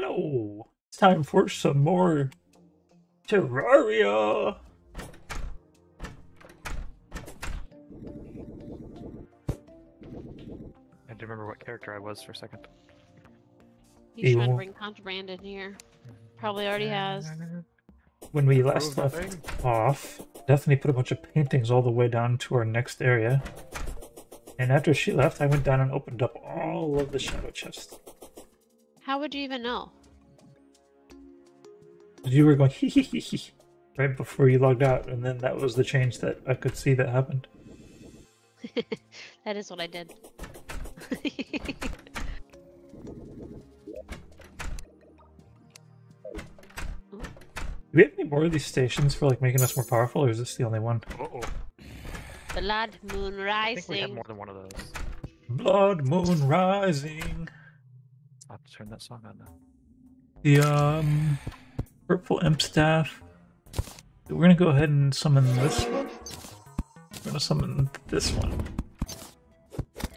Hello! It's time for some more Terraria! I had to remember what character I was for a second. He's trying to bring contraband in here. Probably already has. When we last left off, Bethany put a bunch of paintings all the way down to our next area. And after she left, I went down and opened up all of the shadow chests. How would you even know? You were going hee hee hee hee right before you logged out, and then that was the change that I could see that happened. That is what I did. Do we have any more of these stations for like making us more powerful, or is this the only one? Uh-oh. Blood Moon Rising. I think we have more than one of those. Blood Moon Rising. I'll have to turn that song on now. The purple imp staff. We're gonna go ahead and summon this one. We're gonna summon this one.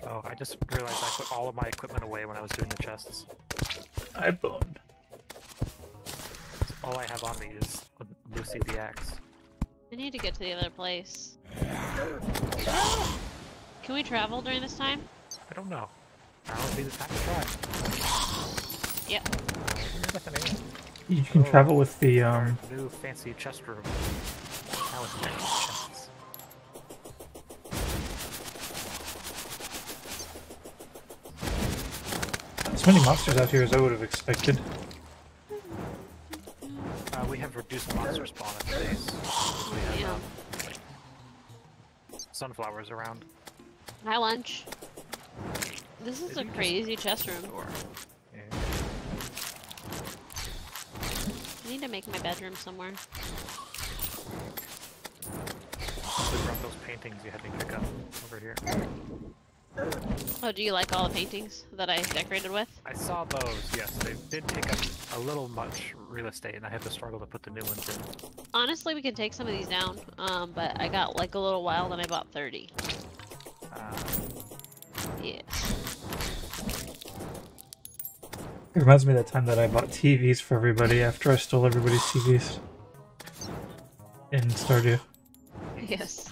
Oh, I just realized I put all of my equipment away when I was doing the chests. I boned. All I have on me is Lucy the axe. I need to get to the other place. Can we travel during this time? I don't know. Now would be the time to try. Yep. You can travel with the new fancy chest room. Now it's fancy chests. as many monsters out here as I would have expected. We have reduced monster spawn at the base. We have sunflowers around. Hi, lunch. This is a crazy chest room. Yeah. I need to make my bedroom somewhere. We brought those paintings you had me pick up over here. Oh, do you like all the paintings that I decorated with? I saw those, yes. They did take up a little much real estate, and I had to struggle to put the new ones in. Honestly, we can take some of these down, but I got like a little wild and I bought 30. Yeah. It reminds me of that time that I bought TVs for everybody after I stole everybody's TVs in Stardew. Yes.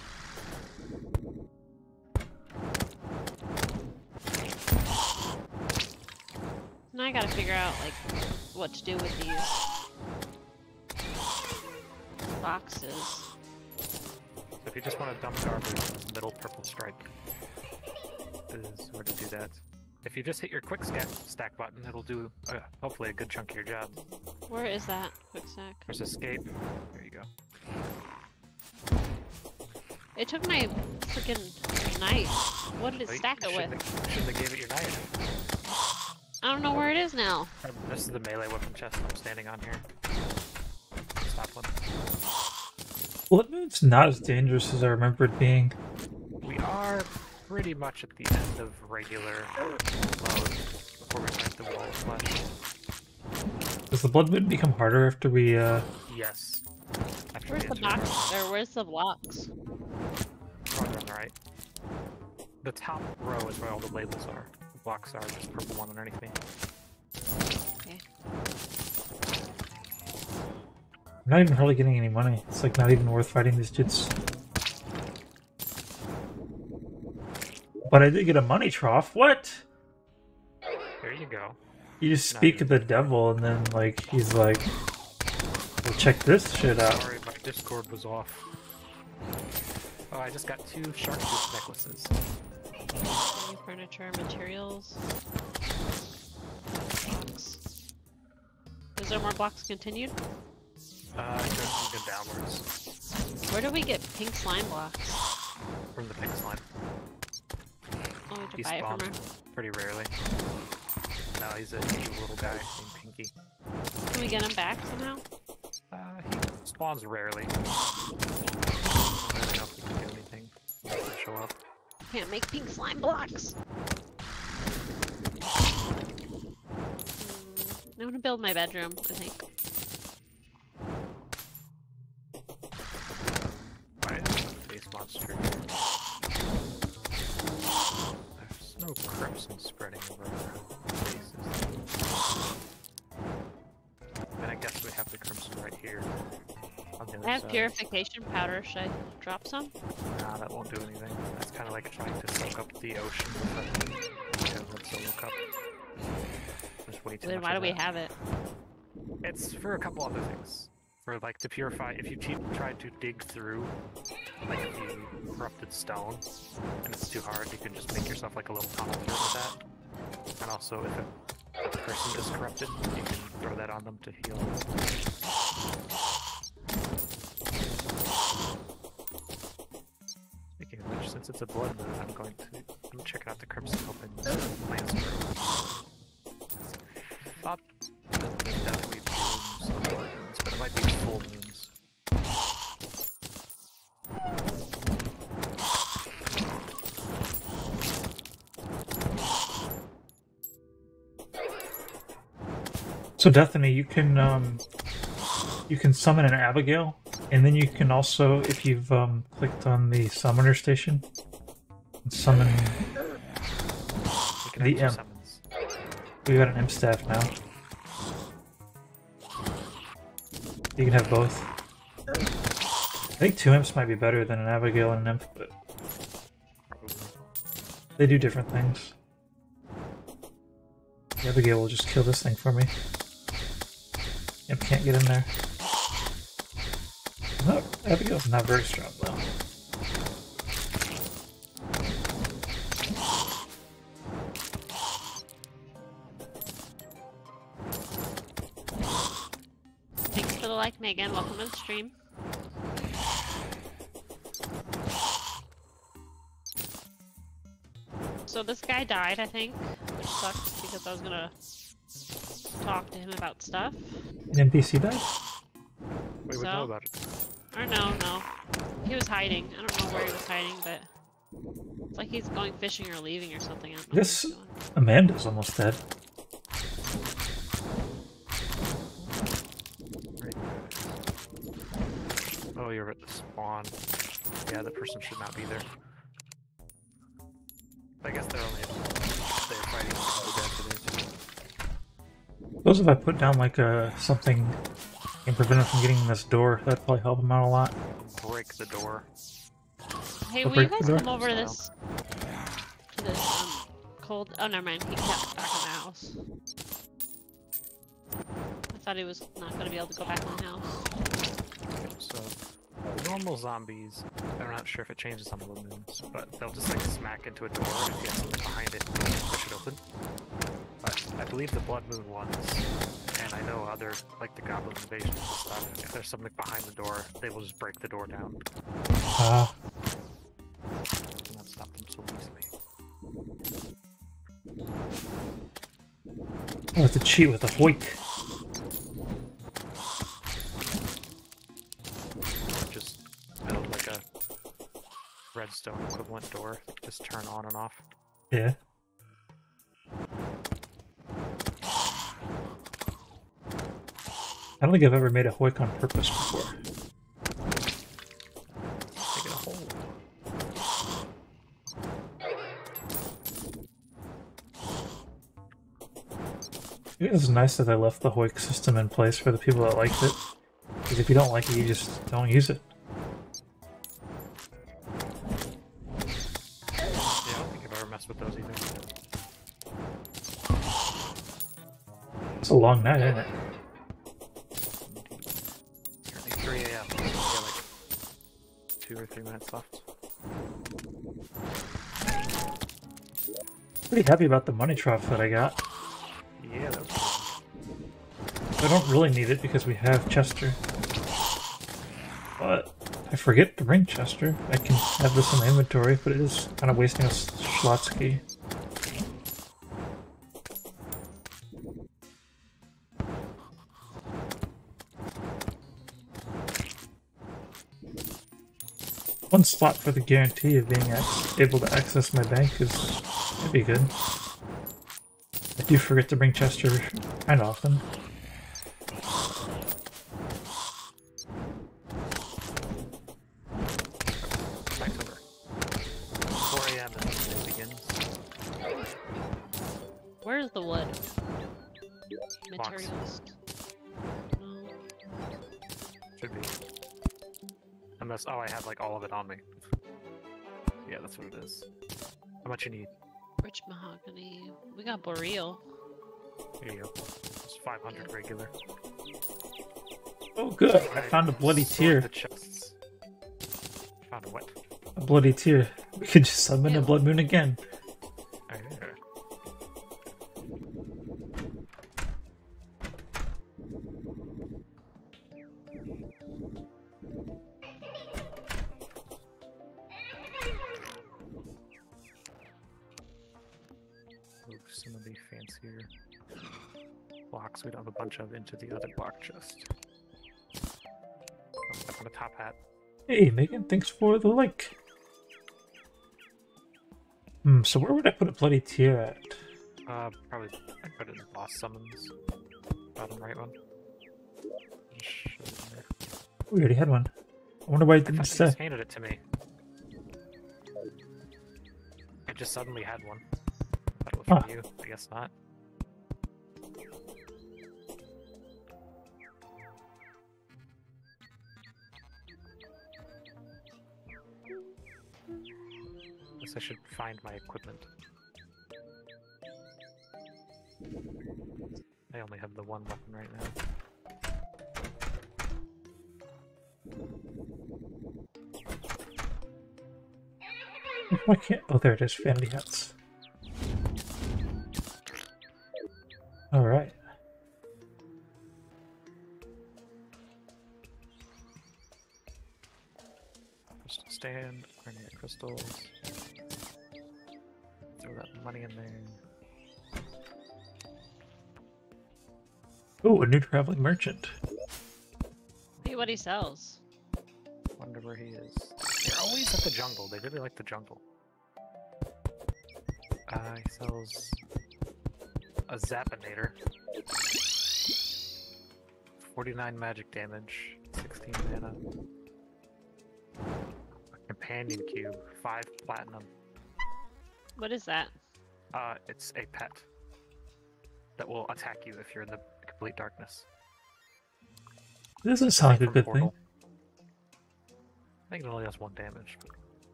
Now I gotta figure out like what to do with these boxes. So if you just want to dump garbage, the middle purple stripe is where to do that. If you just hit your quick stack button, it'll do hopefully a good chunk of your job. Where is that quick stack? There's escape. There you go. It took my freaking knife. What did it stack it with? Shouldn't have gave it your knife. I don't know where it is now. This is the melee weapon chest I'm standing on here. Stop one. Blood Moon's not as dangerous as I remember it being. We are pretty much at the end of regular mode before we fight the wall of flesh. Does the Blood Moon become harder after we, Yes. After Where's the box? Or where's the blocks? Farther on the right. The top row is where all the labels are. The blocks are just purple one underneath me. Okay. I'm not even hardly getting any money. It's like not even worth fighting these dudes. But I did get a money trough. What? There you go. You just speak of the devil and then like he's like, well, check this shit out. Sorry, my Discord was off. Oh, I just got 2 shark tooth necklaces. New furniture, materials. Blocks. Is there more blocks continued? Just even downwards. Where do we get pink slime blocks? From the pink slime. Oh, we have to He buy it from spawns her. pretty rarely. No, he's a cute little guy named Pinky. Can we get him back somehow? He spawns rarely. I don't know if we can do anything. He doesn't show up. Can't make pink slime blocks. I'm gonna build my bedroom, I think. Why is the face monster here? There's no crimson spreading over our faces. right here. On the other I have side. purification powder. Should I drop some? Nah, that won't do anything. That's kind of like trying to soak up the ocean with a solo cup. There's way too Then much why of do we that. have it? It's for a couple other things. For like to purify, if you try to dig through like the corrupted stone and it's too hard, you can just make yourself like a little tunnel through with that. And also, if a person is corrupted, you can throw that on them to heal. Speaking of which, since it's a blood moon, I'm checking out the Crimson Open plants for. Thought that we'd do some blood moons, but it might be full moons. So Destiny, you can summon an Abigail, and then you can also, if you've clicked on the summoner station, summon You can the have two imp. summons. We got an imp staff now. You can have both. I think two imps might be better than an Abigail and an imp, but Probably. they do different things. The Abigail will just kill this thing for me. Imp can't get in there. No, Abigail's not very strong though. Thanks for the like, Megan. Welcome to the stream. So this guy died, I think, which sucks because I was gonna talk to him about stuff. An NPC died? We would So? know about it. Or no. He was hiding. I don't know where he was hiding, but it's like he's going fishing or leaving or something. I don't know what This he's doing. Amanda's almost dead. Right. Oh, you're at the spawn. Yeah, the person should not be there. I guess they're fighting the dead today. Suppose if I put down like something and prevent him from getting in this door, that'd probably help him out a lot. Break the door. Hey, I'll will you break guys the door. come over to this cold? Oh, never mind. He got back in the house. I thought he was not going to be able to go back in the house. So, normal zombies, I'm not sure if it changes on blood moons, but they'll just like smack into a door and if you have something behind it, you can push it open. But I believe the blood moon ones, and I know other, like the goblin invasions and stuff, if there's something behind the door, they will just break the door down. Ah, And not stop them so easily. I'll have to cheat with a hoik. Just build like a redstone equivalent door, just turn on and off. Yeah. I don't think I've ever made a hoik on purpose before. Make it a hole. It was nice that I left the hoik system in place for the people that liked it. Because if you don't like it, you just don't use it. Yeah, I don't think I've ever messed with those either. It's a long night, isn't it? Currently 3 a.m. We got like 2 or 3 minutes left. Pretty happy about the money trough that I got. Yeah, that was I don't really need it because we have Chester. But I forget to bring Chester. I can have this in my inventory, but it is kind of wasting a Schlotsky. One slot for the guarantee of being able to access my bank would be good. I do forget to bring Chester kind of often. October. 4 a.m. and the day begins. Where's the wood? Box. Materials. No. Should be. Unless, oh, I have like all of it on me. Yeah, that's what it is. How much you need? Rich mahogany. We got boreal. Here you go. It's 500 regular. Oh, good. I found a bloody Sort tear. the chests. Found a what? A bloody tear. We could just summon a Ew. blood moon again. Oh, yeah. Move some of the fancier blocks we don't have a bunch of into the other block chest. Up on the top hat. Hey, Megan, thanks for the like. So where would I put a bloody tear at? Probably I'd put it in the boss summons. Bottom right one. Just shove it in there. We already had one. I wonder why it I didn't thought you say. just handed it to me. I just suddenly had one. Thought it was from you. I guess not. Guess I should find my equipment. I only have the one weapon right now. Why can't? Oh, there it is. Vanity hats. All right. Crystal stand, granite crystals. Throw that money in there. Oh, a new traveling merchant. See what he sells. Wonder where he is. They're always at the jungle. They really like the jungle. He sells a Zapinator. 49 magic damage, 16 mana. A companion cube, 5 platinum. What is that? It's a pet that will attack you if you're in the complete darkness. This doesn't sound like a From good Portal. thing. I think it only does 1 damage, but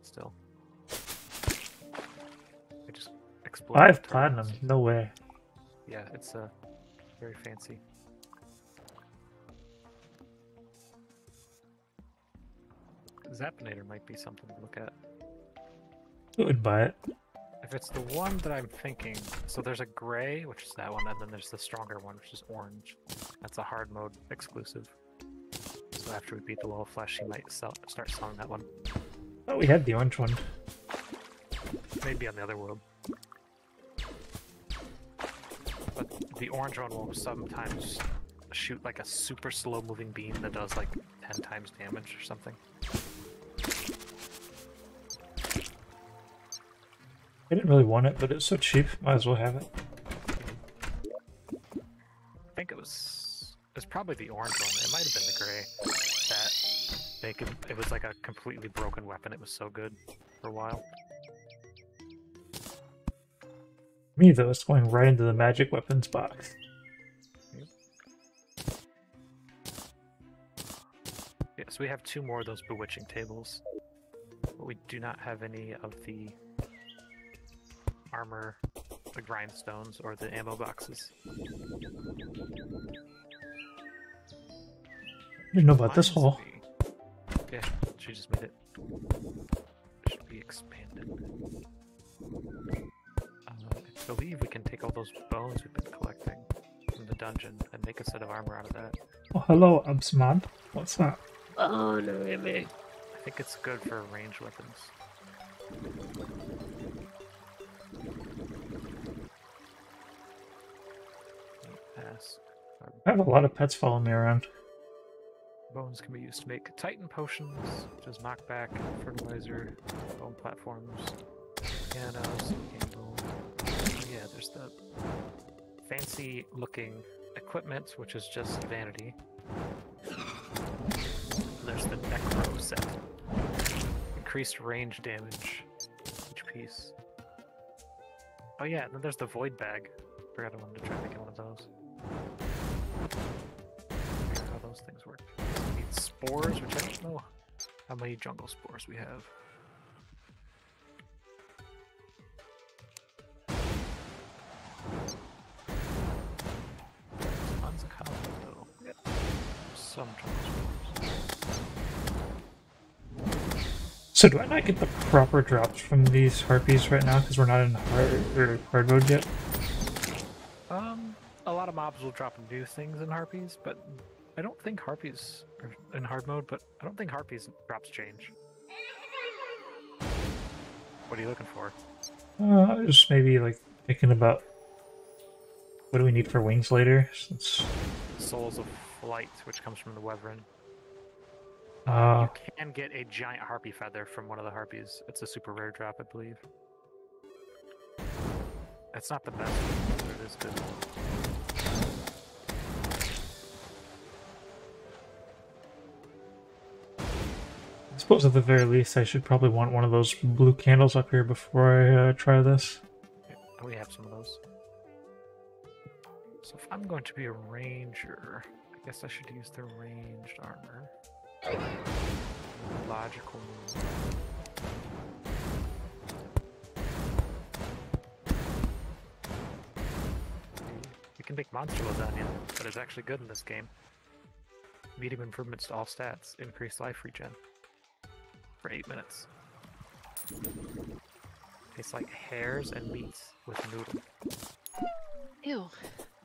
still. It just explodes. 5 turrets. platinum. No way. Yeah, it's very fancy. Zapinator might be something to look at. I would buy it. If it's the one that I'm thinking, so there's a gray, which is that one, and then there's the stronger one, which is orange. That's a hard mode exclusive. So after we beat the wall of flesh, he might start selling that one. Oh, we had the orange one. Maybe on the other world. But the orange one will sometimes shoot like a super slow moving beam that does like 10 times damage or something. I didn't really want it, but it's so cheap. Might as well have it. I think it's probably the orange one. It might have been the gray that it was like a completely broken weapon. It was so good for a while. Me though, it's going right into the magic weapons box. Yeah, so we have 2 more of those bewitching tables, but we do not have any of the armor, the grindstones, or the ammo boxes. I didn't know about this hole. Yeah, she just made it. Should be expanded. I believe we can take all those bones we've been collecting from the dungeon and make a set of armor out of that. Oh, hello, Absmod. What's that? Oh no, really? I think it's good for ranged weapons. Pass. I have a lot of pets following me around. Bones can be used to make Titan potions, which is knockback, fertilizer, bone platforms, pianos, candle. Oh yeah, there's the fancy looking equipment, which is just vanity. There's the Necro set. Increased range damage, each piece. Oh yeah, and then there's the Void Bag. Forgot I wanted to try making one of those. How those things work. Need spores, which I don't know how many jungle spores we have. Tons of common though. Yep. Some jungle spores. So do I not get the proper drops from these harpies right now because we're not in hard mode yet? A lot of mobs will drop new things in harpies, but I don't think harpies are in hard mode, but I don't think harpies drops change. What are you looking for? Just maybe like thinking about what do we need for wings later? Since Souls of Flight, which comes from the Wyvern. uh, You can get a giant harpy feather from one of the harpies. It's a super rare drop, I believe. It's not the best, but it is good. I suppose at the very least I should probably want one of those blue candles up here before I try this. Yeah, we have some of those. So if I'm going to be a ranger, I guess I should use the ranged armor. Logical move. You can make monster lasagna, but it's actually good in this game. Medium improvements to all stats, increased life regen for 8 minutes. Tastes like hairs and meats with noodle. Ew.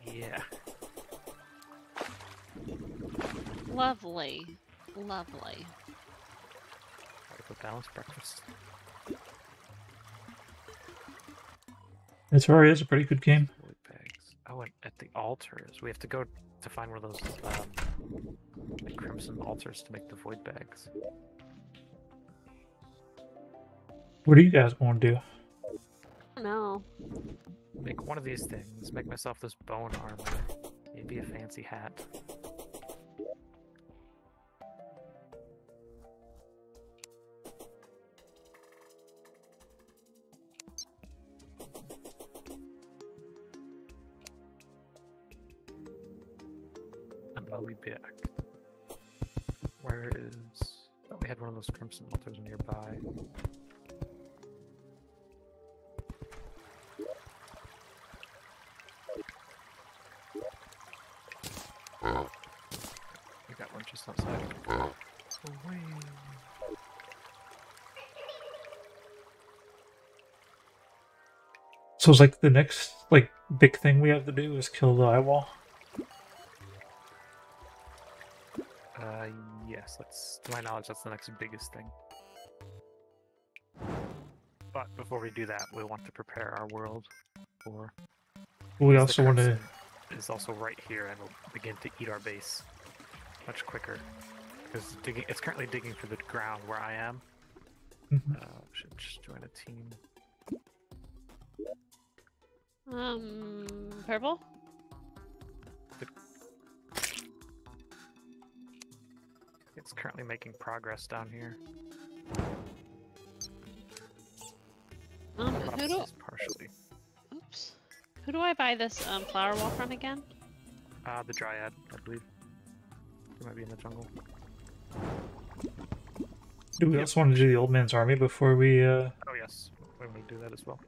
Yeah. Lovely. Lovely. Like a balanced breakfast. Terraria is a pretty good game. Void bags. Oh, and at the altars. We have to go to find one of those like crimson altars to make the void bags. What are you guys going to do? No. Make one of these things. Make myself this bone armor. Maybe a fancy hat. And I'll be back. Where is... Oh, we had one of those crimson altars nearby. We got one just outside. Away. So it's like the next like big thing we have to do is kill the eyewall. Yes, that's, to my knowledge, that's the next biggest thing. But before we do that, we want to prepare our world for... We the also want to... crimson is also right here, and we'll begin to eat our base much quicker. Because it's currently digging through the ground where I am. Should just join a team. Purple? It's currently making progress down here. Who do... Partially. Oops. Who do I buy this flower wall from again? The Dryad, I believe. He might be in the jungle. Do we also want to do the old man's army before we Oh yes, we want to do that as well.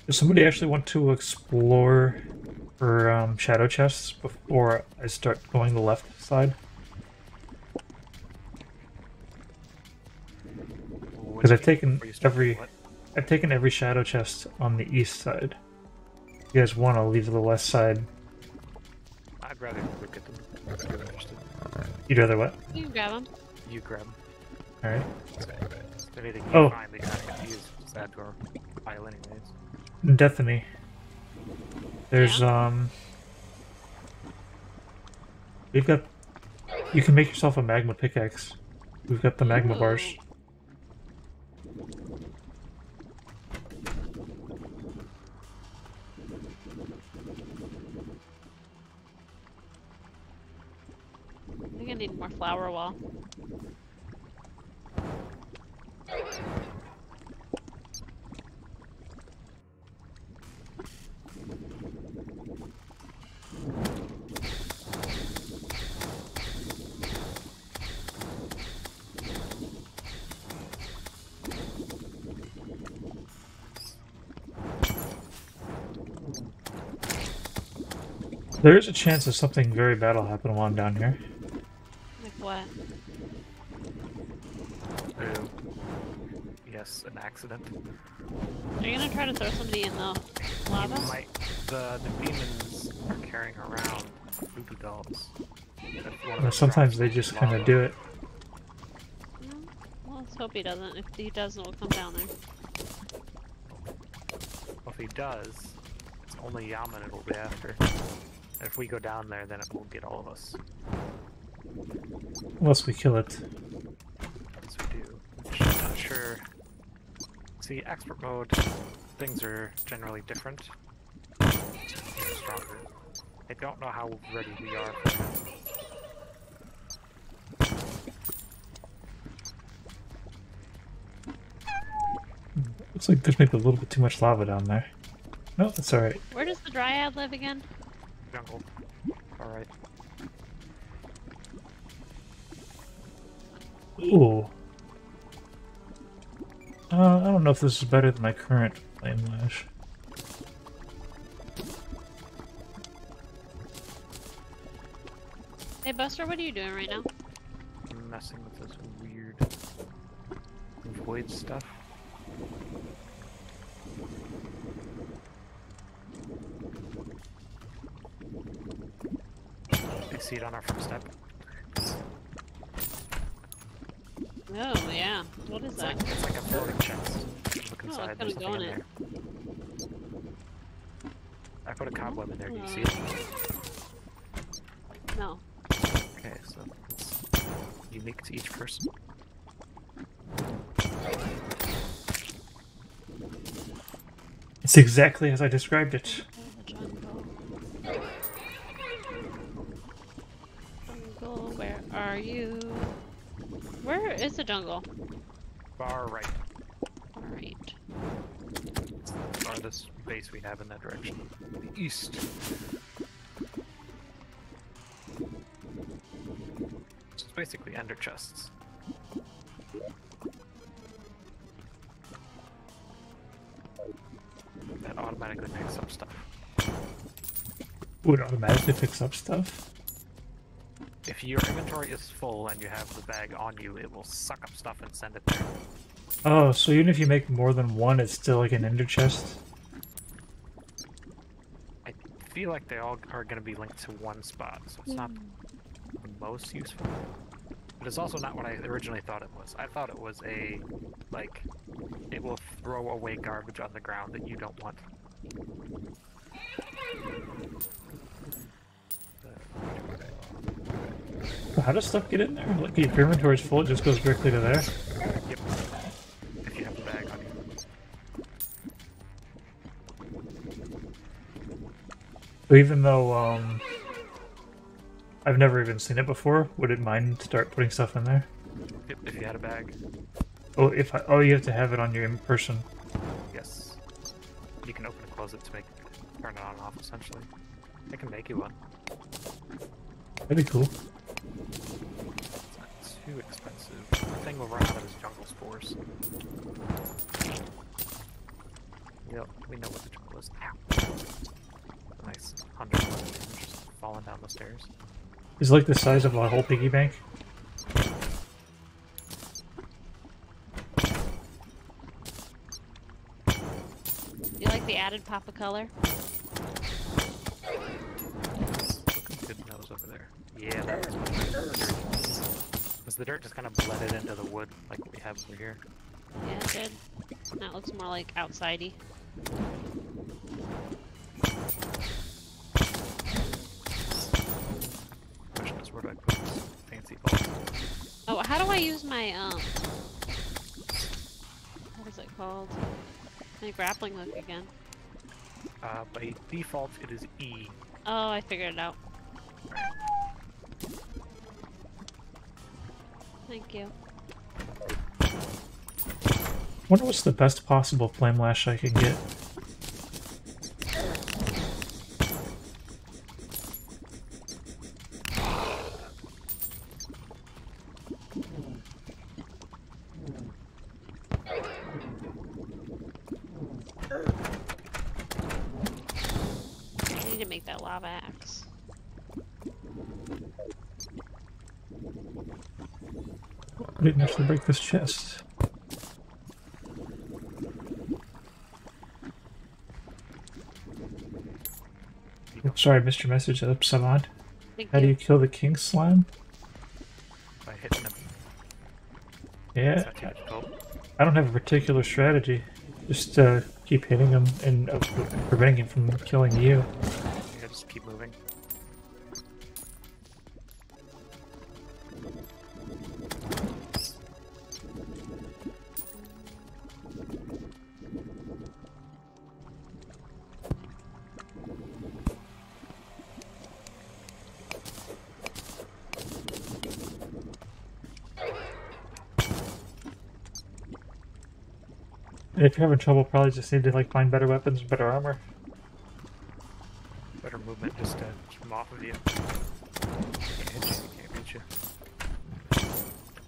Does somebody actually want to explore for shadow chests before I start going the left side? Because I've taken every shadow chest on the east side. If you guys want to leave the west side? I'd rather look at them if you're interested. You'd rather what? You can grab them. You grab them. Alright. Anything you Oh. find that you're not going to use, just add to our pile anyways. Deathany. There's we've got, you can make yourself a magma pickaxe. We've got the magma bars. I think I need more flower wall. There is a chance of something very bad will happen while I'm down here. Like what? Oh. Yes, an accident. Are you gonna try to throw somebody in the lava? The demons are carrying around voodoo dolls. Sometimes they just kind of do it. No? Well, let's hope he doesn't. If he doesn't, we'll come down there. Well, if he does, it's only Yaman it'll be after. And if we go down there, then it will get all of us. Unless we kill it. Yes, we do. I'm not sure. See, expert mode, things are generally different. They're stronger. I don't know how ready we are for that. Looks like there's maybe a little bit too much lava down there. No, that's alright. Where does the dryad live again? Jungle. Alright. Ooh. I don't know if this is better than my current flame lash. Hey Buster, what are you doing right now? I'm messing with this weird void stuff. You see it on our front step? Oh yeah. What is that? It's like a floating chest. Look Oh, inside, it's there's gonna go nothing in in there. I put a cobweb in there, do you see Oh. it? No. Okay, so it's unique to each person. It's exactly as I described it. Jungle, where are you? Where is the jungle? Far right. Alright. It's the farthest base we have in that direction. The east. It's basically ender chests. That automatically picks up stuff. Would automatically picks up stuff? If your inventory is full and you have the bag on you, it will suck up stuff and send it there. Oh, so even if you make more than one, it's still like an ender chest? I feel like they all are going to be linked to one spot, so it's not the most useful. But it's also not what I originally thought it was. I thought it was a, like, it will throw away garbage on the ground that you don't want. How does stuff get in there? Like, if your inventory is full, it just goes directly to there? Yep. If you have the bag on you. So even though, I've never even seen it before, would it mind start putting stuff in there? Yep, if you had a bag. Oh, you have to have it on your in-person. Yes. You can open and close it to turn it on and off, essentially. I can make you one. That'd be cool. It's not too expensive. The thing we'll run out of is jungle spores. Yep, we know what the jungle is. Ow. Nice 111 damage just falling down the stairs. It's like the size of a whole piggy bank. You like the added pop of color? Looking good nose over there. Yeah, that was what the dirt was. Was the dirt just kind of blended into the wood like what we have over here? Yeah, it did. Now it looks more like outsidey. Question is, where do I put this fancy ball? Oh, how do I use my, what is it called? My grappling hook again. By default, it is E. Oh, I figured it out. Thank you. Wonder what's the best possible flame lash I can get. I need to make that lava axe. I didn't actually break this chest. Oh, sorry, missed your message, Savant. How do you kill the king slime? By hitting him. Yeah, It's not too difficult. I don't have a particular strategy. Just keep hitting him and preventing him from killing you. Yeah, just keep moving. And if you're having trouble, probably just need to like find better weapons, better armor. Better movement just to keep him off of you. Can't hit you, can't reach you.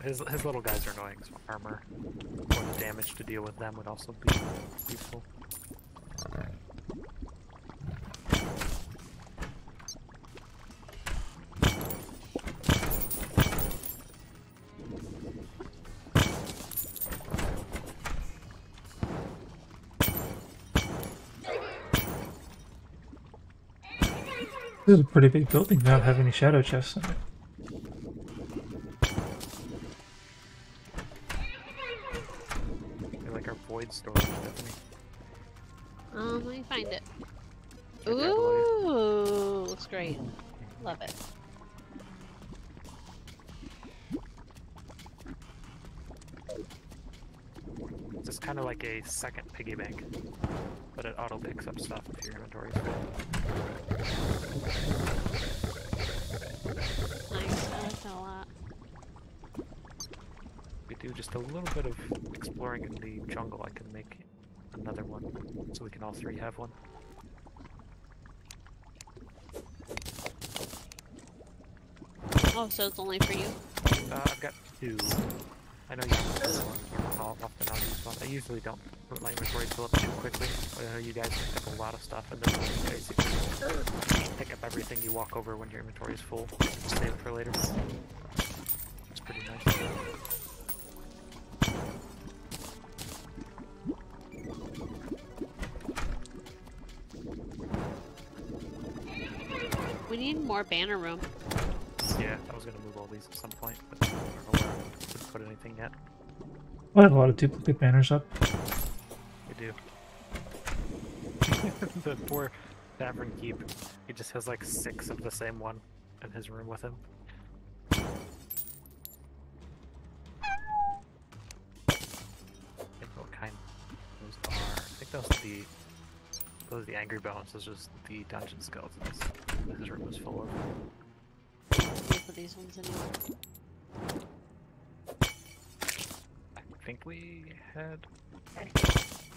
His little guys are annoying, so armor or the damage to deal with them would also be useful. This is a pretty big building, not have any shadow chests in it. They're like our void storage, Stephanie. Let me find it. Check it out below you. Ooh, looks great. Love it. It's just kind of like a second piggy bank, but it auto picks up stuff if your inventory is full. Nice, I like that a lot. We do just a little bit of exploring in the jungle. I can make another one, so we can all three have one. Oh, so it's only for you? I've got two. I know you have one. How often I'll use one. I usually don't let my inventory fill up too quickly, but I know you guys pick up a lot of stuff, and then you basically pick up everything you walk over when your inventory is full. Save it for later. It's pretty nice. We need more banner room. Yeah, I was gonna move all these at some point, but I don't know where I would put anything yet. I have a lot of duplicate banners up. We do. The poor Tavern Keep. He just has like 6 of the same one in his room with him. I think what kind those are. I think those are the Angry Bones. Those are just the dungeon skeletons that his room was full of. Wait for these ones anyway. I think we had...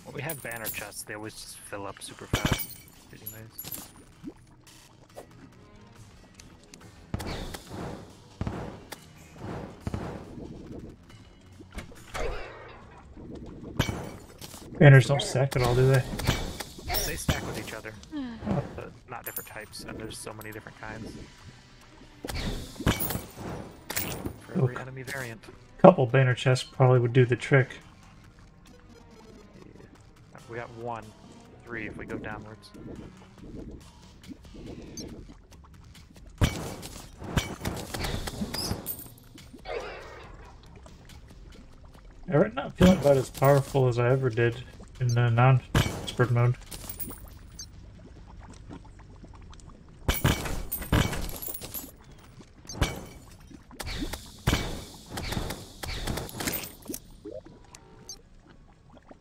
Well, we had banner chests. They always just fill up super fast. Pretty nice. Banners don't stack at all, do they? They stack with each other, but not different types, and there's so many different kinds. For every enemy variant. Couple banner chests probably would do the trick. Yeah. We got 1, 3 if we go downwards. I'm not feeling about as powerful as I ever did in the non-expert mode.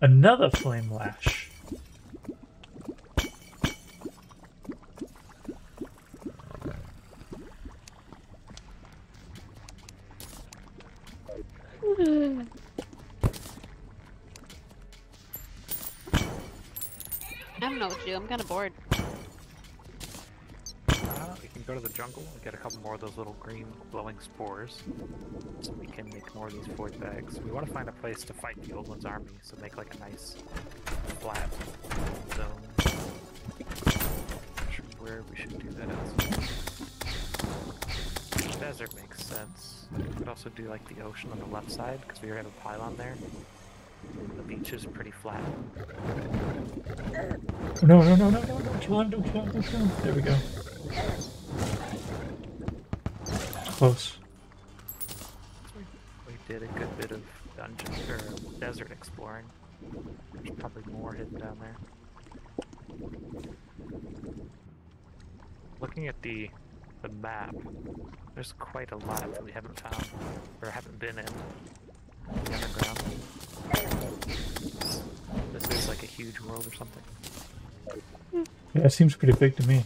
Another flame lash. I don't know what to do. I'm kind of bored. We can go to the jungle and get a couple more of those little green glowing spores, so we can make more of these void bags. We want to find a place to fight the Old One's army, so make like a nice flat zone. Not sure where we should do that at. desert makes sense. You could also do like the ocean on the left side, because we already have a pylon there. The beach is pretty flat. No, no, no, no, no, don't kill him, don't kill him, don't kill him. There we go. Close. We did a good bit of dungeon or desert exploring. There's probably more hidden down there. Looking at the map, there's quite a lot that we haven't found or haven't been in the underground. This is like a huge world or something. Yeah, it seems pretty big to me.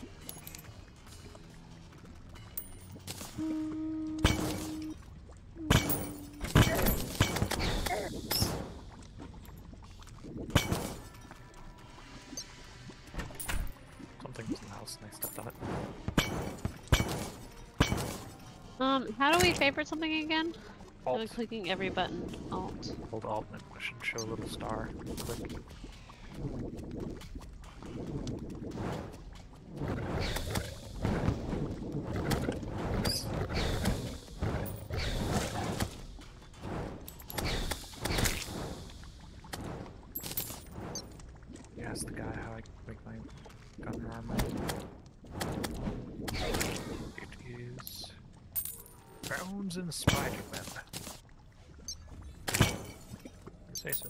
Something was in the house and I stepped on it. How do we favorite something again? Alt. I'm clicking every button. Alt. Hold Alt and push and show a little star. Click. Yeah, ask the guy how I make my gun armor. It is bones and spider web. Say so.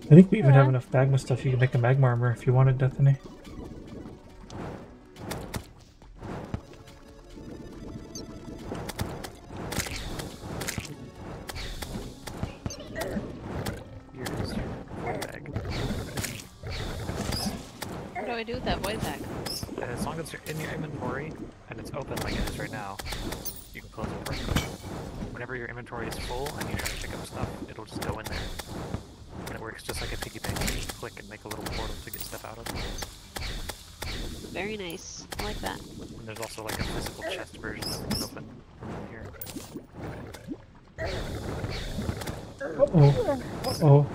I think we even have enough magma stuff. You can make a magma armor if you wanted, Bethany. Here's your void bag. What do I do with that void bag? As long as you're in your inventory and it's open like it is right now, you can close it pretty quick. Whenever your inventory is full and you try to pick up stuff, it'll just go in there. And it works just like a piggy bank. You just click and make a little portal to get stuff out of. Very nice. I like that. And there's also like a physical chest version that we can open from here. Uh-oh. Uh-oh.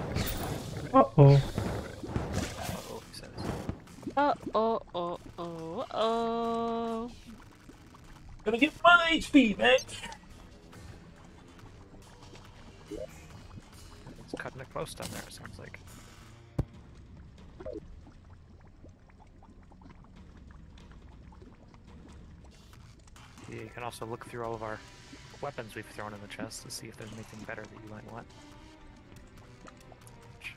Uh-oh. Uh-oh, he says. Oh. Gonna get my HP back! It's cutting it close down there, it sounds like. You can also look through all of our weapons we've thrown in the chest to see if there's anything better that you might want. Which,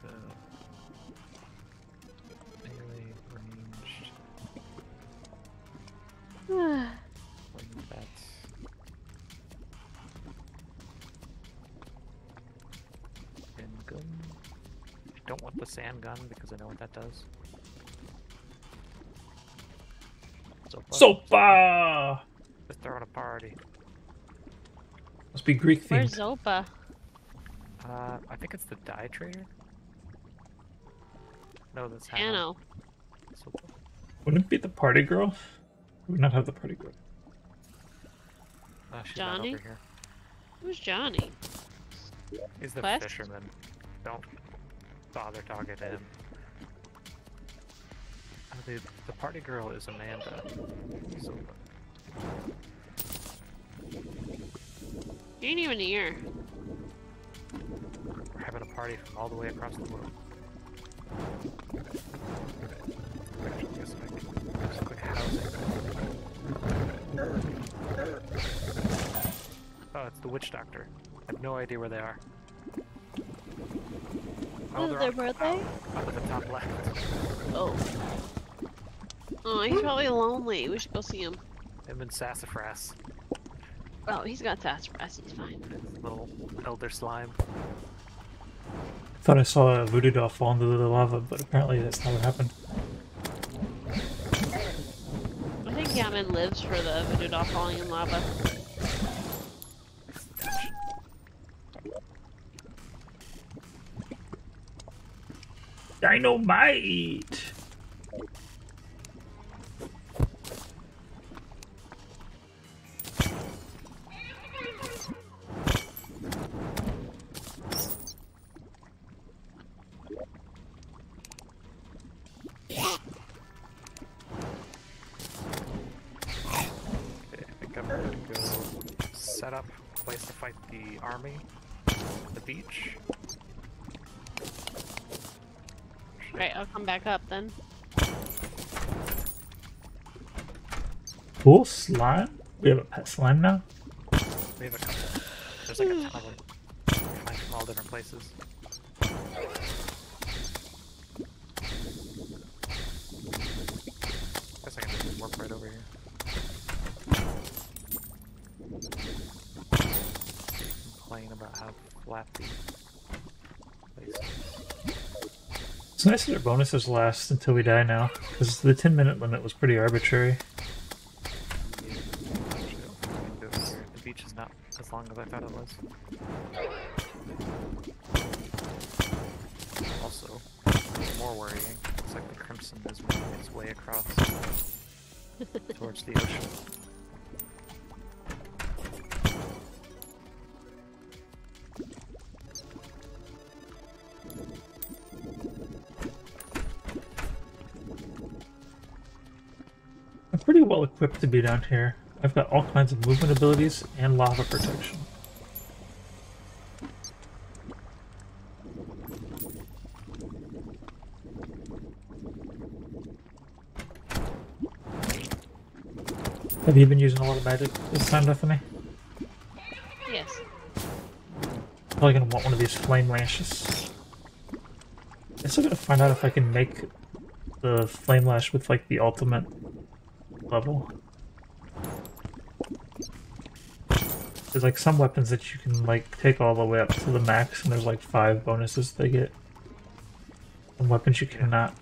melee, ranged, wing bats. Gun. I don't want the sand gun because I know what that does. Sopa! Just throwing a party. Must be Greek Where's themed. Zopa? I think it's the dye trader. No, that's Anno. So, Wouldn't it be the party girl? We would not have the party girl. she's Johnny? not over here. Who's Johnny? He's the Quest? fisherman. Don't bother talking to him. The party girl is Amanda. So, You ain't even here. we're having a party from all the way across the world. Actually, just click housing. Oh, it's the witch doctor. I have no idea where they are. Oh, they're were up they? at the top left. Oh. Oh, he's probably lonely. We should go see him. Him and Sassafras. Oh, he's got sassafras. He's fine. His little elder slime. Thought I saw a voodoo doll fall into the lava, but apparently that's not what happened. I think Gammon lives for the voodoo doll falling in lava. Dynamite! place to fight the army, the beach. Right, I'll come back up then. Cool slime. We have a pet slime now. We have a couple. There's like a ton of them. You find from all different places. Guess I can just warp right over here. Complain about how flat the place is. It's nice that our bonuses last until we die now, because the 10-minute limit was pretty arbitrary. The beach is not as long as I thought it was. Also, more worrying, looks like the Crimson is making its way across towards the ocean. I'm pretty well equipped to be down here. I've got all kinds of movement abilities and lava protection. Have you been using a lot of magic this time, Bethany? Yes. Probably gonna want one of these flame lashes. I'm still gonna find out if I can make the flame lash with like the ultimate level. There's like some weapons that you can like take all the way up to the max, and there's like 5 bonuses they get. Some weapons you cannot.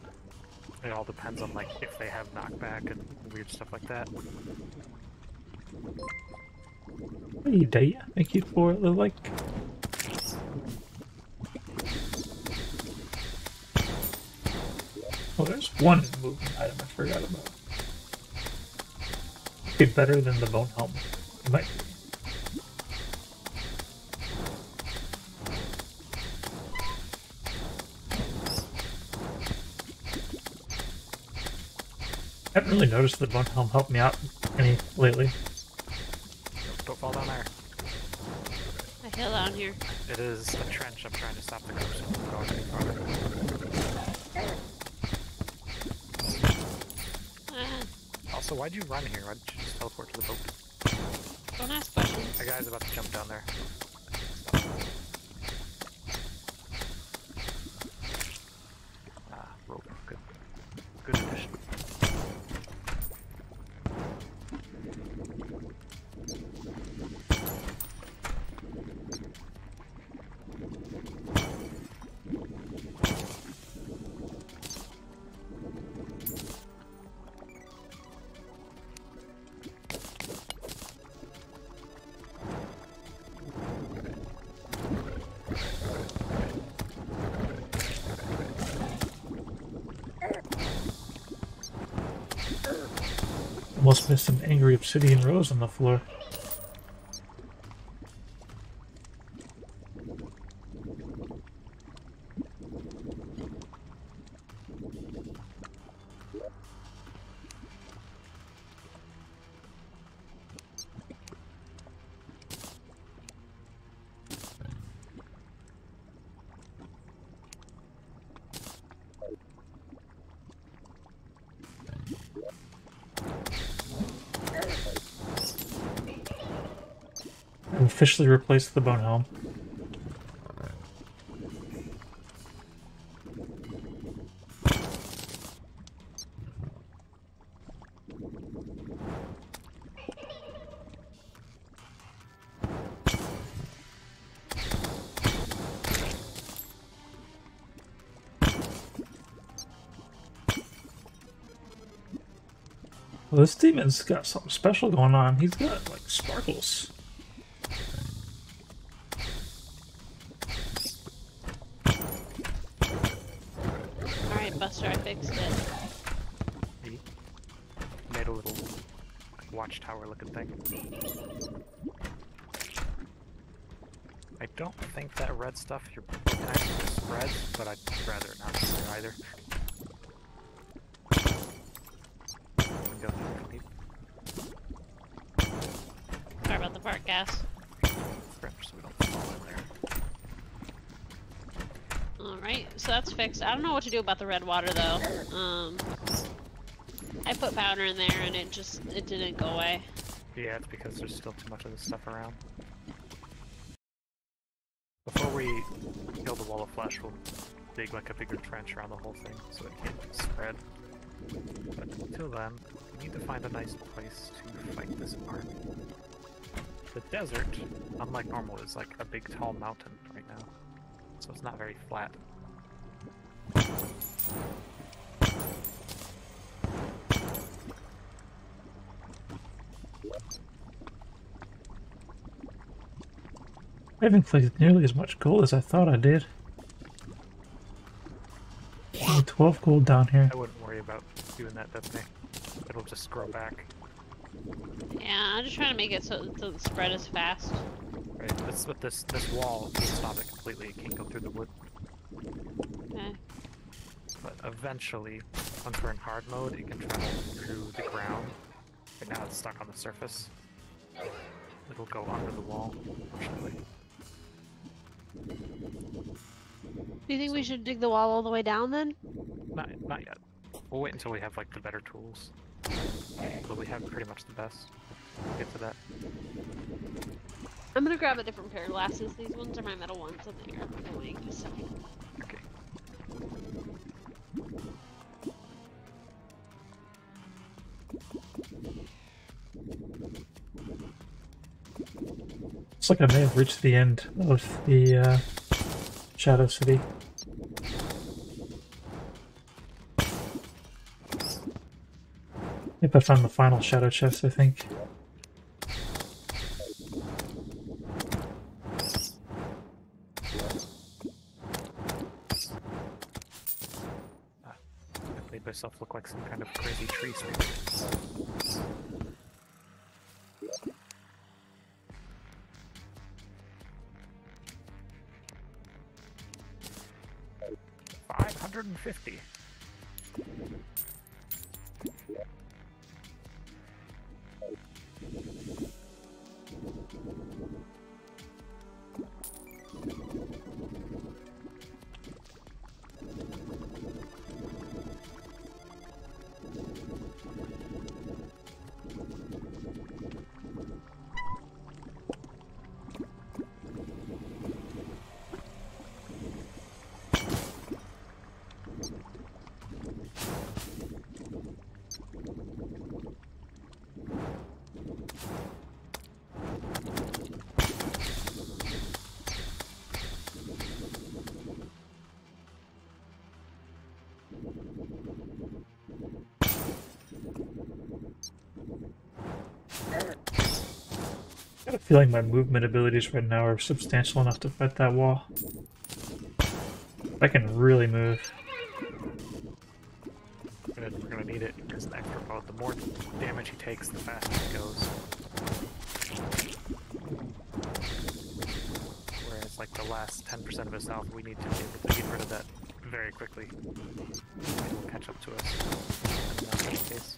It all depends on like if they have knockback and weird stuff like that. Hey, Day, thank you for the like. Oh, there's one movement item I forgot about. Be better than the bone helmet. It might be. I haven't really noticed that bone helm helped me out any lately. Don't fall down there. I fell down here. It is a trench. I'm trying to stop the Crimson from going any farther. Also, why'd you run here? Why didn't you just teleport to the boat? Don't ask questions. That guy's about to jump down there. Ah, rope. Good. Good addition. Almost missed some angry obsidian rose on the floor. I've officially replaced the bone helm. Well, this demon's got something special going on. He's got like sparkles. Alright, Buster, I fixed it. He made a little like, watchtower looking thing. I don't think that red stuff you're kind of spreads, but I'd rather not see it either. Sorry about the fart gas. so that's fixed. I don't know what to do about the red water though. I put powder in there and it didn't go away. Yeah, it's because there's still too much of this stuff around. Before we kill the wall of flesh, we'll dig like a bigger trench around the whole thing so it can't spread. But until then, we need to find a nice place to fight this army. The desert, unlike normal, is like a big tall mountain right now, so it's not very flat. I haven't collected nearly as much gold as I thought I did. Only 12 gold down here. I wouldn't worry about doing that, Bethany. It'll just grow back. Yeah, I'm just trying to make it so it doesn't spread as fast. Right, this wall will stop it completely. It can't go through the wood. Okay. But eventually, once we're in hard mode, it can travel through the ground. Right now it's stuck on the surface. It'll go under the wall, unfortunately. Do you think we should dig the wall all the way down then? Not yet. We'll wait until we have like the better tools. But we have pretty much the best. We'll get to that. I'm gonna grab a different pair of glasses. These ones are my metal ones and they are annoying. So. Okay. Looks like I may have reached the end of the Shadow City. Yep, I found the final shadow chest, I think. I made myself look like some kind of crazy tree speaker. 550. I have a feeling my movement abilities right now are substantial enough to fight that wall. I can really move. We're gonna need it because the extra boat, the more damage he takes, the faster he goes. Whereas like the last 10% of his health, we need to be able to get rid of that very quickly. It will catch up to us. And not in the case.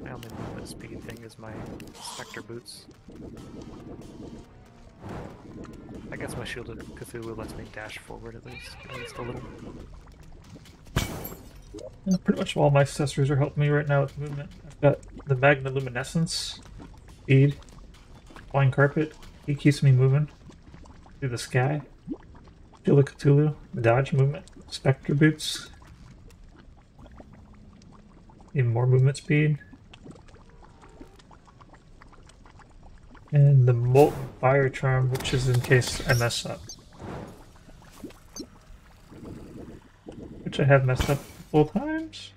My only movement speed thing is my Spectre boots. I guess my Shield of Cthulhu lets me dash forward at least a little. Yeah, pretty much all my accessories are helping me right now with movement. I've got the Magnoluminescence, Speed, Flying Carpet. He keeps me moving through the sky. Shield of Cthulhu, Dodge movement, Spectre boots. Even more movement speed. And the Molten Fire Charm, which is in case I mess up. Which I have messed up both times.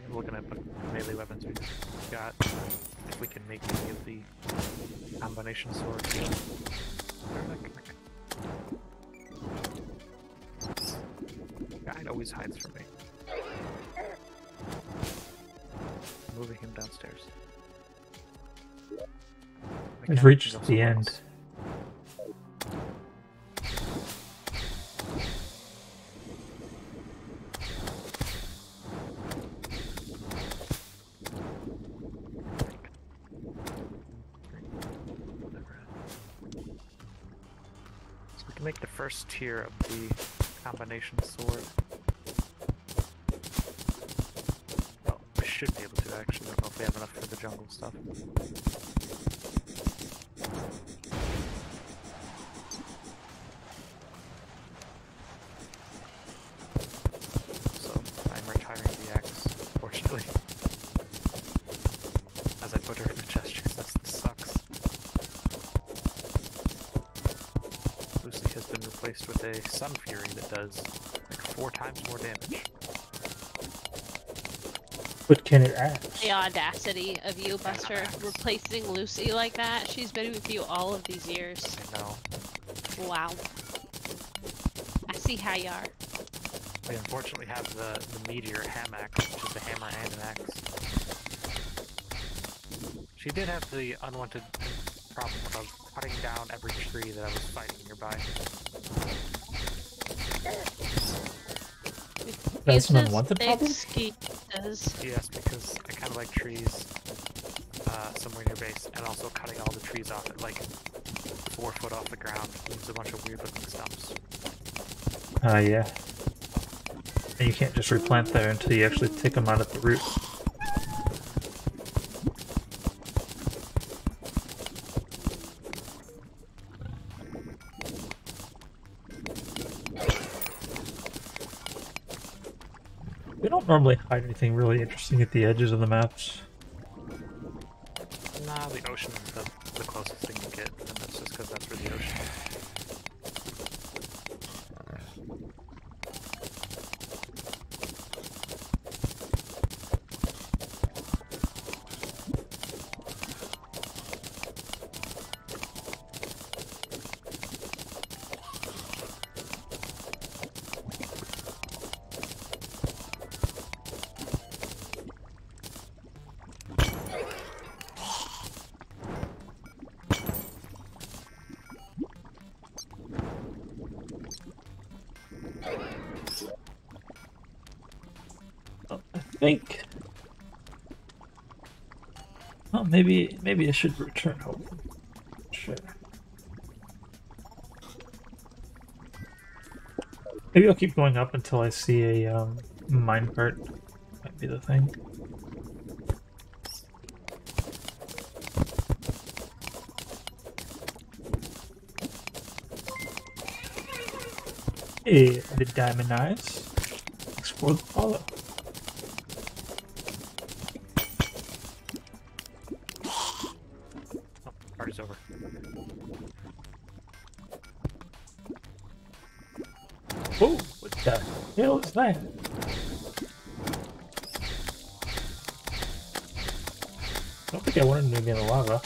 We're looking at what melee weapons we got. If we can make any of the combination swords. Guide always hides from me. Moving him downstairs. I've reached the end. can make the first tier of the combination sword. Well, we should be able to actually. I don't know if we have enough for the jungle stuff. So I'm retiring the axe, fortunately. As I put her in the chest, this sucks. Lucy has been replaced with a Sun Fury that does like 4 times more damage. What can it add? The audacity of you, Buster, replacing Lucy like that. She's been with you all of these years. I know. Wow. I see how you are. We unfortunately have the Meteor Ham Axe, which is a hammer and an axe. She did have the unwanted problem of cutting down every tree that I was fighting nearby. That's an unwanted problem? Yes, because I kind of like trees somewhere near base, and also cutting all the trees off at like 4 foot off the ground leaves a bunch of weird looking stumps. Yeah. And you can't just replant there until you actually take them out at the root. We don't normally hide anything really interesting at the edges of the maps. Nah, the ocean is the closest thing you get, and that's just because that's where the ocean is. I think. Well, maybe I should return home. Sure. Maybe I'll keep going up until I see a minecart. Might be the thing. Hey, the diamond eyes. Explore the hollow. Party's over. Whoa, what the hell is that? I don't think I wanted to be in the lava.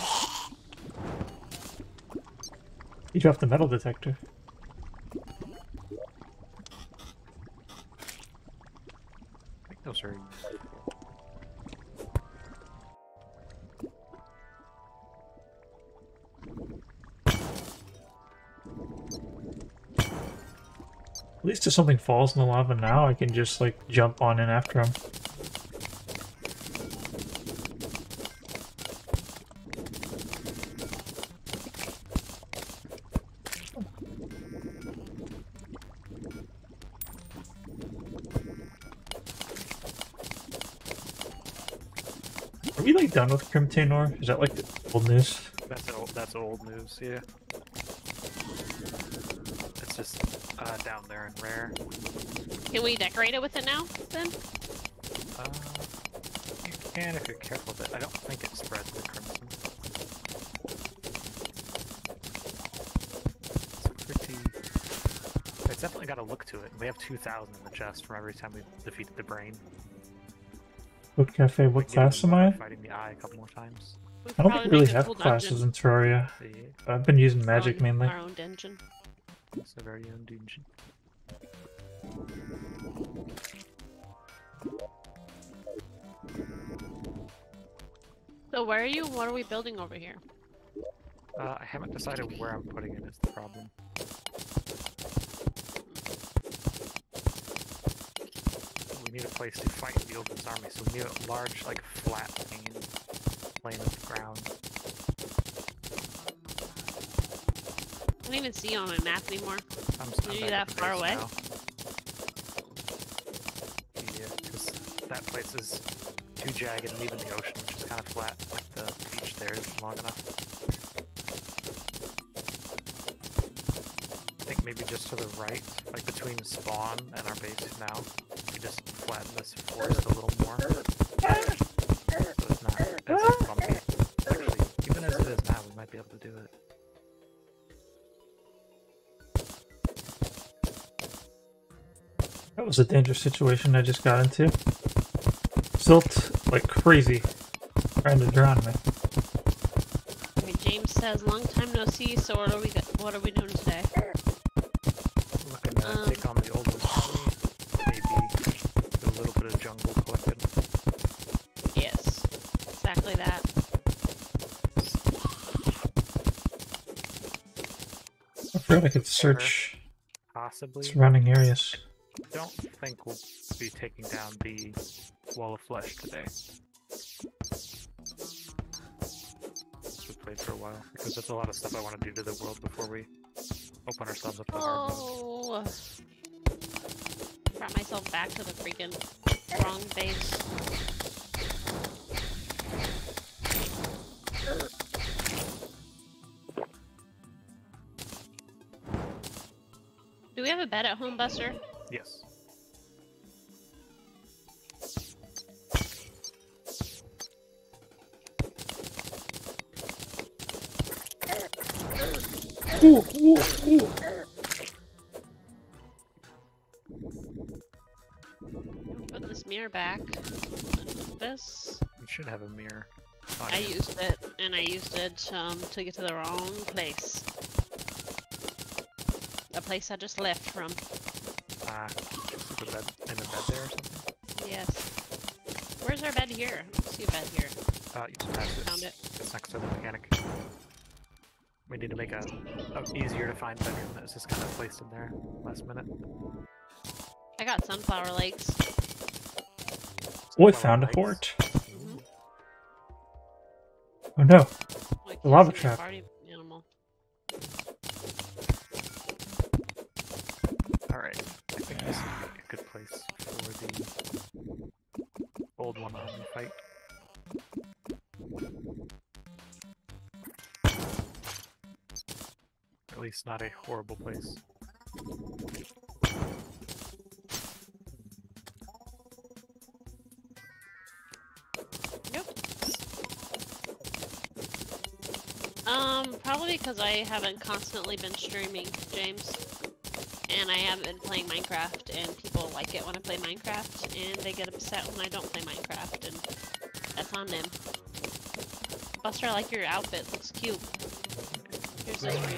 You dropped the metal detector. No, sorry. At least if something falls in the lava now, I can just like jump on in after him. Are we like done with Crimtanor? Is that like the old news? That's old news, yeah. It's just down there in rare. Can we decorate it with it now, then? You can if you're careful with it. I don't think it spreads the crimson. It's pretty... It's definitely got a look to it. We have 2,000 in the chest from every time we defeated the brain. Boat Cafe, what class am I? Fighting the eye a couple more times. I don't really have classes in Terraria. Yeah. I've been using magic mainly. Our own dungeon. It's a very own dungeon. So where are you? What are we building over here? I haven't decided where I'm putting it is the problem. We need a place to fight the Ogre's army, so we need a large, like, flat plane of ground. don't even see you on my map anymore. I'm Are you back that at the far base away? now. Yeah, because that place is too jagged, and even the ocean, which is kind of flat, like the beach there, isn't long enough. I think maybe just to the right, like between spawn and our base now, we just flatten this forest a little more. So it's not as bumpy. Actually, even as it is now, we might be able to do it. That was a dangerous situation I just got into. Silt like crazy, trying to drown me. Okay, James says, long time no see, so what are we doing today? Looking to take on the old army, maybe do a little bit of jungle collecting. Yes, exactly that. I forgot I could search Possibly. surrounding areas. Don't think we'll be taking down the wall of flesh today. We played for a while because there's a lot of stuff I want to do to the world before we open ourselves up to hard mode. Oh, brought myself back to the freaking wrong base. Do we have a bed at home, Buster? Yes. Ooh, ooh, ooh. Put this mirror back. This. We should have a mirror. I used it, and I used it to get to the wrong place. A place I just left from. Just in the bed there or something? Yes. Where's our bed here? I don't see a bed here. You just passed it. Found it. It's next to the mechanic. We need to make a easier to find bedroom that was just kind of placed in there last minute. I got sunflower legs. Boy, Sunflower found a legs. fort. Mhm. Oh no. Like, The lava yes, trap. Party animal. Alright, I think this would be a good place for the old one on the fight. At least not a horrible place. Nope. Probably because I haven't constantly been streaming, James. And I haven't been playing Minecraft, and people like it when I play Minecraft, and they get upset when I don't play Minecraft, and that's on them. Buster, I like your outfit, looks cute. Here's this for you.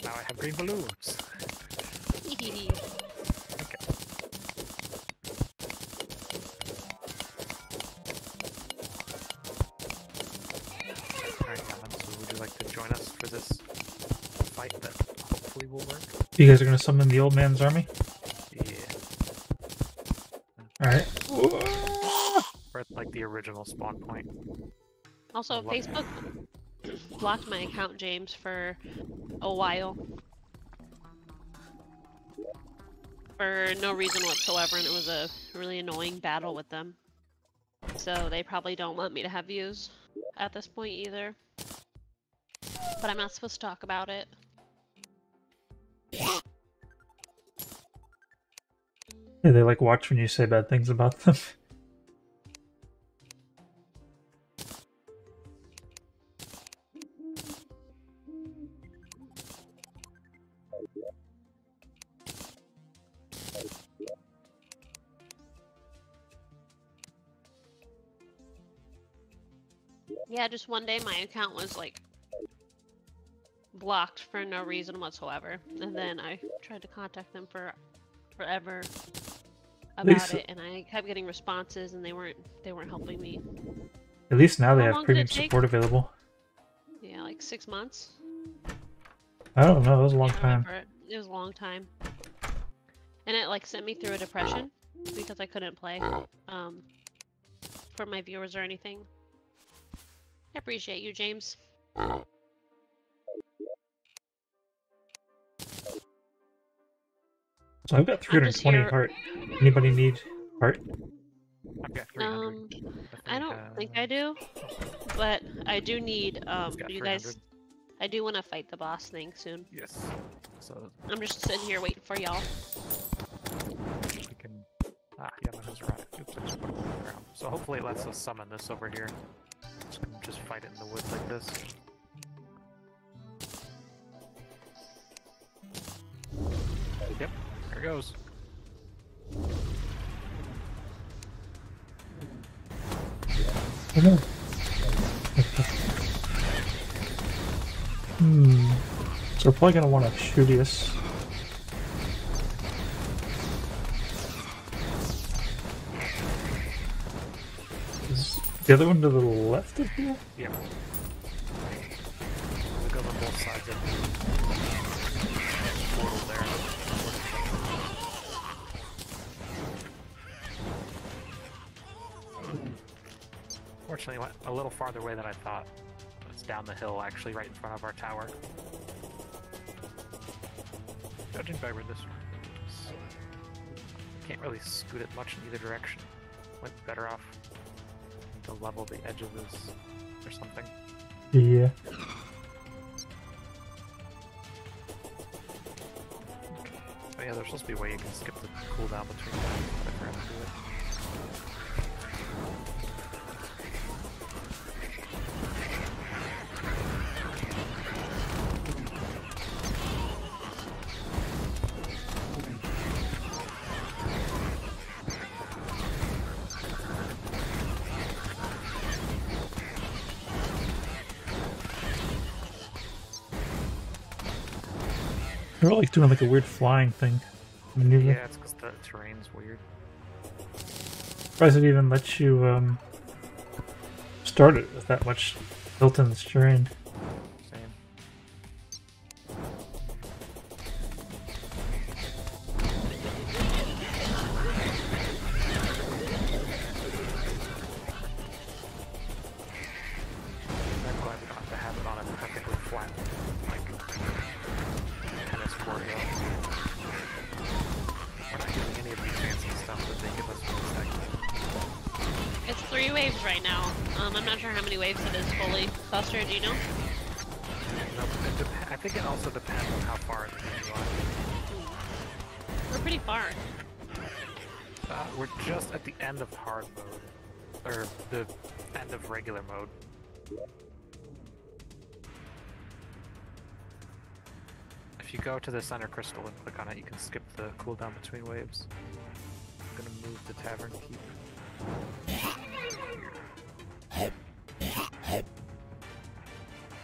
Now I have green balloons. Okay. Alright, Alan, so would you like to join us for this fight that hopefully will work? You guys are gonna summon the old man's army? Yeah. Alright. We're at like the original spawn point. Also, Love it. Facebook blocked my account, James, for a while. For no reason whatsoever, and it was a really annoying battle with them. So they probably don't want me to have views at this point either. But I'm not supposed to talk about it. Yeah, they like watch when you say bad things about them. Yeah, just one day my account was like blocked for no reason whatsoever, and then I tried to contact them for forever about Lisa. it, and I kept getting responses, and they weren't helping me. At least now they How have long did premium it take? support available. Yeah, like 6 months. I don't know, it was a long Can't time. remember it. It was a long time, and it like sent me through a depression because I couldn't play for my viewers or anything. I appreciate you, James. So I've got I'm just 320 here. heart. Anybody need heart? I've got 300. I don't think I do, but I do need I've got you 300. guys. I do want to fight the boss thing soon. Yes. So I'm just sitting here waiting for y'all. we can. Yeah, that was right. Oops, I just put it on the ground. So hopefully it lets us summon this over here. Just fight it in the woods like this. Yep, there it goes. Oh no. So we're probably gonna want to shoot us. Is the other one to the left of here? Yep. We go on both sides of the portal there. Fortunately, it went a little farther away than I thought. It's down the hill, actually, right in front of our tower. Judging by where this can't really scoot it much in either direction. Might be better off to level the edge of this or something. Yeah. Oh yeah, there's supposed to be a way you can skip the cooldown between them, but I forgot to do it. They're like doing like a weird flying thing. Maneuver. Yeah, it's because the terrain's weird. Surprised it even lets you start it with that much built-in terrain. Same. I'm glad we don't have to have it on a perfectly flat, like, tennis court hill. We're not using any of the fancy stuff that they give us for this deck. It's 3 waves right now. I'm not sure how many waves it is fully. Buster, do you know? Nope, I think it also depends on how far in the game you are. We're pretty far. We're just at the end of hard mode, or the end of regular mode. If you go to the center crystal and click on it, you can skip the cooldown between waves. I'm gonna move the tavern keep.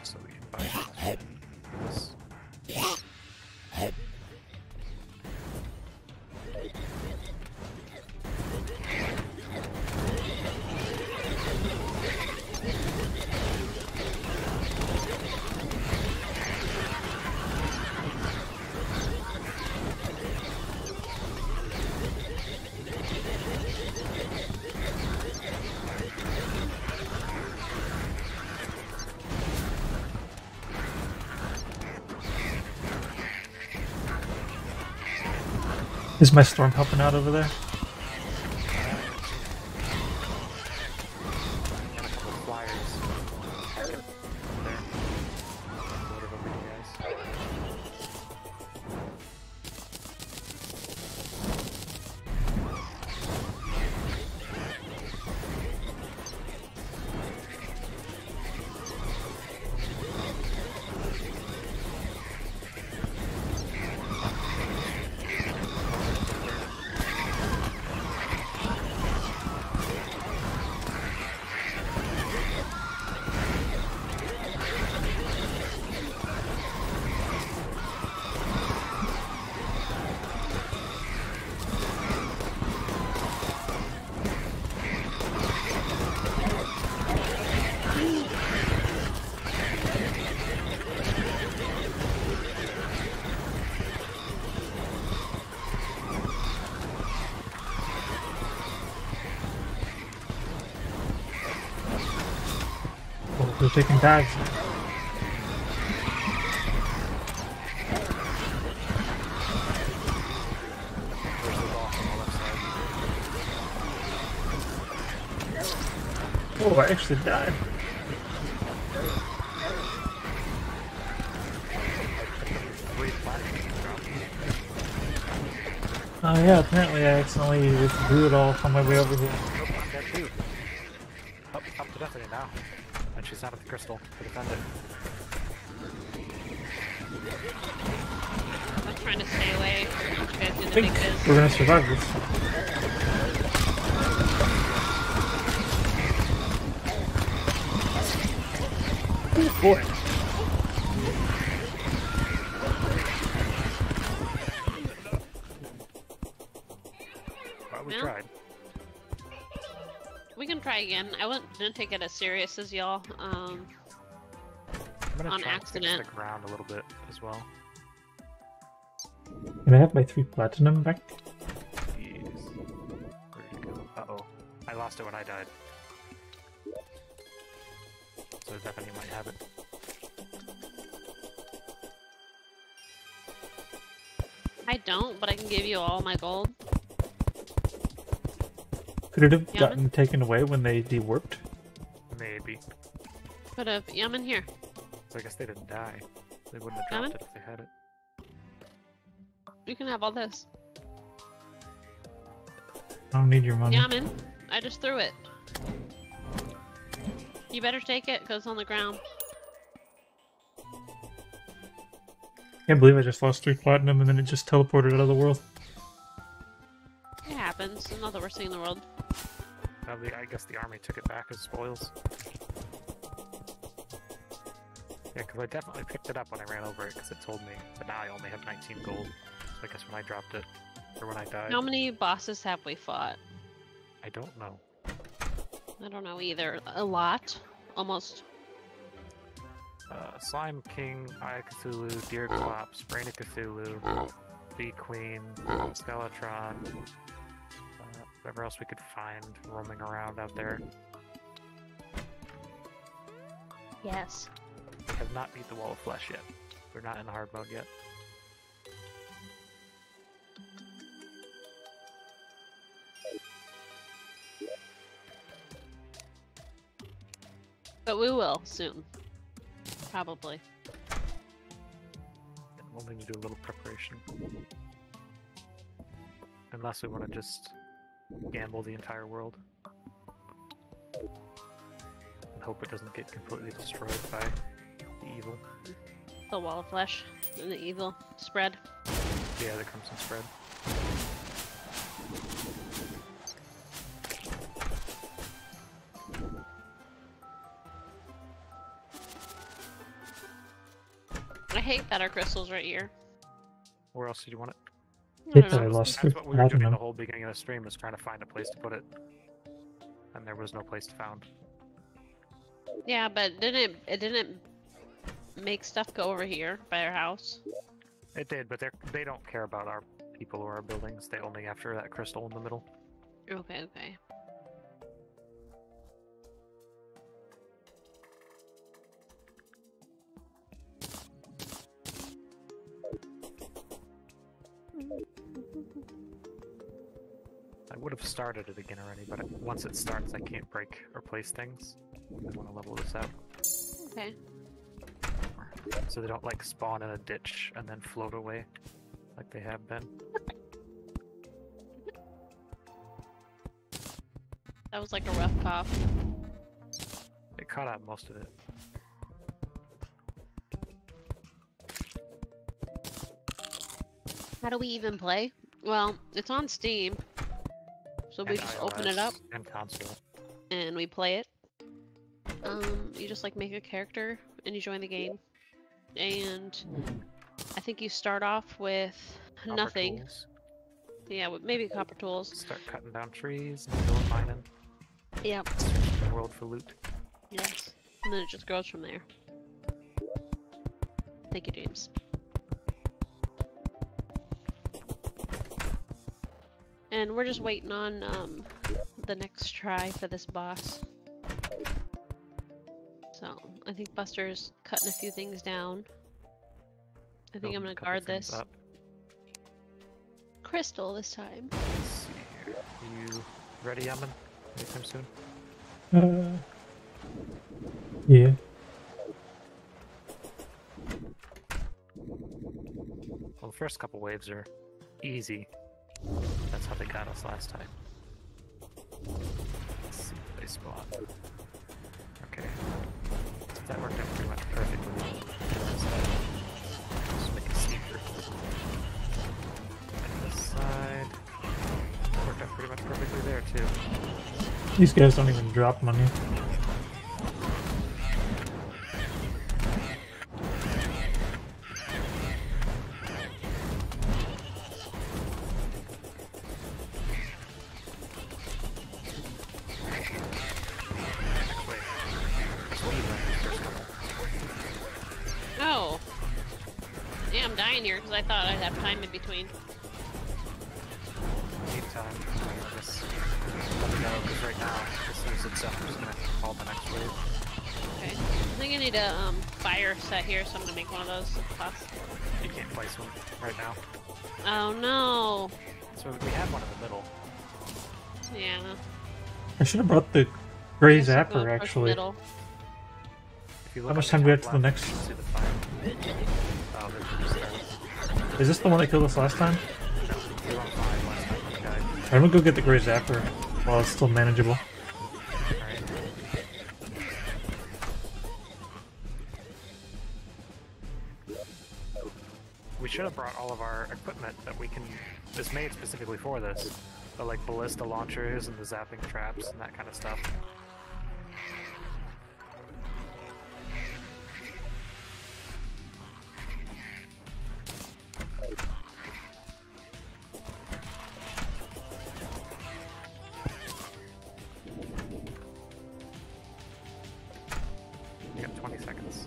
So we can buy this. Is my storm helping out over there? They're taking tags. There's the ball on the left side. Oh, I actually died. Three platinum drops. Oh yeah, apparently I accidentally just blew it all on my way over here. Nope, I'm dead too. Up to Bethany now. And she's out of the crystal to defend it. I'm trying to stay away. You guys do I the think big biz. we're gonna survive this. Oh boy. Well, we Yeah. tried. We can try again. didn't take it as serious as y'all. I'm gonna On try accident. and fix the ground a little bit as well. Can I have my 3 platinum back? Jeez. Where did it go? Uh-oh. I lost it when I died. So Bethany might have it. I don't, but I can give you all my gold. Could it have Yeah, gotten taken away when they dewarped? Maybe. Could have. Yeah, I'm in here. So I guess they didn't die. They wouldn't have Yaman? dropped it if they had it. You can have all this. I don't need your money. Yeah, I'm in. I just threw it. You better take it, because it's on the ground. Can't believe I just lost 3 platinum and then it just teleported out of the world. It happens. It's not the worst thing in the world. I guess the army took it back as spoils. Yeah, because I definitely picked it up when I ran over it, because it told me. But now I only have 19 gold. So I guess when I dropped it, or when I died, How many bosses have we fought? I don't know. I don't know either. A lot. Almost. Slime King, Eye of Cthulhu, Deerclops, Brain of Cthulhu, Bee Queen, Skeletron, whatever else we could find roaming around out there. Yes. We have not beat the Wall of Flesh yet. We're not in hard mode yet. But we will soon. Probably. We'll need to do a little preparation. Unless we want to just gamble the entire world. And hope it doesn't get completely destroyed by the evil. The Wall of Flesh and the evil spread. Yeah, the Crimson Spread. I hate that our crystal's right here. Where else did you want it? I Hit don't that I know. lost 3 That's what we were doing the platinum. whole beginning of the stream, was trying to find a place to put it. And there was no place found. Yeah, but it didn't make stuff go over here by our house. It did, but they don't care about our people or our buildings. They only after that crystal in the middle. Okay, okay. I would have started it again already, but once it starts, I can't break or place things. I want to level this out. Okay. So they don't like spawn in a ditch and then float away like they have been. That was like a rough cough. It caught out most of it. How do we even play? Well, it's on Steam. So we And just open it iOS up and console. and we play it. You just like make a character and you join the game. And I think you start off with Copper nothing. tools. Yeah, maybe copper tools. Start cutting down trees and going mining. Yep. Searching the world for loot. Yes. And then it just grows from there. Thank you, James. And we're just waiting on the next try for this boss. So I think Buster's cutting a few things down. I think Building I'm a gonna couple guard things this up. crystal this time. Let's see here. You ready, Yaman? Anytime soon? Yeah. Well, the first couple waves are easy. That's how they got us last time. Let's see if they spot. Okay. So that worked out pretty much perfectly. Just make a sneaker. And this side worked out pretty much perfectly there too. These guys don't even drop money. Oh. Yeah, I'm dying here because I thought I'd have time in between. Need time. Just let me go, because right now, as soon as it's up, I'm just gonna call the next wave. Okay. I think I need a fire set here, so I'm gonna make one of those if possible. You can't place one right now. Oh no. So we have one in the middle. Yeah. I should have brought the gray Guess I'll go zapper towards the actually. middle. If you How look much on time do we top have to the left, next? you can see the fire. Oh, they're just there. Is this the one that killed us last time? No, we were on 5 last time when we died. I'm gonna go get the gray zapper while it's still manageable. Alright. We should have brought all of our equipment that we can is made specifically for this. The like ballista launchers and the zapping traps and that kind of stuff. You got 20 seconds.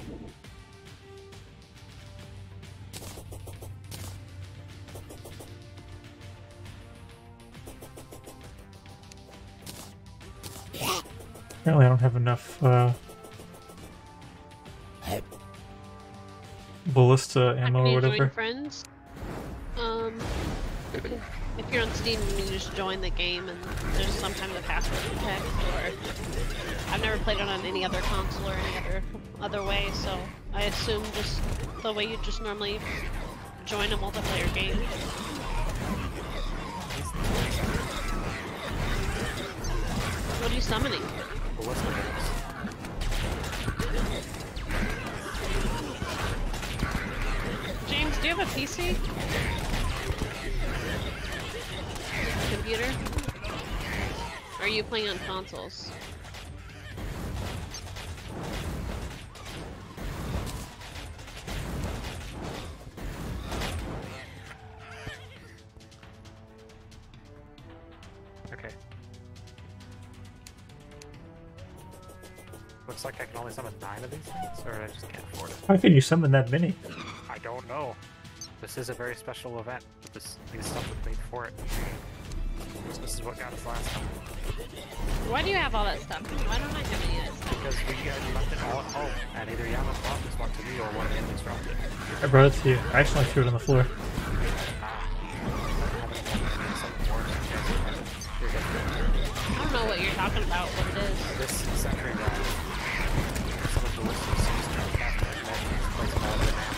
Apparently I don't have enough ballista ammo or Can you join whatever. friends? If you're on Steam, you can just join the game, and there's sometimes a password protect. Or I've never played it on any other console or any other way, so I assume just the way you just normally join a multiplayer game. What are you summoning? Ballista bolts. James, do you have a PC? Computer? Or are you playing on consoles? Okay. Looks like I can only summon 9 of these things, or I just can't afford it. How can you summon that many? I don't know. This is a very special event, but these stuff was made for it. This is what got us last time. Why do you have all that stuff? Why don't I have any of that stuff? Because we guys left it all at home, and either Yama brought this one to me or one of the enemies dropped it. I brought it to you. I accidentally threw it on the floor. I don't know what you're talking about, what it is. This sentry guy, some of the ballistas seems to have cabinet measures placed all over the map.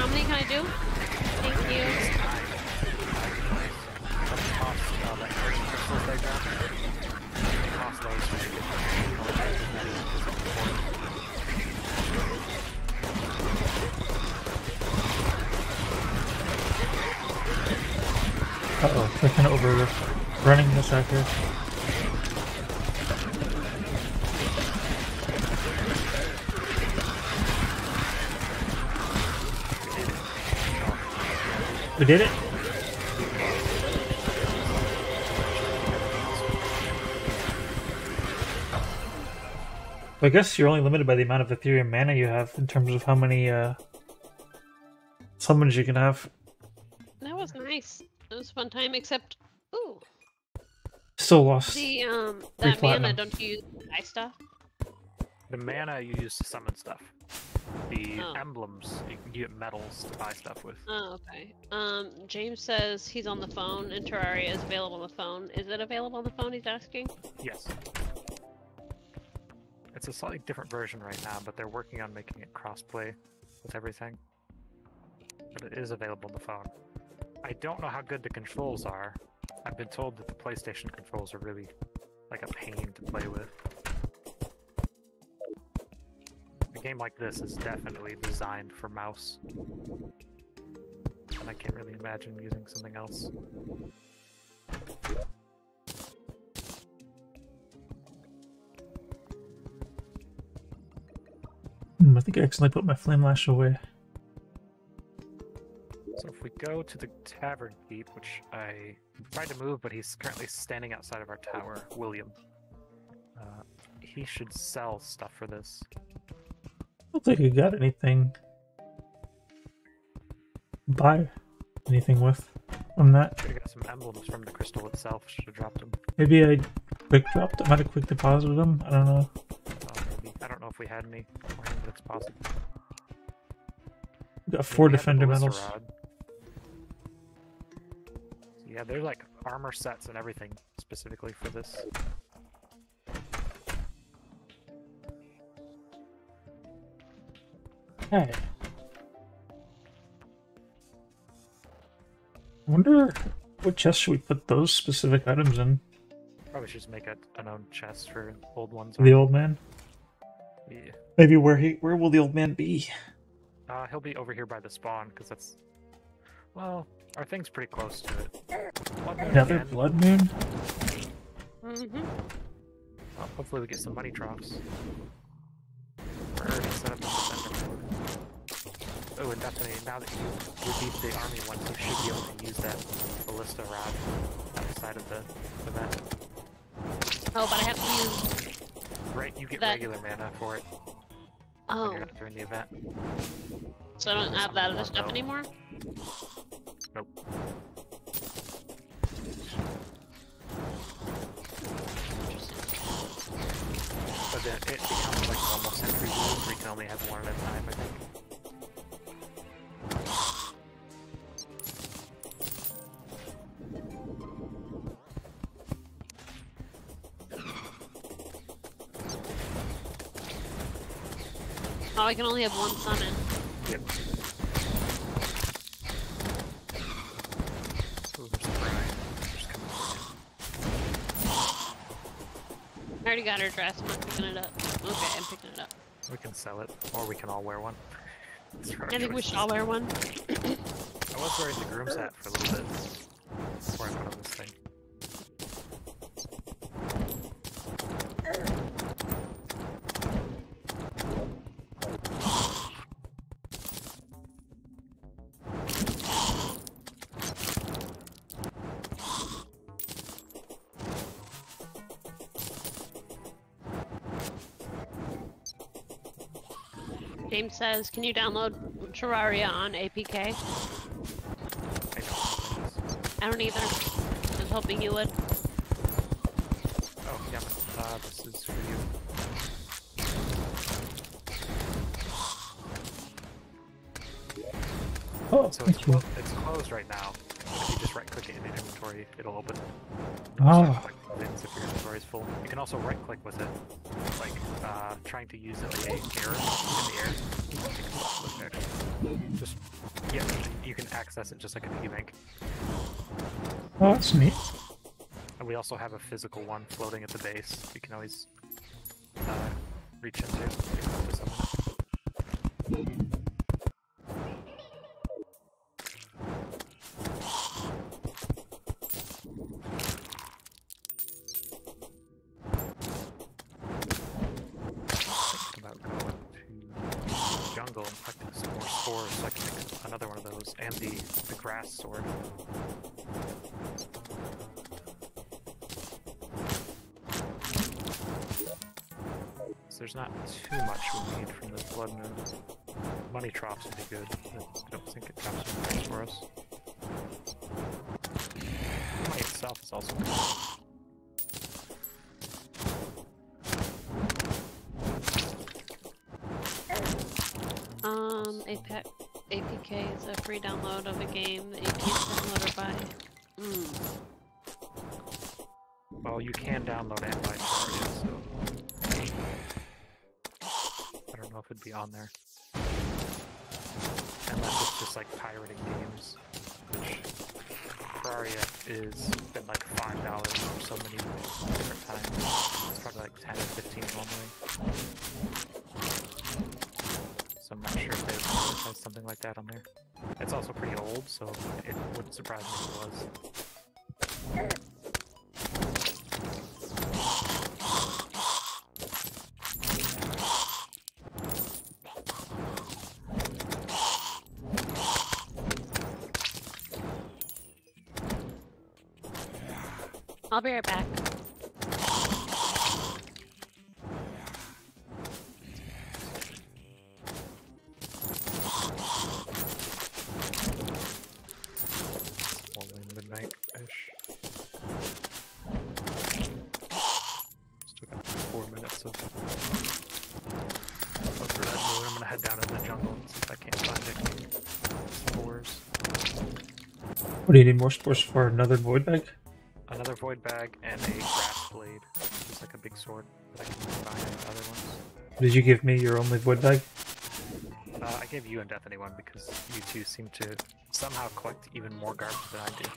How many can I do? Thank you. Let's toss that first crystals they dropped. Toss those so you get as many as before. Uh-oh, they're kind of overrunning this out here. We did it? I guess you're only limited by the amount of Ethereum mana you have in terms of how many summons you can have. That was nice. It was a fun time, except... Ooh, still lost. The Free that mana, platinum. don't you use buy stuff? The mana you use to summon stuff. The Oh. emblems, you can get medals to buy stuff with. Oh, okay. James says he's on the phone and Terraria is available on the phone. Is it available on the phone, he's asking? Yes. It's a slightly different version right now, but they're working on making it crossplay with everything. But it is available on the phone. I don't know how good the controls are. I've been told that the PlayStation controls are really like a pain to play with. A game like this is definitely designed for mouse. And I can't really imagine using something else. I think I accidentally put my flame lash away. So if we go to the Tavern Keep, which I tried to move, but he's currently standing outside of our tower, William. He should sell stuff for this. I don't think I got anything. Buy anything with on that. Should have got some emblems from the crystal itself. Should have dropped them. Maybe I quick dropped. I might have quick deposited them. I don't know. Maybe. I don't know if we had any, but it's possible. We got 4 We have the defender ballista medals. rod. Yeah, they're like armor sets and everything specifically for this. Hey. I wonder what chest should we put those specific items in? Probably should just make an own chest for old ones. The old man? Yeah. Maybe where will the old man be? He'll be over here by the spawn, because that's... Well, our thing's pretty close to it. Blood moon Another again. blood moon? Mm-hmm. Well, hopefully we get some money drops. We're already set up in defender mode. Oh, and definitely, now that you beat the army ones, you should be able to use that ballista rod outside of the event. Oh, but I have to use... Right, you get That- regular mana for it when Oh, you're not during the event. so I don't have that other stuff No. anymore? Nope. But then it becomes like normal sentry wounds where you can only have one at a time, I think. Oh, I can only have one summon. Yep. Ooh, there's the bride. Just coming for I already got her dress, I'm not picking it up. Okay, I'm picking it up. you. We can sell it, or we can all wear one. It's our I think we choice. should all wear one. I was wearing the groom's hat for a little bit before I got on this thing. James says, can you download Terraria on APK? I don't know what that is. I don't either. I was hoping you would. Oh, yeah, this is for you. Oh, So it's, thank you. it's closed right now. If you just right-click it in your inventory, it'll open. Oh. Things if your inventory is full. You can also right-click with it, like trying to use it like a arrow in the air. Just yeah, you can access it just like a piggy bank. Oh, that's neat. And we also have a physical one floating at the base. You can always reach into if you want to summon it. Thinking about going to the jungle and collecting some more spores so I can make another one of those, and the grass sword. So there's not too much we need from this blood moon. Money drops would be good, but I don't think it drops too much for us. Money itself is also good. APK is a free download of a game that you can't download or buy. Well, you can download and buy Terraria, so I don't know if it'd be on there. Unless it's just like pirating games, which Terraria is been like $5 for so many different times. It's probably like 10 or 15 normally. So I'm not sure if they would advertise something like that on there. It's also pretty old, so it wouldn't surprise me if it was. I'll be right back. Only midnight-ish. Still got 4 minutes of Red Moon. I'm gonna head down to the jungle and see if I can't find any spores. What do you need more spores for? Another void bag? Another void bag and a grass blade, which is like a big sword that I can combine with other ones. Did you give me your only void bag? I gave you and Deathany one because you two seem to somehow collect even more garbage than I do.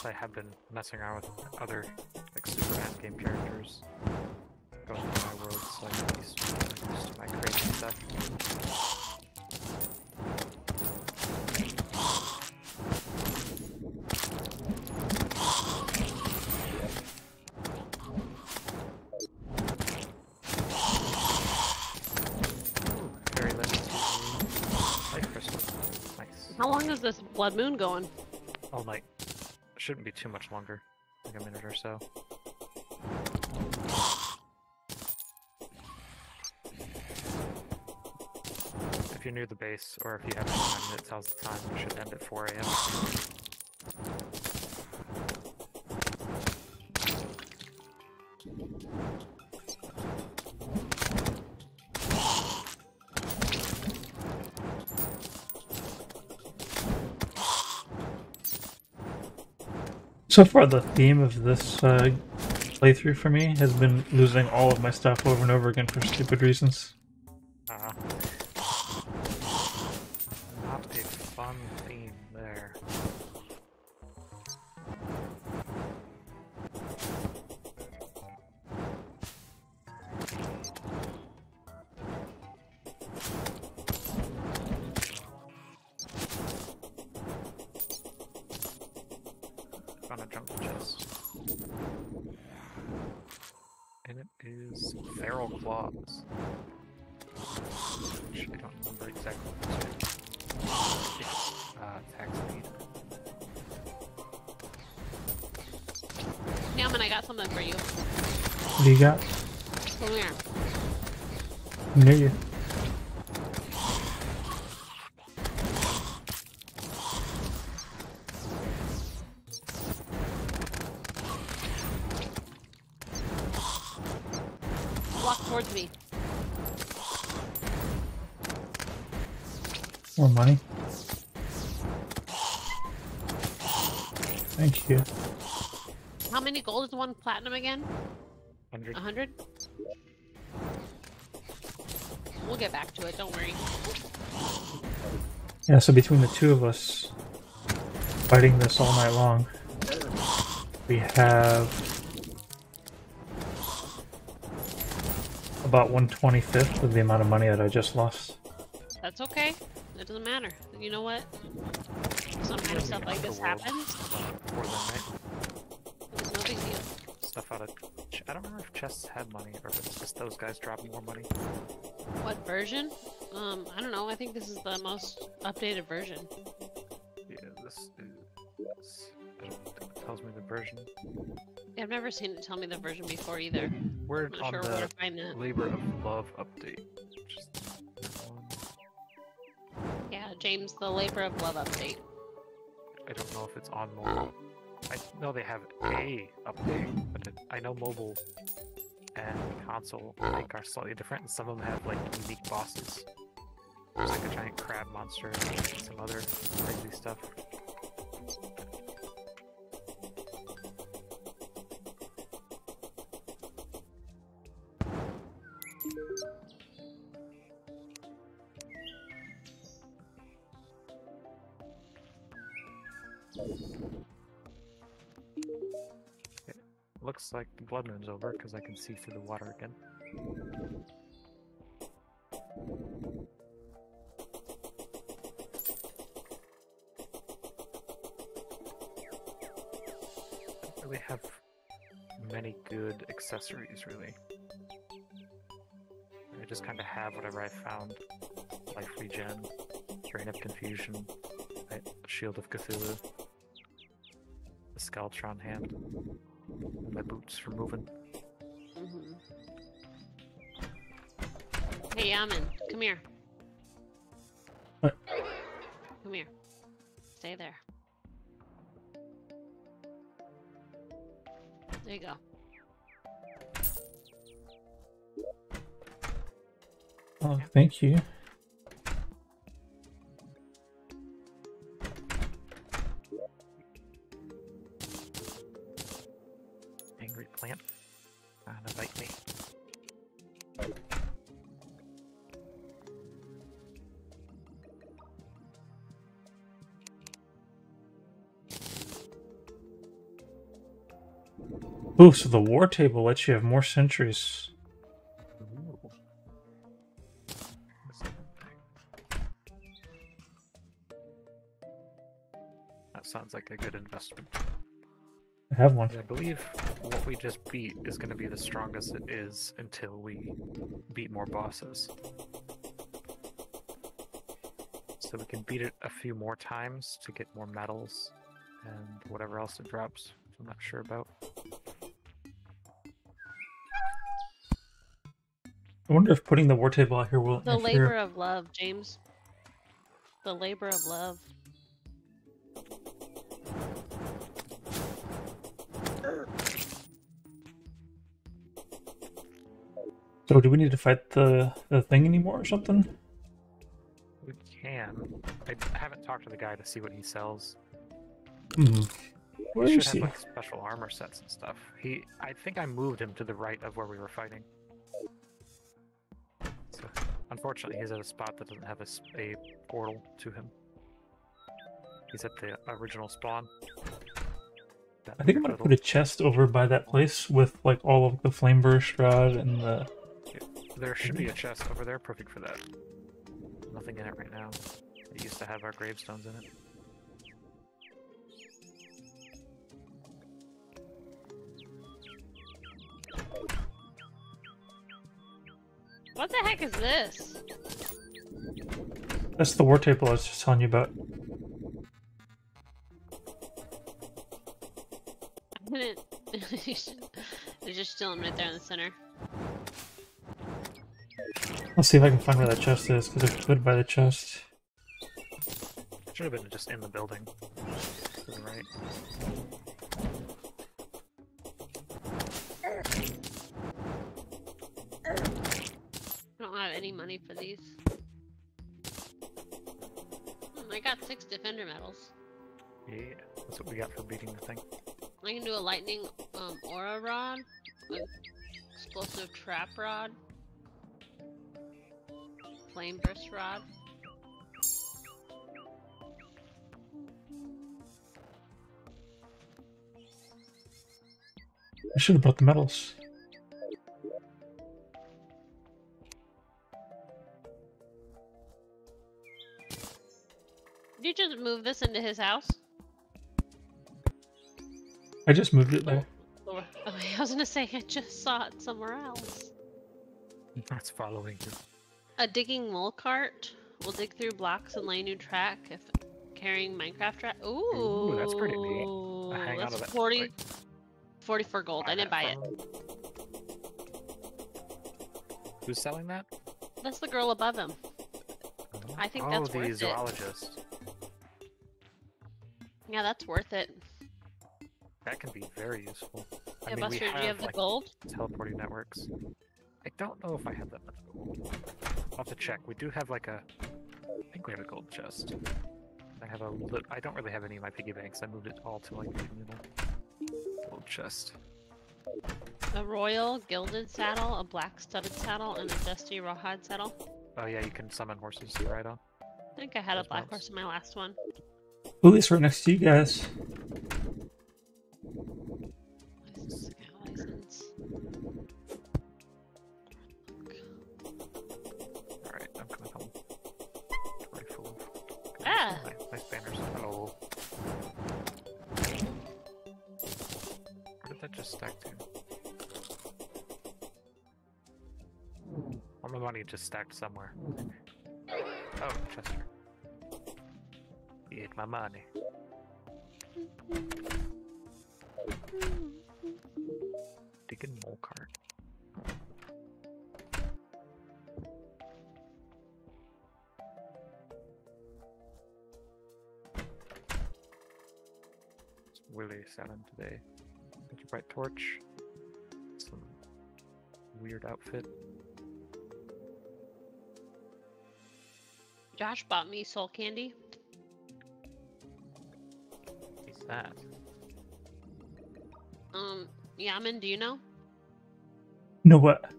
I have been messing around with other like super endgame characters going through my world, so I get used to my crazy stuff. Very limited light crystal. Nice. How long is this blood moon going? All night. Shouldn't be too much longer, like a minute or so. If you're near the base, or if you have any time that tells the time, it should end at 4 AM. So far, the theme of this playthrough for me has been losing all of my stuff over and over again for stupid reasons. Not a fun theme there. Found a jungle chest. And it is feral claws. Which I don't remember exactly what it's attack speed. Naaman, I got something for you. What do you got? Come here. I'm near you. walk towards me. More money. Thank you. How many gold is one platinum again? 100. 100? We'll get back to it, don't worry. Yeah, so between the two of us fighting this all night long, we have about 1/25 of the amount of money that I just lost. That's okay. It doesn't matter. You know what? Sometimes stuff like this happens. Before then, right? It's no big deal. Stuff out of. I don't remember if chests had money or if it's just those guys dropping more money. What version? I don't know. I think this is the most updated version. Yeah, this is. I don't think it tells me the version. Yeah, I've never seen it tell me the version before either. We're I'm not on sure where to find the that. Labor of Love update. Just Yeah, James, the Labor of Love update. I don't know if it's on mobile. I know they have a update, but I know mobile and console I think are slightly different, and some of them have like unique bosses. There's like a giant crab monster and some other crazy stuff. Looks like the blood moon's over because I can see through the water again. Don't really have many good accessories, really. I just kind of have whatever I found. Life regen, Drain of Confusion, Shield of Cthulhu, the Skeletron hand. My boots for moving. Hey, Yaman, come here. What? Come here. Stay there. There you go. Oh, thank you. Angry plant. Trying to bite me. Ooh, so the war table lets you have more centuries. Ooh. That sounds like a good investment. I have one. I believe what we just beat is going to be the strongest it is until we beat more bosses. So we can beat it a few more times to get more medals and whatever else it drops. I'm not sure about. I wonder if putting the war table out here will The interfere. Labor of Love, James. The Labor of Love. So do we need to fight the thing anymore or something? We can. I haven't talked to the guy to see what he sells. Where He is should he? have like special armor sets and stuff. I think I moved him to the right of where we were fighting. So, unfortunately, he's at a spot that doesn't have a portal to him. He's at the original spawn. I think I'm gonna put a chest over by that place with like all of the flame burst rod and the. There should be a chest over there, perfect for that. Nothing in it right now. It used to have our gravestones in it. What the heck is this? That's the war table I was just telling you about. I didn't. It's just chilling right there in the center. Let's see if I can find where that chest is, because it's good by the chest. Should have been just in the building. To the right. any money for these. I got 6 defender medals. Yeah, that's what we got for beating the thing. I can do a lightning aura rod, explosive trap rod, flame burst rod. I should have brought the medals. Did you just move this into his house? I just moved it there. Or, oh, I was gonna say I just saw it somewhere else. That's following you. A digging mole cart will dig through blocks and lay a new track if carrying Minecraft track. Ooh, that's pretty neat. Hang out that's of that. 40, 44 gold. I didn't buy it. Who's selling that? That's the girl above him. I think that's the worth it. zoologist. Yeah, that's worth it. That can be very useful. I Yeah, mean, Buster, we do you have the like, gold? teleporting networks. I don't know if I have that much gold. I'll have to check. We do have like a... I think we have a gold chest. I have a little... I don't really have any of my piggy banks. I moved it all to like the communal gold chest. A royal gilded saddle, a black studded saddle, and a dusty rawhide saddle. Oh yeah, you can summon horses to ride on. I think I had a Those black mounts. horse in my last one. At least right next to you guys. License. Alright, I'm coming home. Already full of... Ah! Nice banners. Oh. Where did that just stack to? All my money just stacked somewhere. Oh, Chester. You ate my money. Digging mole cart. It's Willie selling today. Got your bright torch. Some weird outfit. Josh bought me soul candy. What's that? Yaman, do you know? Know what?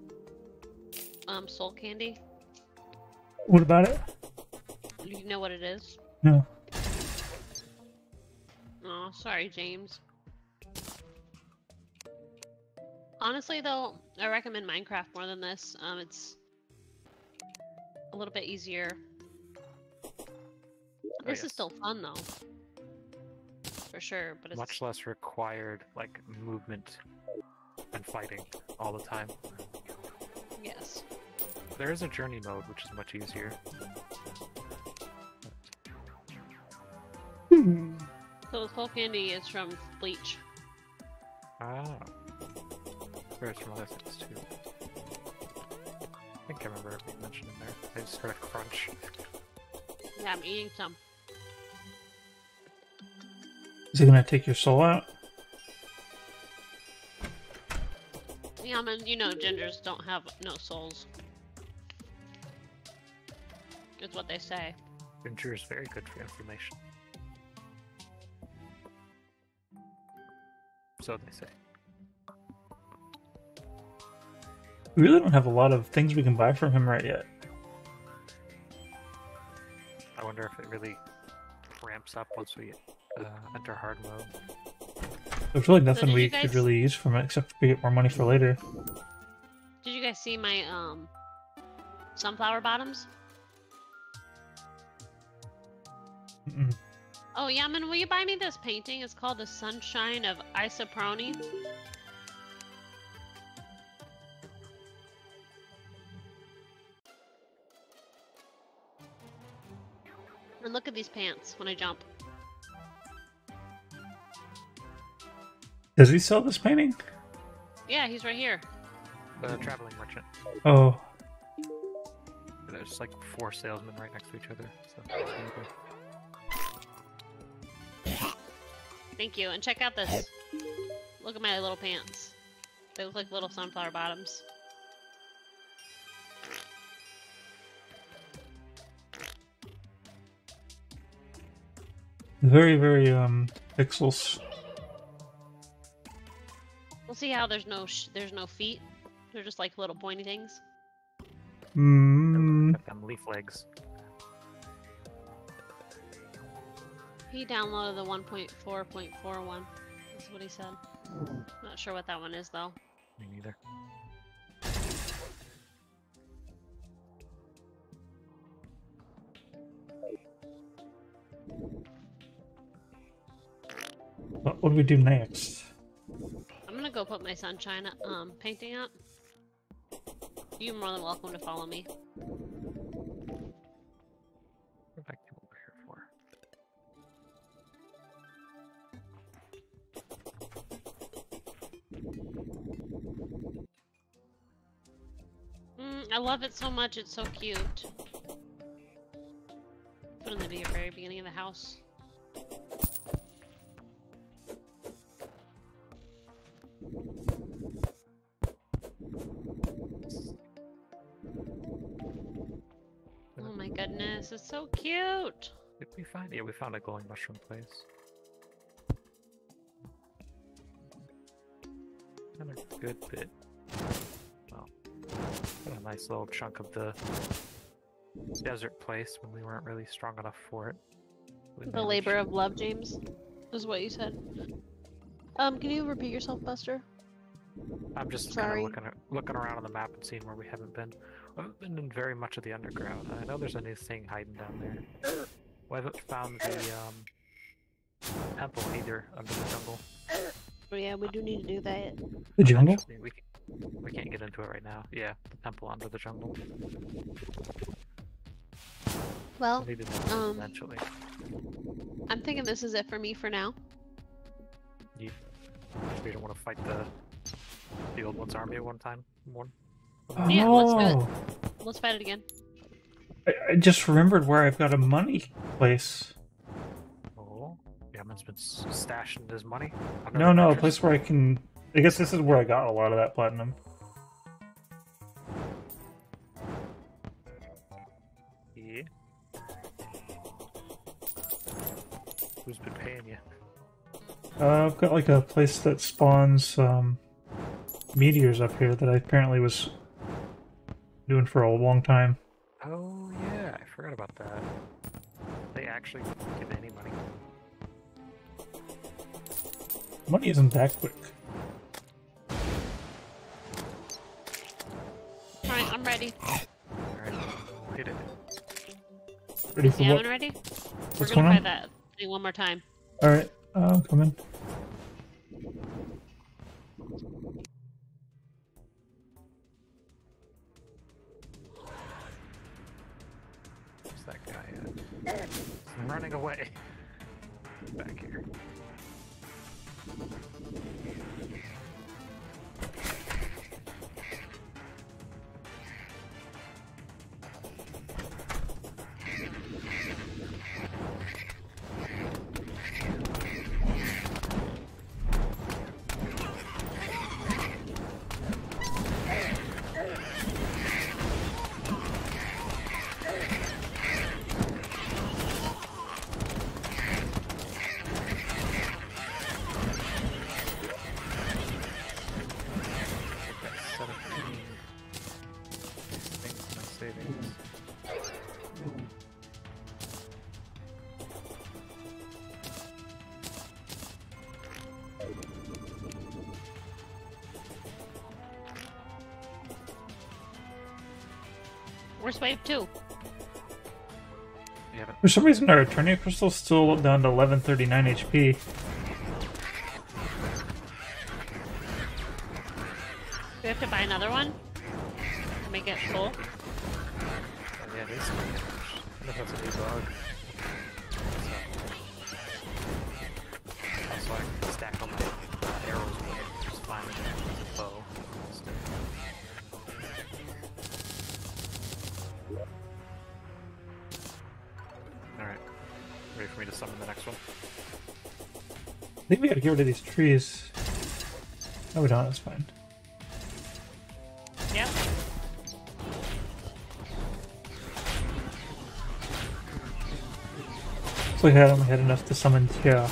Soul candy. What about it? Do you know what it is? No. Oh, sorry, James. Honestly, though, I recommend Minecraft more than this. It's a little bit easier. This is still fun, though. For sure, but it's... Much less required, like, movement and fighting all the time. Yes. There is a journey mode, which is much easier. So the soul candy is from Bleach. Ah. There's from other things, too. I think I remember it being mentioned in there. I just heard a crunch. Yeah, I'm eating some. Is it gonna take your soul out? Yeah, man, you know gingers don't have no souls. Is what they say. Ginger is very good for information. So they say. We really don't have a lot of things we can buy from him right yet. I wonder if it really ramps up once we enter hard mode. There's really nothing did we you guys- could really use from it except to get more money for later. Did you guys see my sunflower bottoms? Mm-mm. Oh, Yaman, will you buy me this painting? It's called The Sunshine of Isoproni. And look at these pants when I jump. Does he sell this painting? Yeah, he's right here. The traveling merchant. Oh, There's like 4 salesmen right next to each other. So Thank you. And check out this. Look at my little pants. They look like little sunflower bottoms. Very, very pixels. We'll see how there's no feet. They're just like little pointy things. Hmm. Got them leaf legs. He downloaded the 1.4.41. That's what he said. Not sure what that one is though. Me neither. What do we do next? I'm gonna go put my sunshine painting up. You're more than welcome to follow me. What did I come over here for? I love it so much. It's so cute. Put in the very beginning of the house. Oh my goodness, it's so cute! Did we find? Yeah, we found a glowing mushroom place. And a good bit. Well, got a nice little chunk of the desert place when we weren't really strong enough for it. We The labor of love, James, is what you said. Can you repeat yourself, Buster? I'm just Sorry. kind of looking around on the map and seeing where we haven't been. We haven't been in very much of the underground. I know there's a new thing hiding down there. We haven't found the temple either under the jungle. Oh yeah, we do need to do that. The jungle? Actually, we can't get into it right now. Yeah, the temple under the jungle. Well, We need to do it eventually. I'm thinking this is it for me for now. We don't want to fight the old one's army at one time. Yeah, let's do Oh, Let's fight it again. I just remembered where I've got a money place. Oh, Yaman's been stashing his money. No, a place where I can... I guess this is where I got a lot of that platinum. Yeah. Who's been paying you? I've got like a place that spawns meteors up here that I apparently was doing for a long time. Oh yeah, I forgot about that. They actually give any money. Money isn't that quick. Alright, I'm ready. Alright, hit it. Ready for Yeah, what? I'm ready. What's We're going gonna on? fight that thing one more time. Alright, I'm coming. Where's that guy at? He's running away. Back here. Savings. Where's wave 2? You haven't. For some reason, our Terraria crystal's still down to 1139 HP. Do we have to buy another one? To make it full? Yeah, it is. I don't know if that's a new bug. So I can stack on my arrows with it, just fine with a bow. Alright. Ready for me to summon the next one? I think we gotta get rid of these trees. No, we don't, that's fine. Yep. we only had enough to summon 2.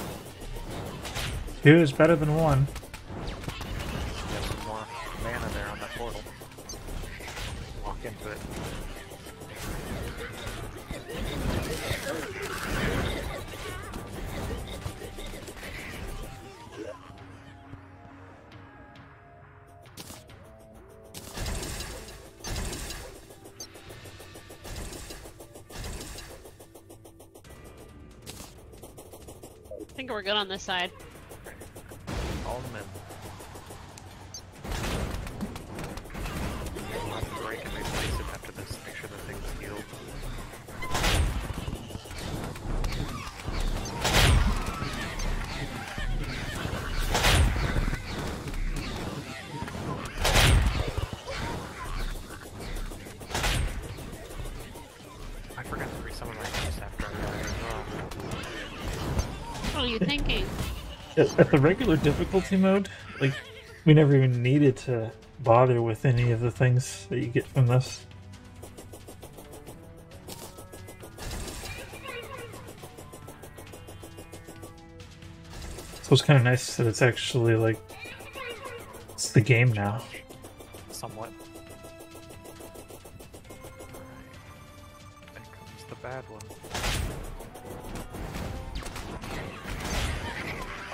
2 is better than 1. Get some more mana there on that portal. Walk into it. I think we're good on this side. All them in. We'll have to break and replace it after this. Make sure the thing's healed. I forgot to resummon my niece after I died as well. What are you thinking? At the regular difficulty mode, like, we never even needed to bother with any of the things that you get from this. So it's kind of nice that it's actually, like, it's the game now. Somewhat. Alright. There comes the bad one.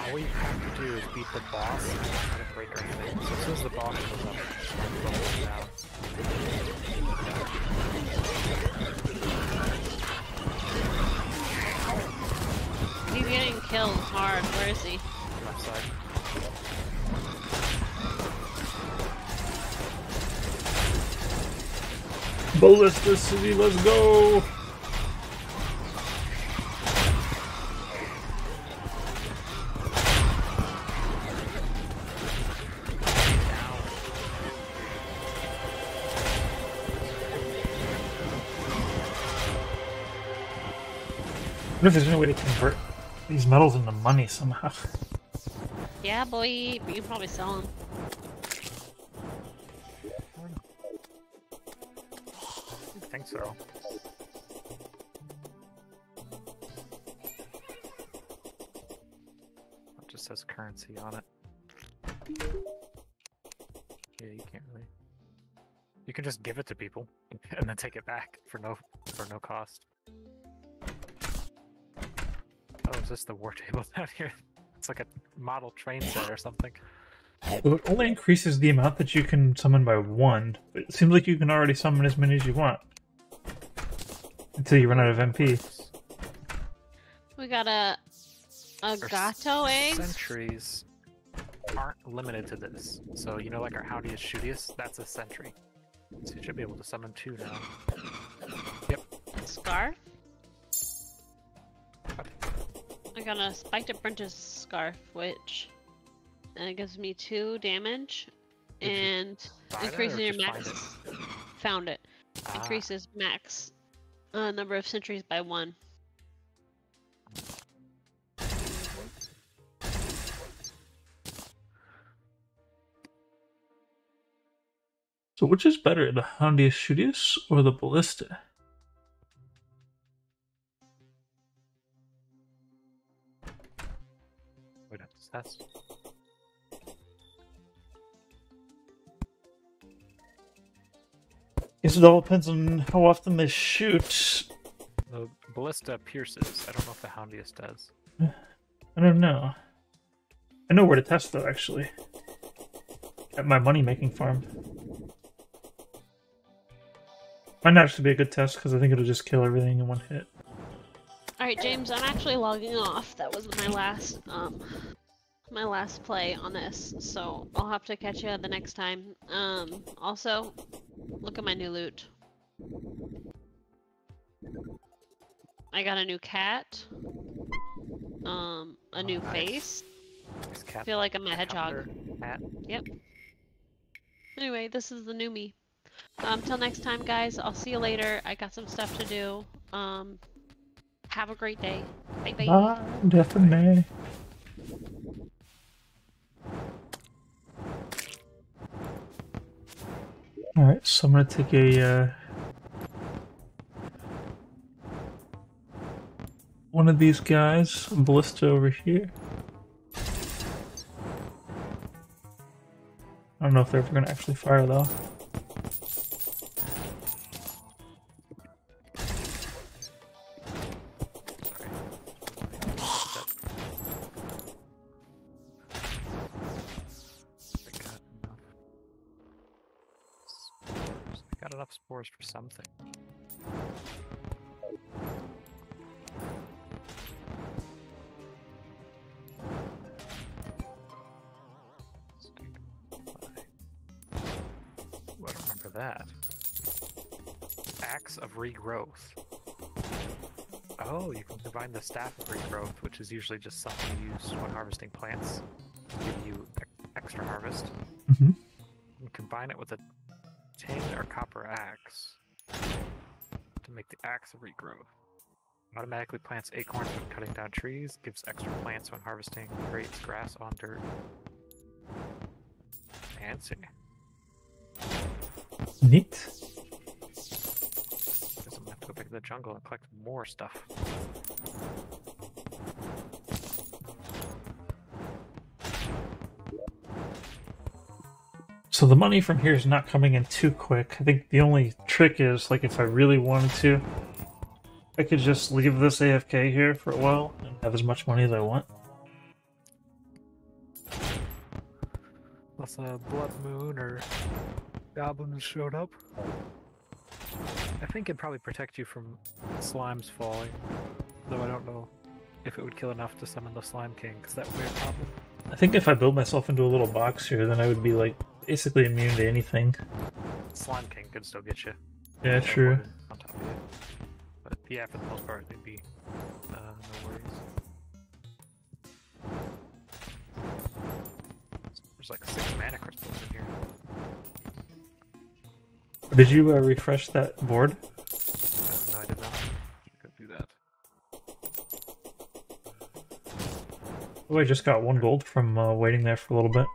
All we have to do is beat the boss and try to break our thing. So as soon as the boss goes up, we'll roll it down. He's getting killed hard. Where is he? Left side. Ballista City, let's go! I wonder if there's any way to convert these metals into money somehow. Yeah, boy. But you can probably sell him. I think so. It just says currency on it. Yeah, you can't really. You can just give it to people and then take it back for no cost. Oh, is this the war table down here? It's like a model train set or something. Well, it only increases the amount that you can summon by 1, but it seems like you can already summon as many as you want. Until you run out of MP. We got a gato egg. Sentries aren't limited to this. So, you know, like our Howdius Shootius? That's a sentry. So you should be able to summon 2 now. Yep. Scarf. I got a spiked apprentice scarf, which and it gives me 2 damage and increases your max. Found it. Increases max number of sentries by 1. So which is better, the Howdius Shootius or the Ballista? We'd have to test. Guess it all depends on how often they shoot. The Ballista pierces. I don't know if the Houndius does. I don't know. I know where to test though, actually. At my money-making farm. Might not actually be a good test because I think it'll just kill everything in 1 hit. Alright, James, I'm actually logging off. That was my last play on this, so I'll have to catch you the next time. Also, look at my new loot. I got a new cat. A new face. I feel like I'm a hedgehog. Cat. Yep. Anyway, this is the new me. Till next time, guys. I'll see you later. I got some stuff to do. Have a great day. Bye bye. Ah, definitely. Alright, so I'm gonna take a one of these guys, a ballista over here. I don't know if they're ever going to actually fire though. Got enough spores for something. Ooh, I don't remember that. Axe of Regrowth. Oh, you can combine the Staff of Regrowth, which is usually just something you use when harvesting plants to give you extra harvest. Mm-hmm. And combine it with a tin or copper axe to make the Axe of Regrowth. Automatically plants acorns when cutting down trees, gives extra plants when harvesting, creates grass on dirt. Fancy. Neat. Guess I'm gonna have to go back to the jungle and collect more stuff. So the money from here is not coming in too quick. I think the only trick is, like, if I really wanted to, I could just leave this AFK here for a while and have as much money as I want. Unless a blood moon or goblins showed up. I think it'd probably protect you from slimes falling, though I don't know if it would kill enough to summon the Slime King, because that would be a problem. I think if I build myself into a little box here, then I would be, like, basically immune to anything. Slime King could still get you. Yeah, true. On top of you. But yeah, for the most part, they'd be no worries. There's like 6 mana crystals in here. Did you refresh that board? No, I did not. I could do that. Oh, I just got 1 gold from waiting there for a little bit.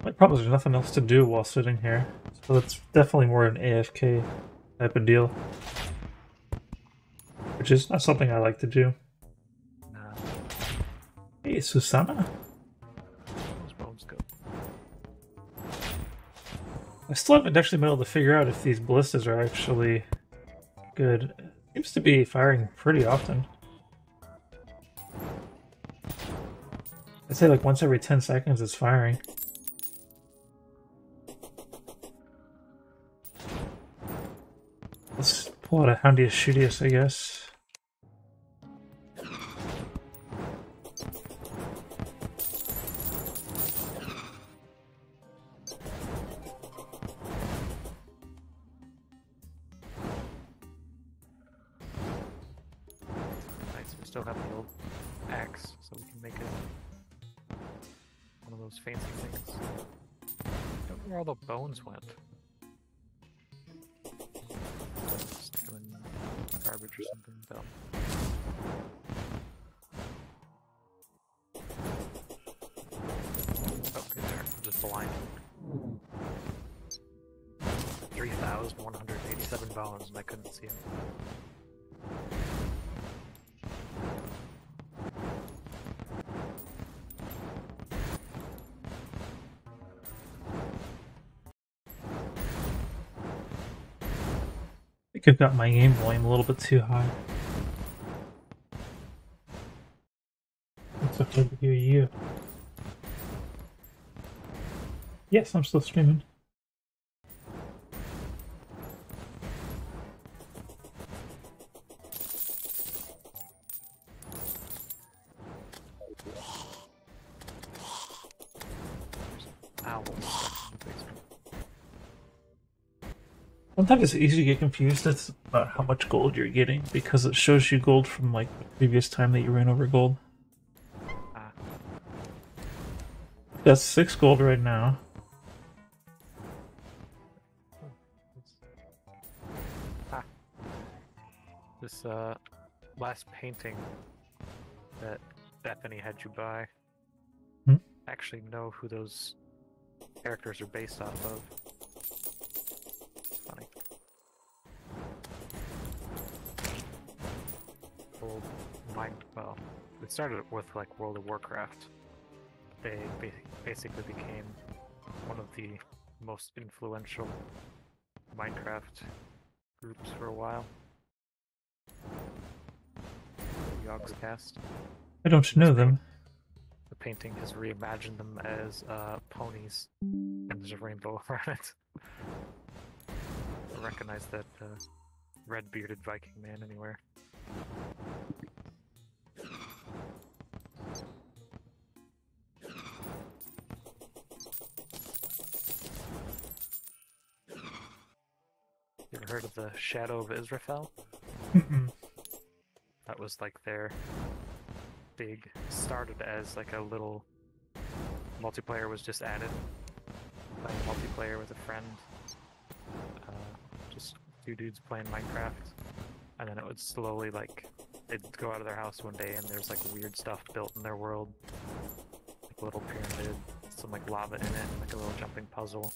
My problem is there's nothing else to do while sitting here, so it's definitely more an AFK type of deal. Which is not something I like to do. No. Hey, Susanna. Those bones go. I still haven't actually been able to figure out if these ballistas are actually good. It seems to be firing pretty often. I'd say like once every 10 seconds it's firing. Let's pull out a Houndius Shootius, I guess. Nice, we still have the old axe, so we can make one of those fancy things. I don't know where all the bones went. Stick them in garbage or something dumb. Okay, there. I'm just blind. 3,187 bones and I couldn't see them. I think I've got my game volume a little bit too high. It's okay to hear you. Yes, I'm still streaming. Owls stuck in the basement. Sometimes it's easy to get confused about how much gold you're getting because it shows you gold from like the previous time that you ran over gold. Ah. I've got 6 gold right now. Ah. This last painting that Bethany had you buy. Hmm? I actually know who those characters are based off of. Funny. Old well, it started with like World of Warcraft. They basically became one of the most influential Minecraft groups for a while. Yogscast. I don't know them. The painting has reimagined them as ponies, and there's a rainbow around it. I recognize that red-bearded Viking man anywhere. You ever heard of the Shadow of Israfel? Mm-mm. That was like their big, started as like a little multiplayer was just added. Playing multiplayer with a friend. Just two dudes playing Minecraft. And then it would slowly like, they'd go out of their house one day and there's like weird stuff built in their world. Like a little pyramid, some like lava in it, like a little jumping puzzle.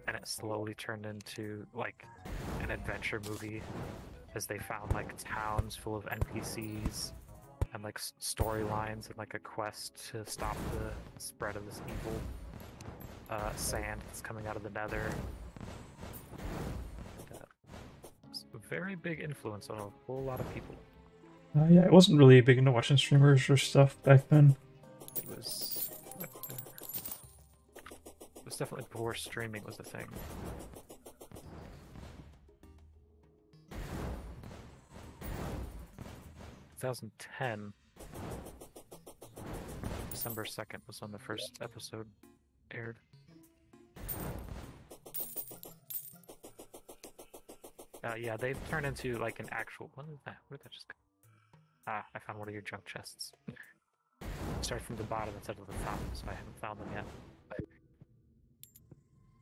And it slowly turned into like an adventure movie as they found like towns full of NPCs and like storylines and like a quest to stop the spread of this evil sand that's coming out of the nether. And, it's a very big influence on a whole lot of people. Yeah, I wasn't really big into watching streamers or stuff back then. It was definitely before streaming was a thing. In 2010, December 2nd was when the first episode aired. Yeah, they turned into like an actual. What is that? Where'd that just go? Ah, I found one of your junk chests. Start from the bottom instead of the top, so I haven't found them yet.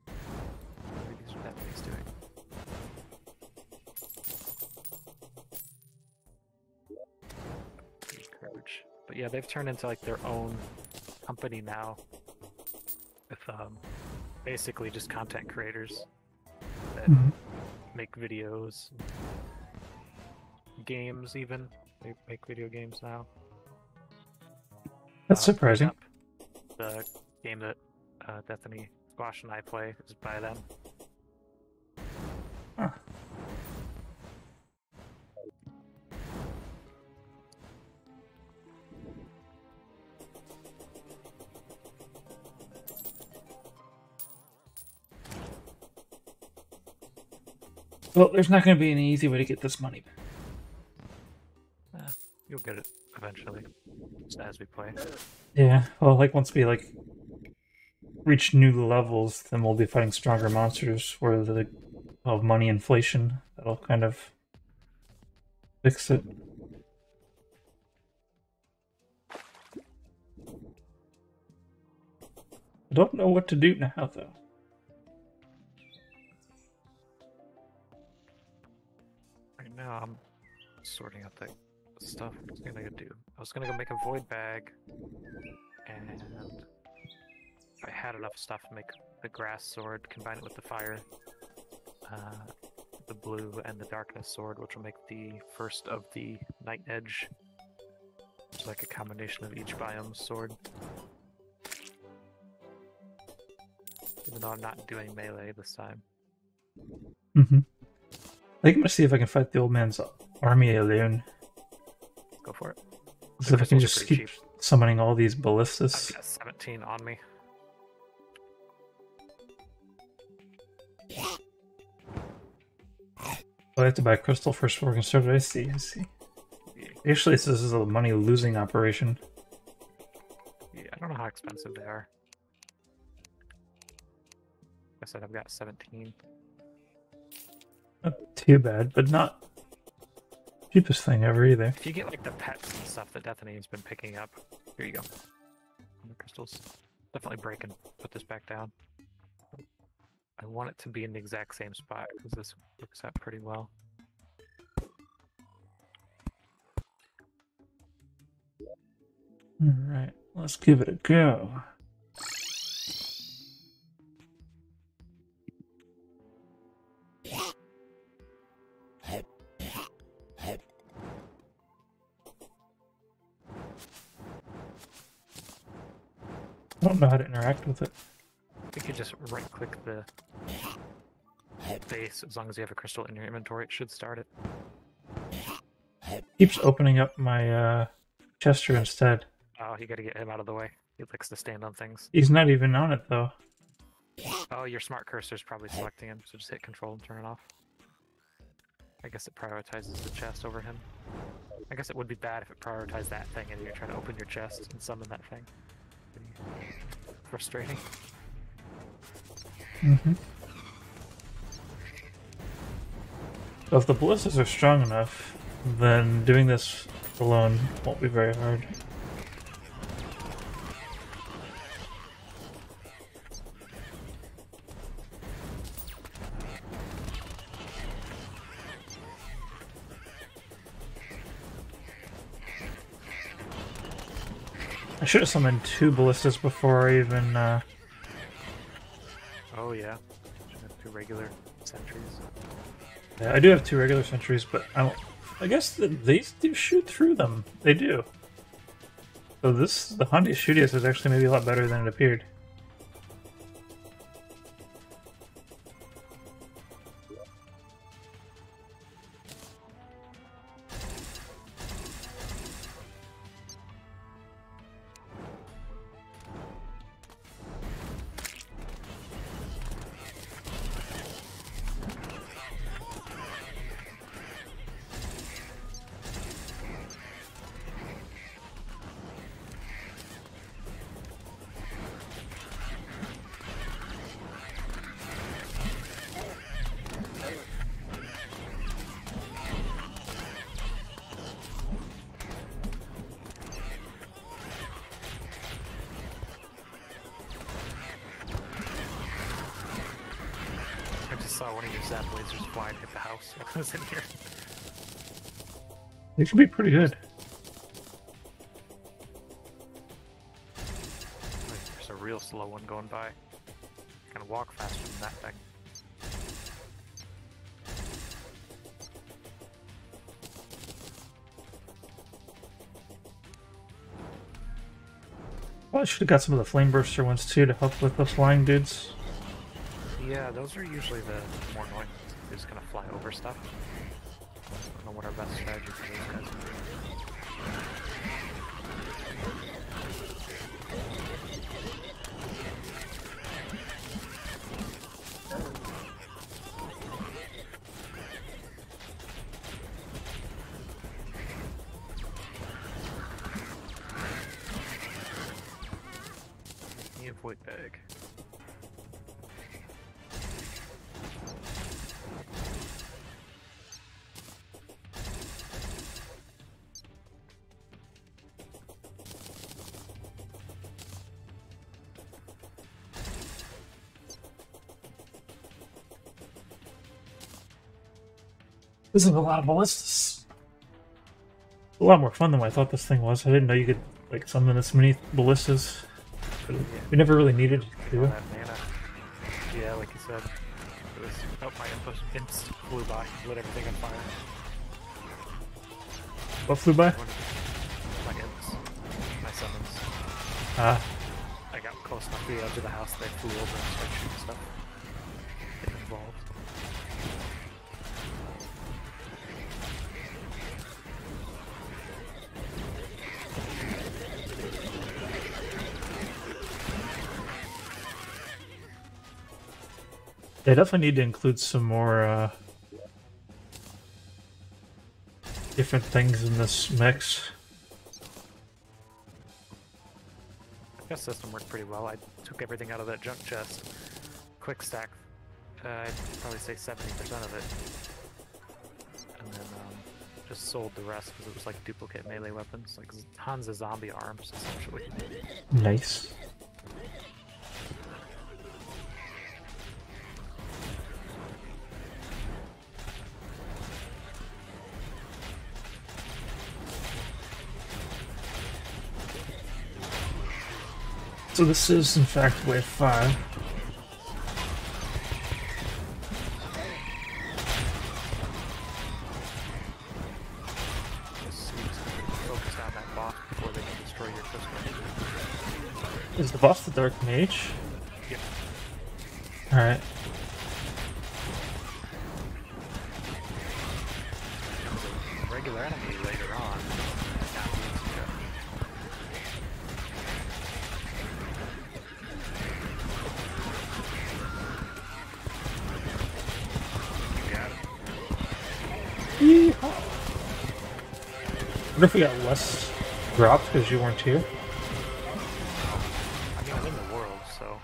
What are these Japanese doing? Garbage. But yeah, they've turned into like their own company now. With basically just content creators that make videos, games even. They make video games now. That's surprising. The game that Bethany Squash and I play is by them. Huh. Well, there's not going to be any easy way to get this money back. You'll get it eventually, just as we play. Yeah, well, like once we like reach new levels, then we'll be fighting stronger monsters for the money inflation. That'll kind of fix it. I don't know what to do now, though. Right now, I'm sorting out the stuff I was gonna do. I was gonna go make a void bag, and if I had enough stuff to make the grass sword, combine it with the fire, the blue and the darkness sword, which will make the first of the night edge. It's like a combination of each biome's sword. Even though I'm not doing melee this time. Mm-hmm. I think I'm gonna see if I can fight the old man's army alone. Go for it. So if I can just keep summoning all these ballistas. I've got 17 on me. Oh, I have to buy a crystal first before we can start it. I see, I see. Yeah. Actually, this is a money-losing operation. Yeah, I don't know how expensive they are. Like I said, I've got 17. Not too bad, but not cheapest thing ever either. If you get like the pets and stuff that Bethany's been picking up, here you go. The crystals. Definitely break and put this back down. I want it to be in the exact same spot because this works out pretty well. Alright, let's give it a go. don't know how to interact with it. I think you just right-click the base. As long as you have a crystal in your inventory, it should start it. Keeps opening up my Chester instead. Oh, you gotta get him out of the way. He likes to stand on things. He's not even on it though. Oh, your smart cursor's probably selecting him, so just hit control and turn it off. I guess it prioritizes the chest over him. I guess it would be bad if it prioritized that thing and you're trying to open your chest and summon that thing. Pretty frustrating. Mm-hmm. So if the ballistas are strong enough, then doing this alone won't be very hard. I should have summoned 2 ballistas before I even, Oh yeah. Should have 2 regular sentries. Yeah, I do have 2 regular sentries, but I guess these do shoot through them. They do. So the Hondi Shootiest is actually maybe a lot better than it appeared. I saw one of your zap lasers fly and hit the house while I was in here. They should be pretty good. There's a real slow one going by. Gonna walk faster than that thing. Well, I should have got some of the Flame Burster ones too to help with the flying dudes. Yeah, those are usually the more annoying. They're just gonna fly over stuff. I don't know what our best strategy for these guys would be. Need a void bag. This is a lot of ballistas. A lot more fun than what I thought this thing was. I didn't know you could like summon this many ballistas. We never really needed to. That mana. Yeah, like you said. It was my input flew by, lit everything on fire. What flew by? My imps. My summons. Ah. I got close enough to the edge of the house, they flew over and started shooting stuff. Getting involved. They definitely need to include some more different things in this mix. Chest system worked pretty well. I took everything out of that junk chest. Quick stack. I'd probably say 70% of it. And then just sold the rest because it was like duplicate melee weapons. Like tons of zombie arms, essentially. Nice. So this is, in fact, wave 5. Just focus on that boss before they can destroy your crystal. Is The boss, the Dark Mage? Yep. Alright. Regular enemy later on. You got it. Yeehaw. What if we got less drops because you weren't here? I mean, I'm in the world, so...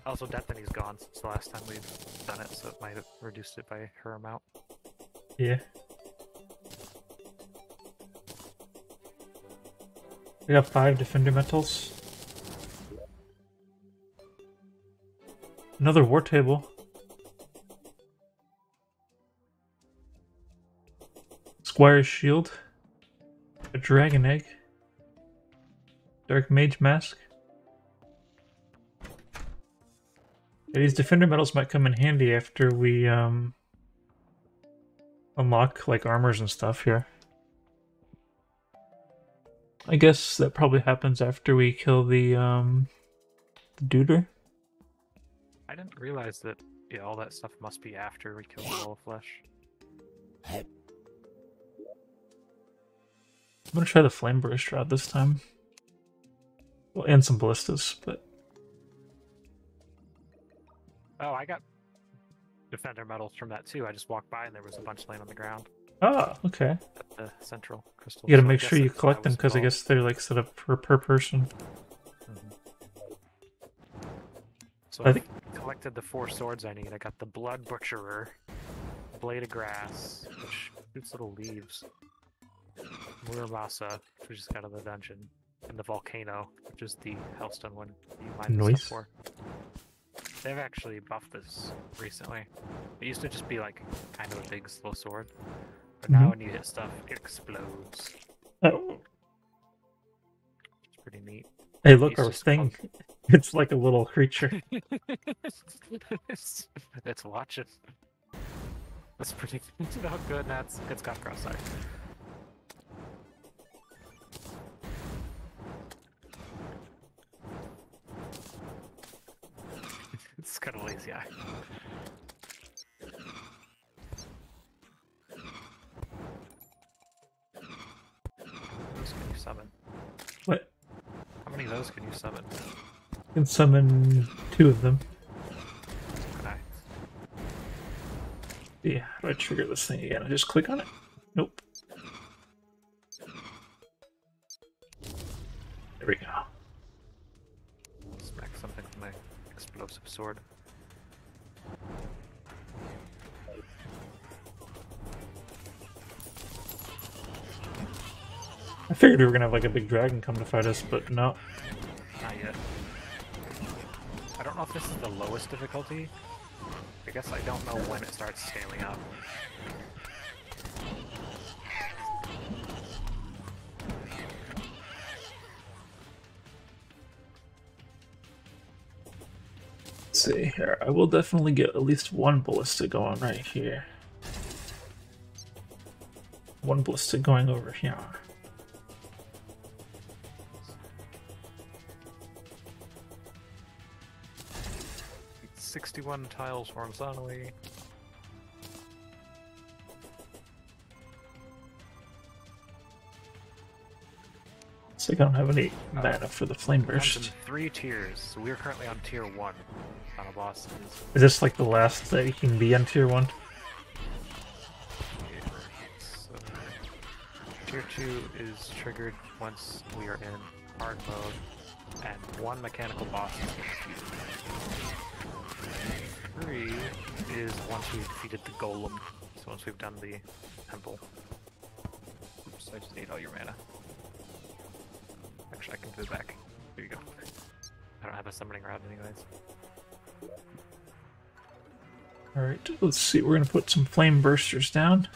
Also, Destiny's gone since the last time we've done it, so it might have reduced it by her amount. Yeah. We got 5 defender metals. Another war table. Squire's shield. A dragon egg. Dark mage mask. Yeah, these defender metals might come in handy after we unlock like armors and stuff here. I guess that probably happens after we kill the Duder. I didn't realize that all that stuff must be after we kill the Wall of Flesh. I'm gonna try the flame burst rod this time. Well, and some ballistas, but Oh, I got defender medals from that too. I just walked by and there was a bunch laying on the ground ah, okay. at the central crystal. You gotta So I make guess sure you that collect them was because I involved. guess they're like set up per person. So I I think- collected the 4 swords I need. I got the Blood Butcherer, Blade of Grass, which shoots little leaves, Muramasa, which is out of the dungeon, and the Volcano, which is the Hellstone one you mine the Nice. stuff for. They've actually buffed this recently. It used to just be like kind of a big slow sword, but now when you hit stuff, it explodes. Oh, It's pretty neat. hey, look, It's our just thing. It's like a little creature. it's watching. That's pretty oh, good. That's it's got cross-eye. It's kind of lazy eye. Those can you summon? What? How many of those can you summon? I can summon 2 of them. Can I? Yeah, how do I trigger this thing again? I just click on it. Nope. There we go. Smack something with my explosive sword. I figured we were gonna have like a big dragon come to fight us, but no. Not yet. I don't know if this is the lowest difficulty. I guess I don't know when it starts scaling up. Let's see here. I will definitely get at least 1 ballista going right here. 1 ballista going over here. 61 tiles horizontally. Looks like I don't have any mana for the flame Comes in burst. 3 tiers, so we're currently on tier 1 on a boss. Is this like the last that you can be on tier 1? So, tier 2 is triggered once we are in hard mode, and 1 mechanical boss is defeated. 3 is once we've defeated the golem, so once we've done the temple. Oops, I just ate all your mana. Actually, I can go back. There you go. I don't have a summoning rod anyways. Alright, let's see. We're going to put some flame bursters down.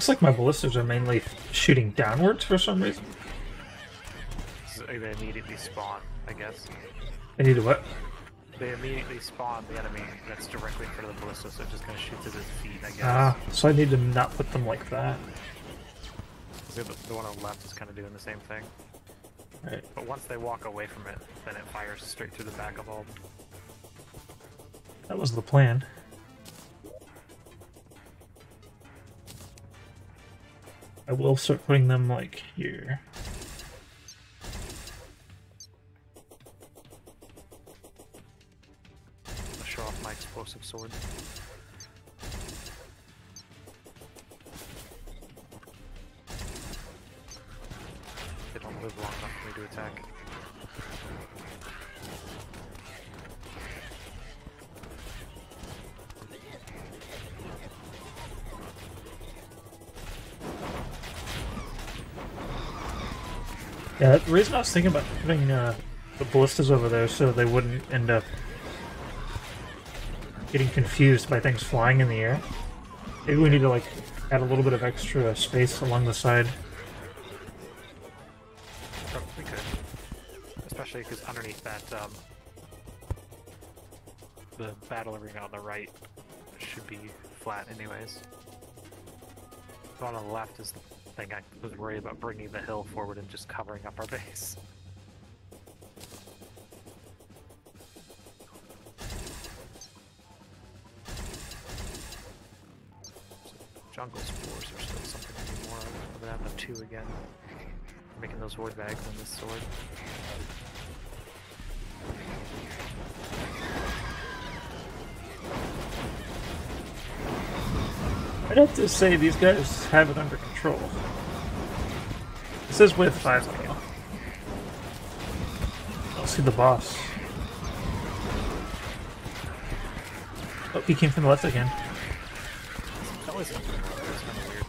Looks like my ballistas are mainly shooting downwards for some reason. So they immediately spawn, I guess. They need to what? They immediately spawn the enemy that's directly in front of the ballista, so it just kind of shoots at his feet, I guess. Ah, so I need to not put them like that. The one on the left is kind of doing the same thing. Right. But once they walk away from it, then it fires straight through the back of all of them. That was the plan. I will start putting them like here. I'll show off my explosive sword. They don't live long enough for me to attack. Yeah, the reason I was thinking about putting the ballistas over there so they wouldn't end up getting confused by things flying in the air. Maybe we need to like add a little bit of extra space along the side. We could. Especially because underneath that, the battle arena on the right should be flat anyways. The one on the left is the thing I was worried about, bringing the hill forward and just covering up our base. Jungle spores are still something to do more of. I'm gonna have the 2 again. Making those void bags on this sword. I'd have to say these guys have it under control. This is with 5 scale. I'll see the boss. Oh, he came from the left again. It's always something wrong. It's kind of weird.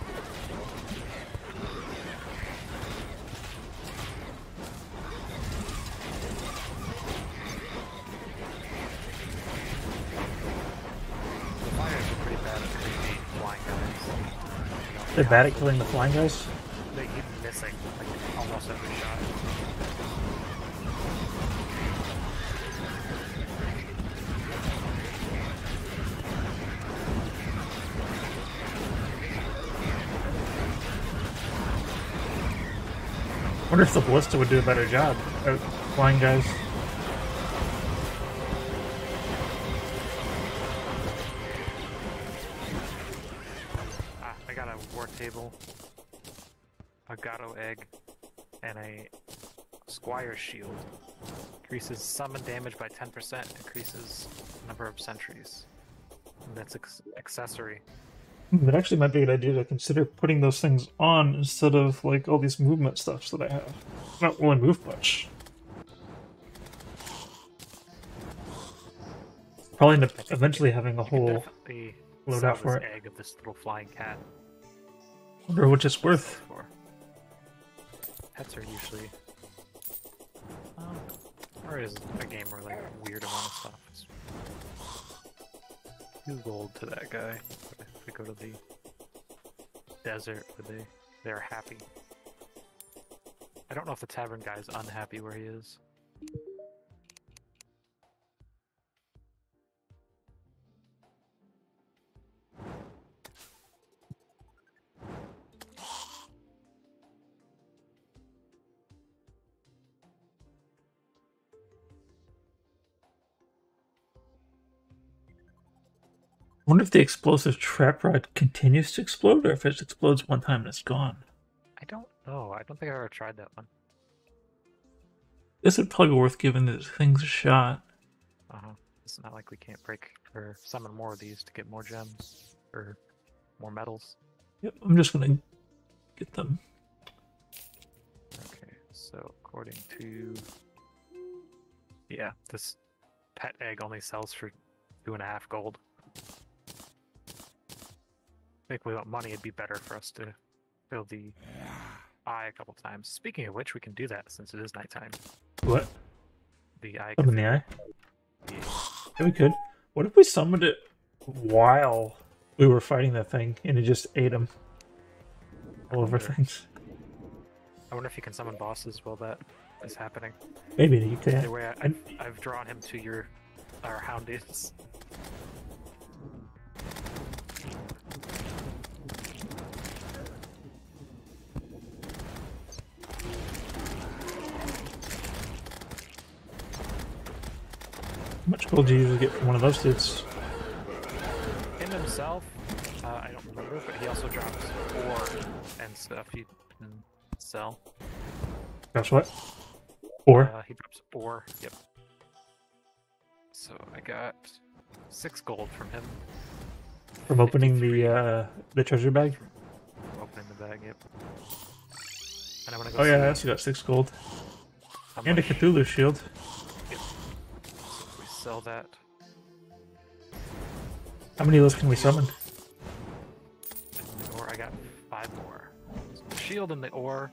The fires are pretty bad at hitting the flying guys. They're bad at killing the flying guys. They keep missing like almost every shot. I wonder if the ballista would do a better job at flying guys. I got a war table, a gato egg, and a squire shield. Increases summon damage by 10%, increases number of sentries. And that's accessory. It actually might be a good idea to consider putting those things on instead of like all these movement stuffs that I have. I don't really move much. Probably end up eventually having a whole loadout for it. Egg of this little flying cat. Wonder which it's worth. Pets are usually. Or is a game where like a weird amount of stuff. It's 2 gold to that guy. If we go to the desert, where they're happy. I don't know if the tavern guy's unhappy where he is. I wonder if the explosive trap rod continues to explode, or if it explodes one time and it's gone. I don't know. I don't think I ever tried that one. This would probably be worth giving the things a shot. It's not like we can't break or summon more of these to get more gems or more metals. Yep, I'm just gonna get them. Okay, so according to... Yeah, this pet egg only sells for 2.5 gold. If we want money, it'd be better for us to fill the eye a couple times. Speaking of which, we can do that since it is nighttime. What? The eye. Open the eye? Yeah. Yeah, we could. What if we summoned it while we were fighting that thing and it just ate him? all over things. I wonder if you can summon bosses while that is happening. Maybe you can. Either way, I've drawn him to our Houndies. How much gold do you usually get from one of those dudes? Him himself, I don't remember, but he also drops ore and stuff you can sell. That's what? Or? He drops ore, yep. So I got 6 gold from him. From opening 53 the treasure bag? from opening the bag, yep. And I'm gonna go Oh yeah, see I also got 6 gold. how And a much- Cthulhu shield. Yep. So if we sell that. How many of those can we summon? And the ore, I got 5 more. So the shield and the ore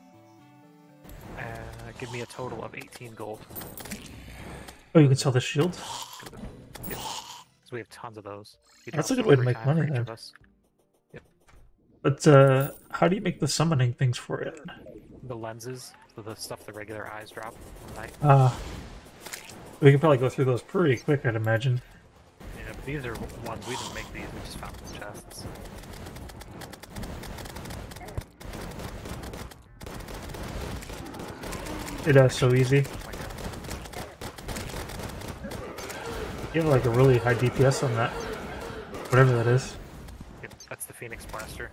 give me a total of 18 gold. Oh, you can sell the shield? Yep. So we have tons of those. He That's a drops good way to every make time money for each then. of us. But how do you make the summoning things for it? The lenses, so the stuff the regular eyes drop at night. We can probably go through those pretty quick, I'd imagine. Yeah, but these are ones we didn't make these, we just found them in chests. It's so easy. Oh my god. You have like a really high DPS on that. Whatever that is. Yep, that's the Phoenix Blaster.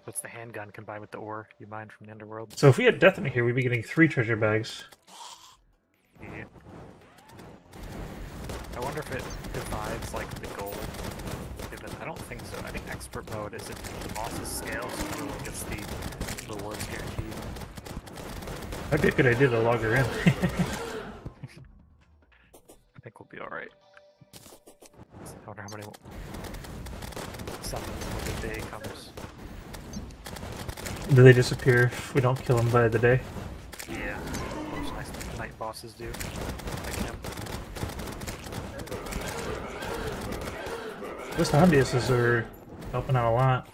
That's the handgun combined with the ore you mined from the underworld. So if we had Death in here, we'd be getting 3 treasure bags. Yeah. I wonder if it divides like the gold. I don't think so. I think expert mode is if the bosses scale, so everyone gets the rewards guaranteed. That'd be a good idea to log her in. I think we'll be alright. I wonder how many summons when the day comes. Do they disappear if we don't kill them by the day? Yeah. Those nice night bosses do. Like him. Those hobbyists are helping out a lot.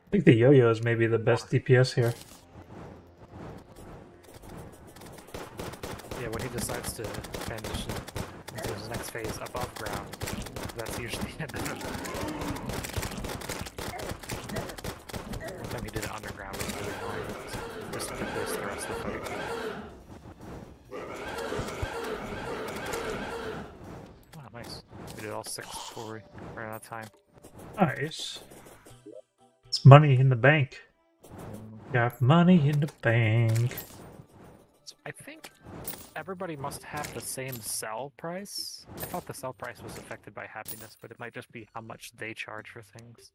I think the yo-yo is maybe the best DPS here. Yeah, when he decides to transition into his next phase above ground, that's usually the end of it. One time he did it underground, it was really annoying. Just did this the rest of the fight. Oh, nice. We did all 6 before we ran out of time. Nice. It's money in the bank. Got money in the bank. So I think everybody must have the same sell price. I thought the sell price was affected by happiness, but it might just be how much they charge for things.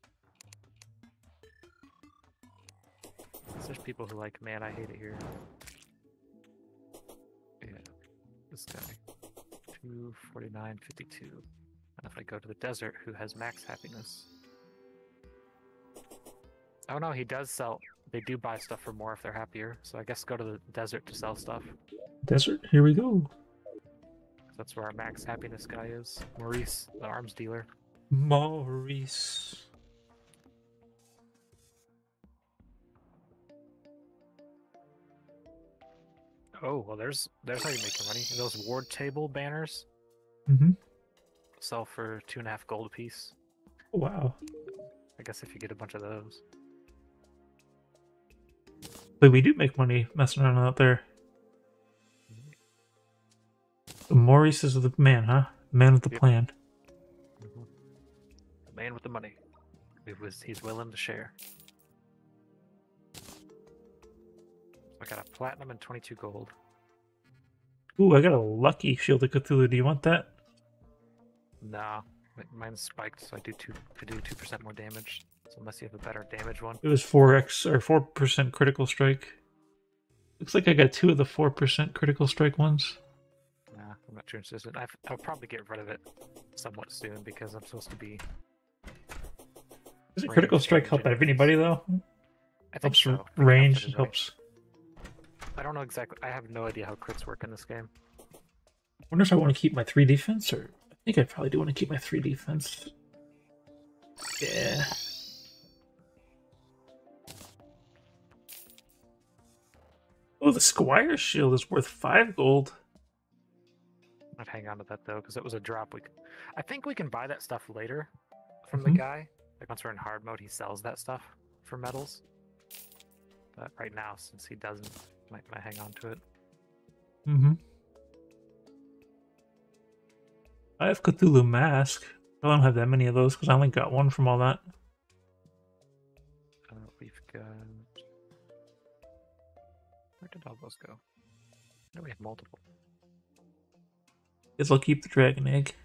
There's people who like, man, I hate it here. Yeah, this guy. 249.52. And if I go to the desert, who has max happiness? Oh no, he does sell. They do buy stuff for more if they're happier. So I guess go to the desert to sell stuff. Desert, here we go. That's where our max happiness guy is. Maurice, the arms dealer. Maurice. Oh, well there's how you make your money. Those ward table banners Mm-hmm. sell for 2.5 gold a piece. Wow. I guess if you get a bunch of those. But we do make money messing around out there. So Maurice is the man, huh? Man with the Yep. plan. The man with the money. He's willing to share. I got a platinum and 22 gold. Ooh, I got a lucky Shield of Cthulhu. Do you want that? Nah, mine's spiked, so I do 2% more damage. So unless you have a better damage one. It was 4x or 4% critical strike. Looks like I got 2 of the 4% critical strike ones. Nah, I'm not too interested. I'll probably get rid of it somewhat soon because I'm supposed to be. Does critical strike help out of anybody though? I think Helps so. range, helps. I don't know exactly. I have no idea how crits work in this game. I wonder if I want to keep my 3 defense, or I think I probably do want to keep my 3 defense. Yeah. Oh, the Squire shield is worth 5 gold. I'd hang on to that though, because it was a drop. I think we can buy that stuff later from the guy. Like once we're in hard mode, he sells that stuff for metals. But right now, since he doesn't, might hang on to it. I have Cthulhu Mask. I don't have that many of those because I only got 1 from all that. We've got. Where did all those go? No, we have multiple. Guess I'll keep the dragon egg.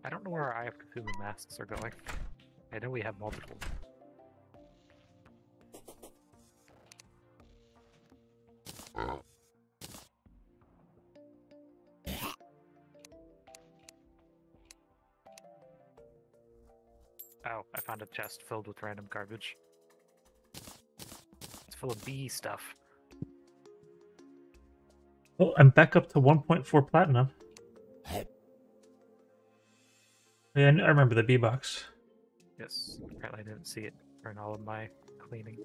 I don't know where our Eye of Cthulhu masks are going. I know we have multiple. Oh, I found a chest filled with random garbage. It's full of bee stuff. Oh, I'm back up to 1.4 platinum. Yeah, I remember the bee box. Yes, apparently I didn't see it during all of my cleaning.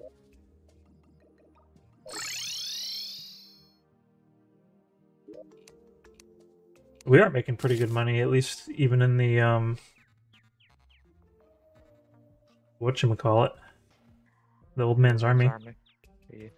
We are making pretty good money, at least even in the whatchamacallit? The old man's army. Yeah.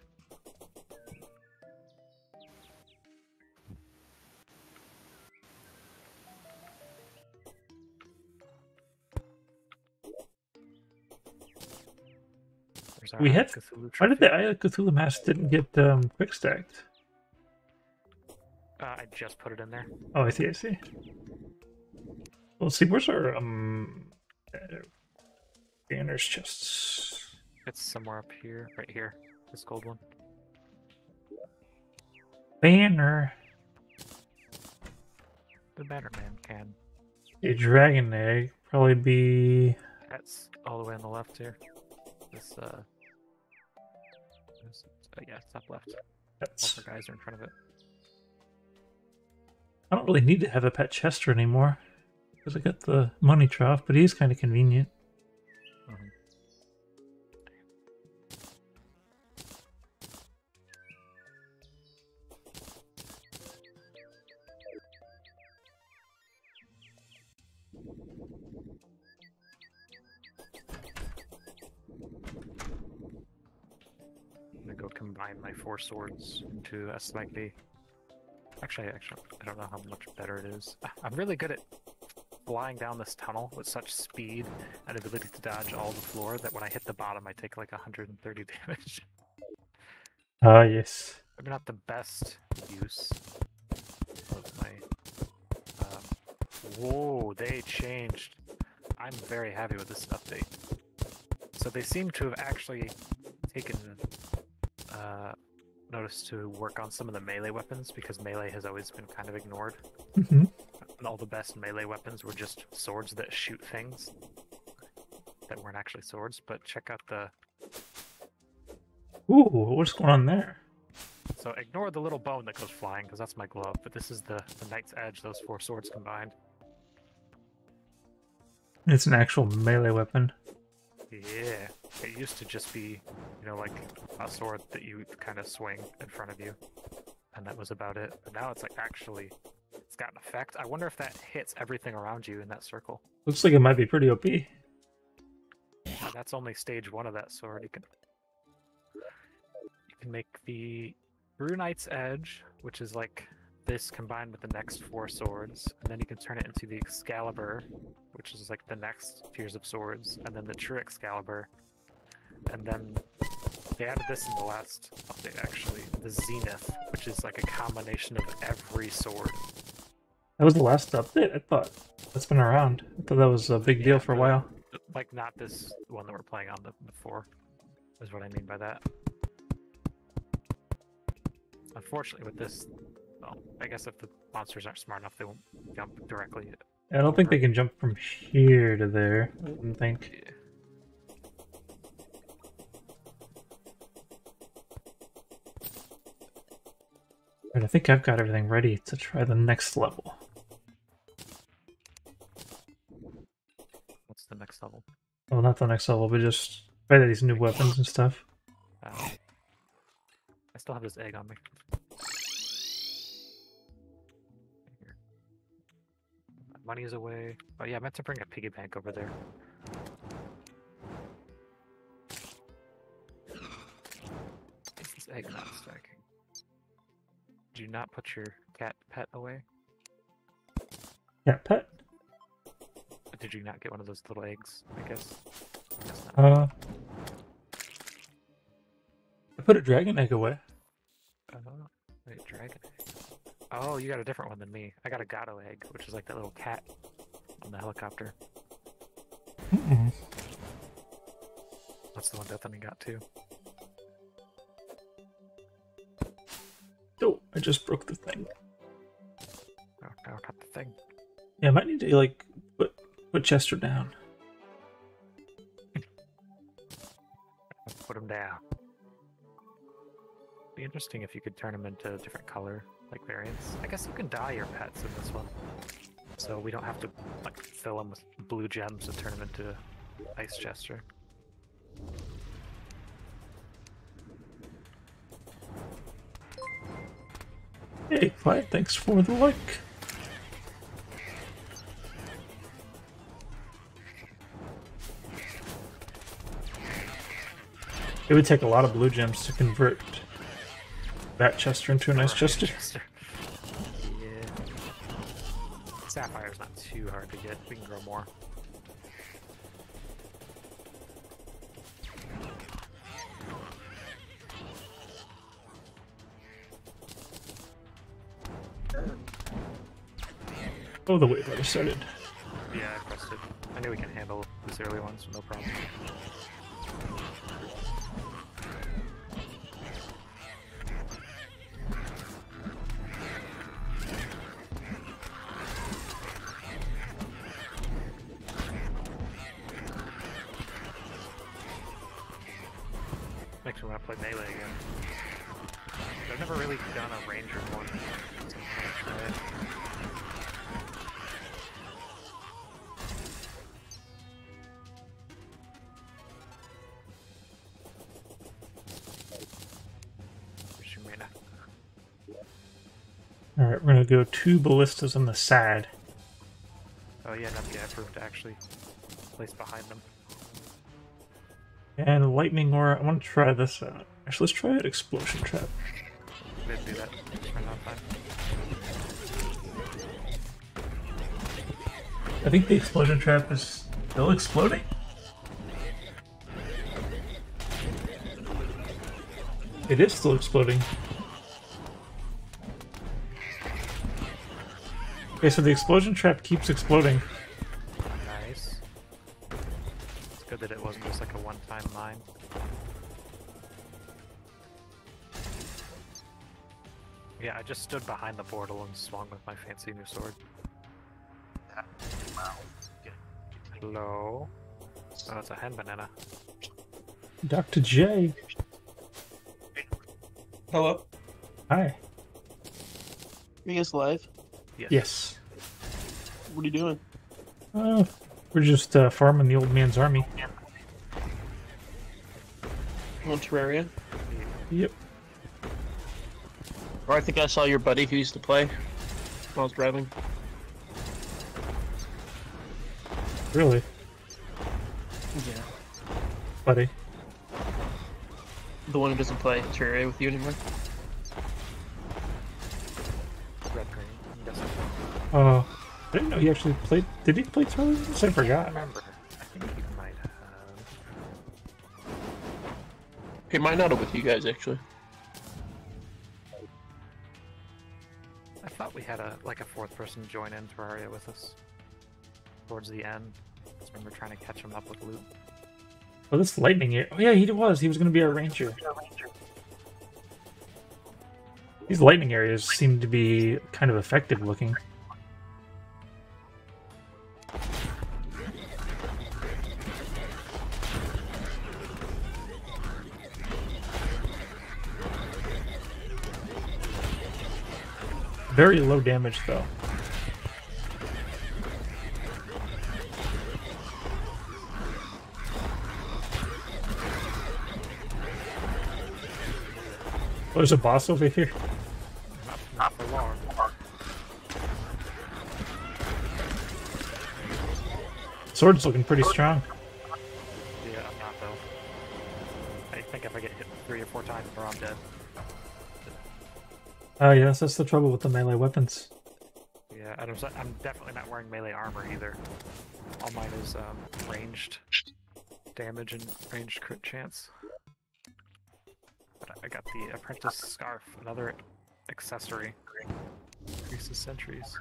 We had. Why did the Eye of Cthulhu mask didn't get quick stacked? I just put it in there. Oh, I see. I see. Well, let's see. Where's our banners chests? It's somewhere up here, right here. This gold one. Banner. The banner man can. A dragon egg probably be. That's all the way on the left here. This yeah, it's top left. That's... All the guys are in front of it. I don't really need to have a pet Chester anymore because I got the money trough, but he's kind of convenient. Go combine my 4 swords into a slightly. Actually, I don't know how much better it is. I'm really good at flying down this tunnel with such speed and ability to dodge all the floor that when I hit the bottom, I take like 130 damage. Ah, yes. Maybe not the best use of my. Whoa, they changed. I'm very happy with this update. So they seem to have actually taken notice to work on some of the melee weapons because melee has always been kind of ignored. And all the best melee weapons were just swords that shoot things that weren't actually swords. But check out the. Ooh, what's going on there? So ignore the little bone that goes flying because that's my glove. But this is the Knight's Edge. Those 4 swords combined. It's an actual melee weapon. Yeah, it used to just be, like a sword that you kind of swing in front of you, and that was about it. But now it's like actually, it's got an effect. I wonder if that hits everything around you in that circle. Looks like it might be pretty OP. That's only stage 1 of that sword. You can make the True Knight's Edge, which is like this combined with the next 4 swords, and then you can turn it into the Excalibur, which is like the next tiers of swords, and then the True Excalibur, and then they added this in the last update actually, the Zenith, which is like a combination of every sword. That was the last update? I thought that's been around. I thought that was a big deal for a while. Like not this one that we're playing on, the 4, is what I mean by that. Unfortunately, with this, well, I guess if the monsters aren't smart enough, they won't jump directly. I don't think they can jump from here to there. I don't think. Yeah. But I think I've got everything ready to try the next level. What's the next level? Well, not the next level, but just try these new weapons and stuff. I still have this egg on me. Here. My money is away. Oh yeah, I meant to bring a piggy bank over there. Is this egg not stacking? Did you not put your cat pet away? Yeah, pet. Did you not get one of those little eggs? I guess not. I put a dragon egg away. Wait, dragon egg. Oh, you got a different one than me. I got a gato egg, which is like that little cat on the helicopter. Mm-mm. That's the one Bethany got too. Oh, I just broke the thing. Oh, no, not the thing. Yeah, I might need to like put Chester down. Put him down. Be interesting if you could turn them into different color, like variants. I guess you can dye your pets in this one, so we don't have to like fill them with blue gems and turn them into Ice Chester. Hey, Clyde, thanks for the like. It would take a lot of blue gems to convert that Chester into a nice Chester. Yeah. Sapphire's not too hard to get. We can grow more. Oh, the wave already started. Yeah, I pressed it. I knew we can handle this early one, so no problem. Makes me want to play melee again. I've never really done a ranger one. So I'm gonna try it. Alright, we're gonna go 2 ballistas on the side. Oh yeah, not the approved to actually place behind them. And lightning aura, I want to try this out. Actually, let's try an explosion trap. Didn't do that. Just ran out of time. I think the explosion trap is still exploding. It is still exploding. Okay, so the explosion trap keeps exploding. Nice. It's good that it wasn't just like a one-time mine. Yeah, I just stood behind the portal and swung with my fancy new sword. Wow. Hello? Oh, it's a hen banana. Dr. J. Hello? Hi. Are you guys live? Yes. What are you doing? We're just farming the old man's army. On Terraria? Yep. Or I think I saw your buddy who used to play when I was driving. Really? Yeah. Buddy. The one who doesn't play Terraria with you anymore? Red green, I'm guessing. I didn't know he actually played. Did he play Terraria? I I forgot. remember. I think you might have. He might not have with you guys, actually. I thought we had a fourth person join in Terraria with us. Towards the end. I just remember trying to catch him up with loot. Oh, this lightning here. Oh yeah, he was. He was going to be our ranger. These lightning areas seem to be kind of effective looking. Very low damage though. Oh, there's a boss over here. Not for long. Sword's looking pretty strong. Yeah, I'm not though. I think if I get hit 3 or 4 times before I'm dead. Oh yes, that's the trouble with the melee weapons. Yeah, I'm definitely not wearing melee armor either. All mine is ranged damage and ranged crit chance. But I got the apprentice scarf, another accessory. Increases sentries.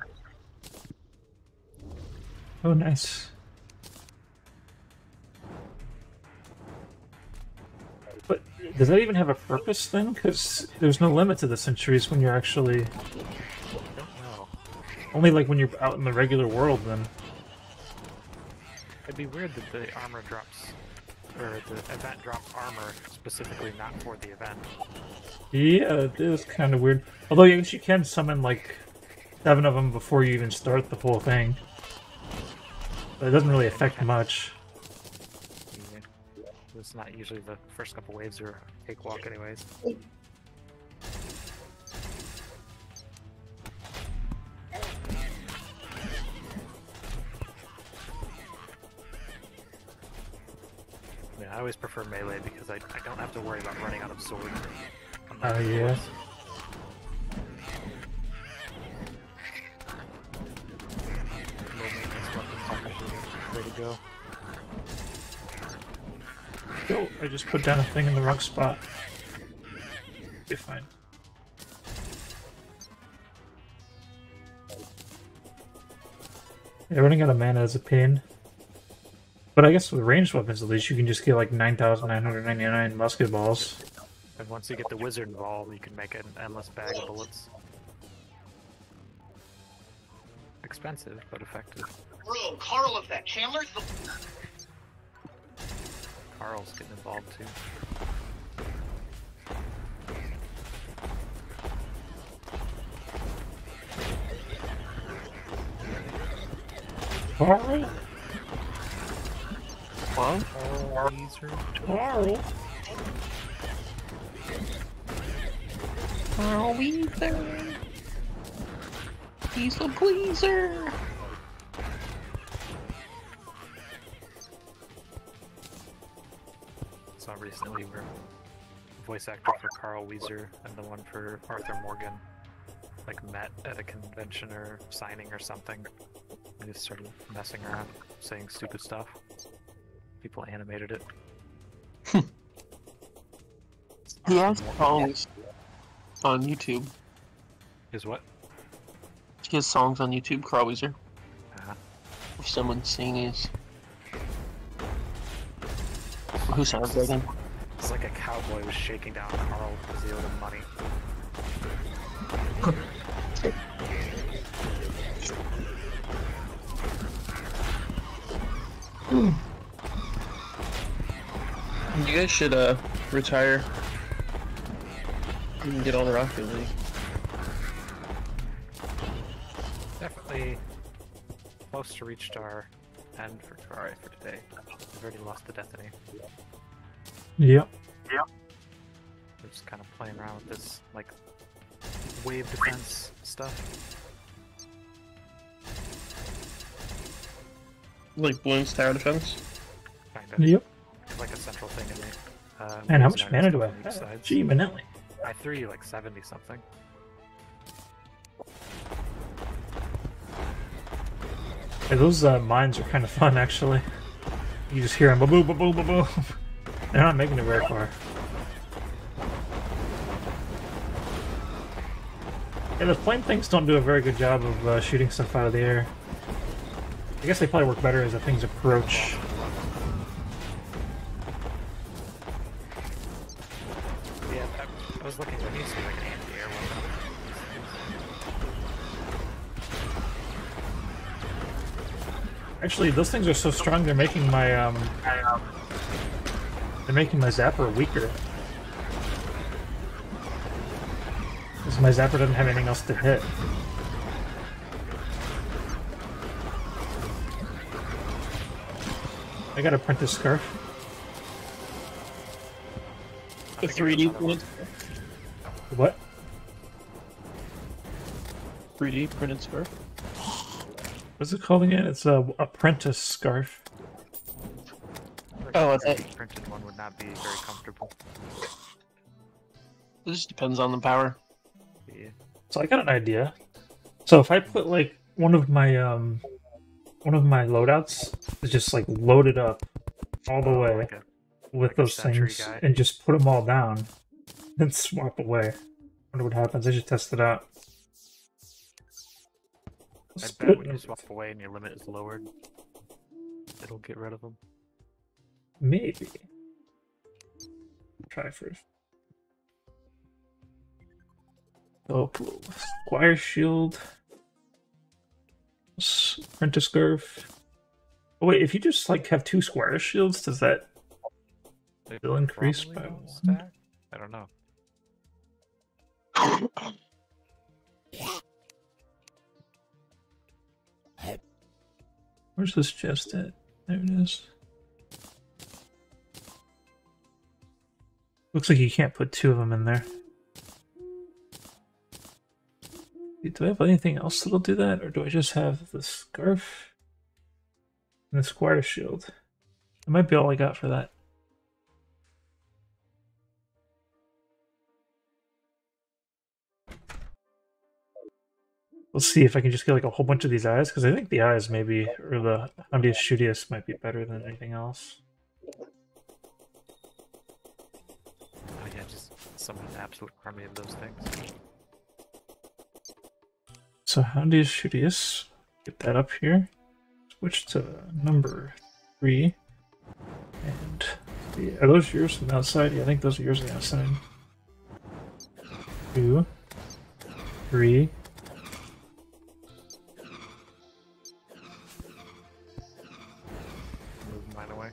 Oh, nice. But does that even have a purpose then? Because there's no limit to the centuries when you're actually... I don't know. Only like when you're out in the regular world then. It'd be weird that the armor drops, or the event drops armor specifically not for the event. Yeah, it is kind of weird. Although I guess you can summon like 7 of them before you even start the whole thing. But it doesn't really affect much. Yeah. It's not usually the first couple waves or cakewalk anyways. Yeah, I always prefer melee because I don't have to worry about running out of sword. Oh yeah. Low maintenance weapons are usually the way to go. Oh, I just put down a thing in the wrong spot. Be fine. Yeah, running out of mana is a pain. But I guess with ranged weapons, at least you can just get like 9,999 musket balls. And once you get the wizard involved, you can make an endless bag of bullets. Expensive, but effective. Bro, Carl effect. Chandler's the... Carl's getting involved too. Carl? What? Carl? Carl Weezer. He's a pleaser. So recently we're voice actor for Carl Weezer and the one for Arthur Morgan like met at a convention or signing or something. We just started messing around, saying stupid stuff. People animated it. He has songs on YouTube. Is what? He has songs on YouTube, Carl Weezer. Uh-huh. If someone singing his... Who sounds like him? It's like a cowboy was shaking down Carl because he owed him money. You guys should retire and get on the Rocket League. Definitely close to reached our end for Terraria for today. We've already lost the Destiny. Yep. We're just kind of playing around with this, like, wave defense stuff. Like Bloons Tower Defense? Kind of. Yep. It's like a central thing in there. Man, how waves much and mana do I stuff on each have? side. Gee, Manelli. I threw you like 70 something. Hey, those mines are kind of fun, actually. You just hear them, ba-boom, ba-boom, ba-boom. They're not making it very far. Yeah, the flame things don't do a very good job of shooting stuff out of the air. I guess they probably work better as the things approach. Yeah, I was looking, there needs to be like an anti-air weapon. Actually, those things are so strong. They're making my zapper weaker. Because my zapper doesn't have anything else to hit. I got a printed scarf. The 3D printed. What? 3D printed scarf. What's it called again? It's a apprentice scarf. Oh, I A thought- printed one would not be very comfortable. It just depends on the power. Yeah. So I got an idea. So if I put like one of my loadouts is just like loaded up all the way Like a, with like a those sentry things guy. and just put them all down, then swap away. Wonder what happens. I should test it out. I Split bet when you them. swap away and your limit is lowered, it'll get rid of them. Maybe. Try first. Oh, Squire Shield. Apprentice Scarf. Oh wait, if you just like have 2 Squire Shields, does that They still increase probably by don't 1? stack? I don't know. Where's this chest at? There it is. Looks like you can't put 2 of them in there. Do I have anything else that'll do that, or do I just have the scarf and the Squire Shield? That might be all I got for that. Let's see if I can just get like a whole bunch of these eyes, because I think the eyes maybe, or the Hundius Shootius might be better than anything else. Oh yeah, just summon an absolute army of those things. So Hundius Shootius, get that up here. Switch to number 3. And are those yours from the outside? Yeah, I think those are yours on the outside. 2, 3. Move mine away.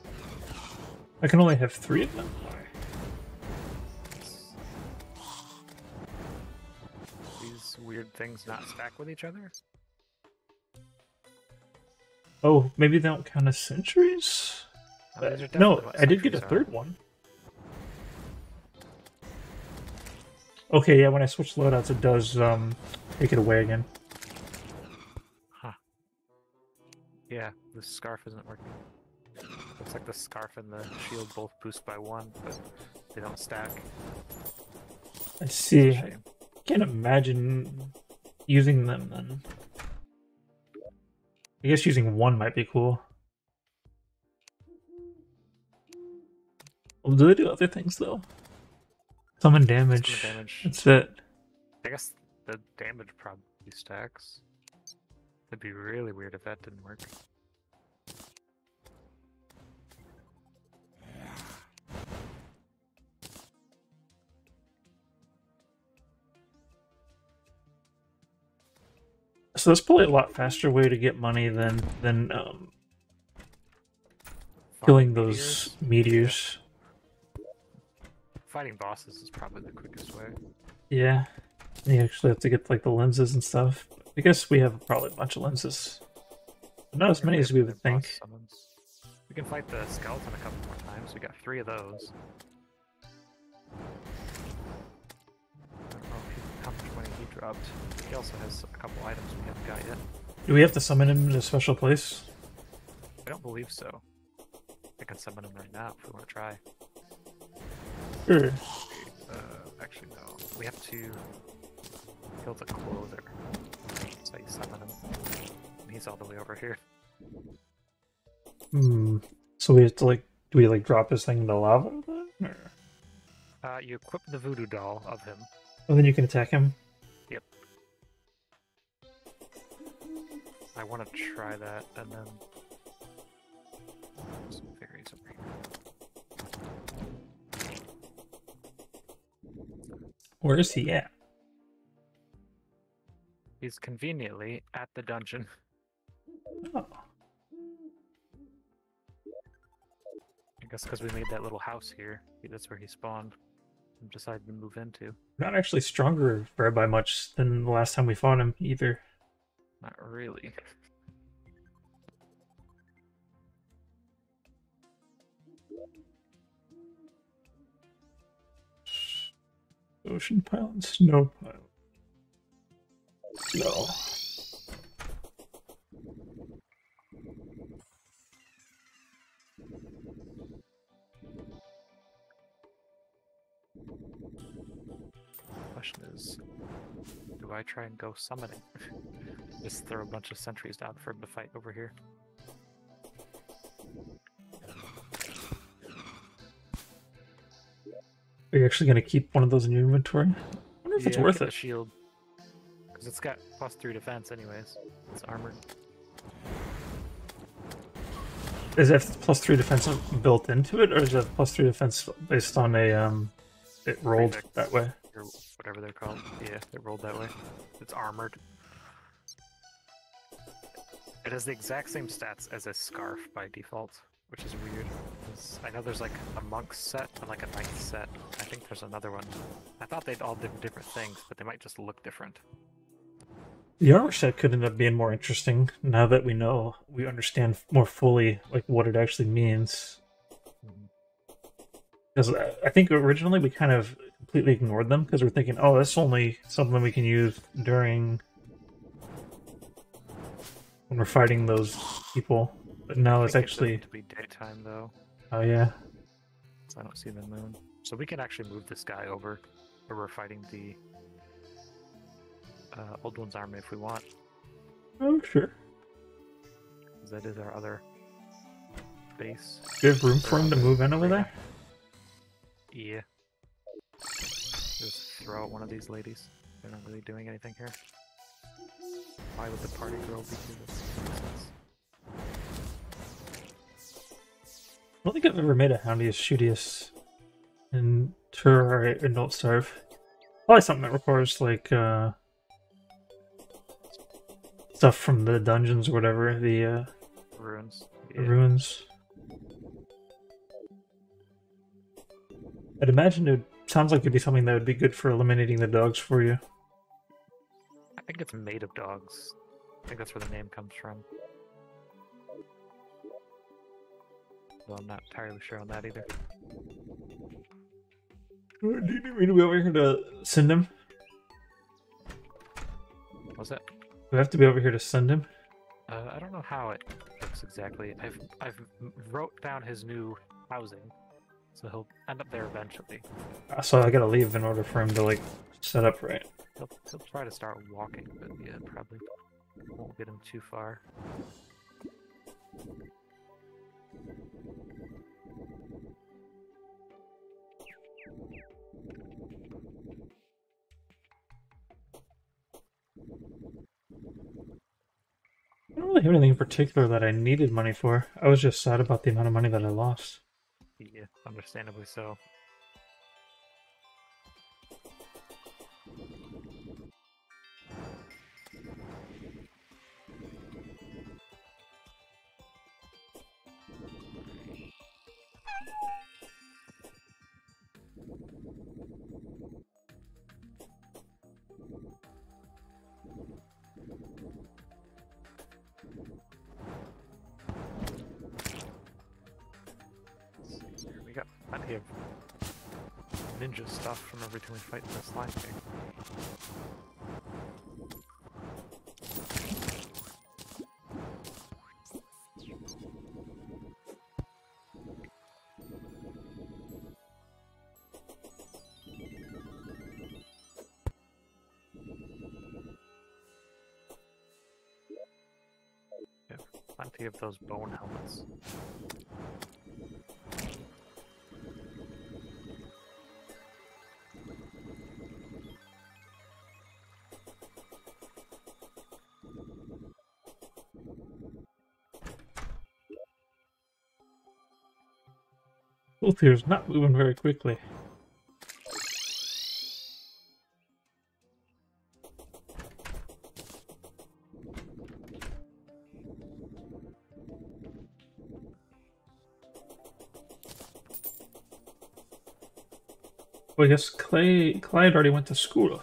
I can only have 3 of them? These weird things not stack with each other? Oh, maybe they don't count as centuries? Oh, these are No, definitely what I did get a centuries are. 3rd one. Okay, yeah, when I switch loadouts, it does take it away again. Huh. Yeah, the scarf isn't working. Looks like the scarf and the shield both boost by 1, but they don't stack. I see. It's a I shame. can't imagine using them then. I guess using 1 might be cool. Well, do they do other things though? Summon damage. Summon damage. That's it. I guess the damage probably stacks. It'd be really weird if that didn't work. So that's probably a lot faster way to get money than killing Fighting those meteors. Fighting bosses is probably the quickest way. Yeah. You actually have to get like the lenses and stuff. I guess we have probably a bunch of lenses. But not as many as we would Other boss think. summons. We can fight the skeleton a couple more times. We got 3 of those. I don't know how much money he dropped. He also has a couple items we haven't got yet. Do we have to summon him in a special place? I don't believe so. I can summon him right now if we want to try. Sure. Actually, no. We have to kill the clother. That's how you summon him. And he's all the way over here. Hmm. So we have to like, do we like drop this thing into lava then? Or... You equip the voodoo doll of him. Oh, then you can attack him? Yep. I want to try that, and then some fairies over here. Where is he at? He's conveniently at the dungeon. Oh. guess because we made that little house here, that's where he spawned and decided to move into. Not actually stronger by much than the last time we fought him either. Not really. Ocean pile and snow pile. Snow. Question is, do I try and go summoning? Just throw a bunch of sentries down for him to fight over here. Are you actually going to keep one of those in your inventory? I wonder if it's worth get the it. shield. Because it's got +3 defense anyways. It's armored. Is it +3 defense built into it, or is it +3 defense based on a it rolled Prefect. that way? Or whatever they're called. Yeah, it rolled that way. It's armored. It has the exact same stats as a scarf by default, which is weird. I know there's like a monk's set and like a knight's set. I think there's another one. I thought they'd all do different things, but they might just look different. The armor set could end up being more interesting now that we understand more fully like what it actually means. Because I think originally we kind of completely ignored them because we're thinking, oh, that's only something we can use during when we're fighting those people. But now it's I think actually, it to be daytime though, oh yeah, so I don't see the moon. So we can actually move this guy over where we're fighting the Old One's army if we want. oh sure. 'Cause that is our other base. Do you have room for him to move in over there? Yeah. Just throw out one of these ladies. They're not really doing anything here. Why would the party girl be doing this? Makes sense. I don't think I've ever made a Houndius Shootius in Terraria and Don't Starve. Probably something that requires like stuff from the dungeons or whatever, the Ruins. ruins. I'd imagine it sounds like it'd be something that would be good for eliminating the dogs for you. I think it's made of dogs. I think that's where the name comes from. Though I'm not entirely sure on that either. Do you need me to be over here to send him? Was it? Do I have to be over here to send him? I don't know how it works exactly. I've wrote down his new housing, so he'll end up there eventually. So I gotta leave in order for him to like set up right. He'll try to start walking, but yeah, probably won't get him too far. I don't really have anything in particular that I needed money for. I was just sad about the amount of money that I lost. Yeah, understandably so. We got plenty of ninja stuff from every time we fight this line king. Yeah, plenty of those bone helmets. Ulthier's not moving very quickly. Well, I guess Clyde already went to school.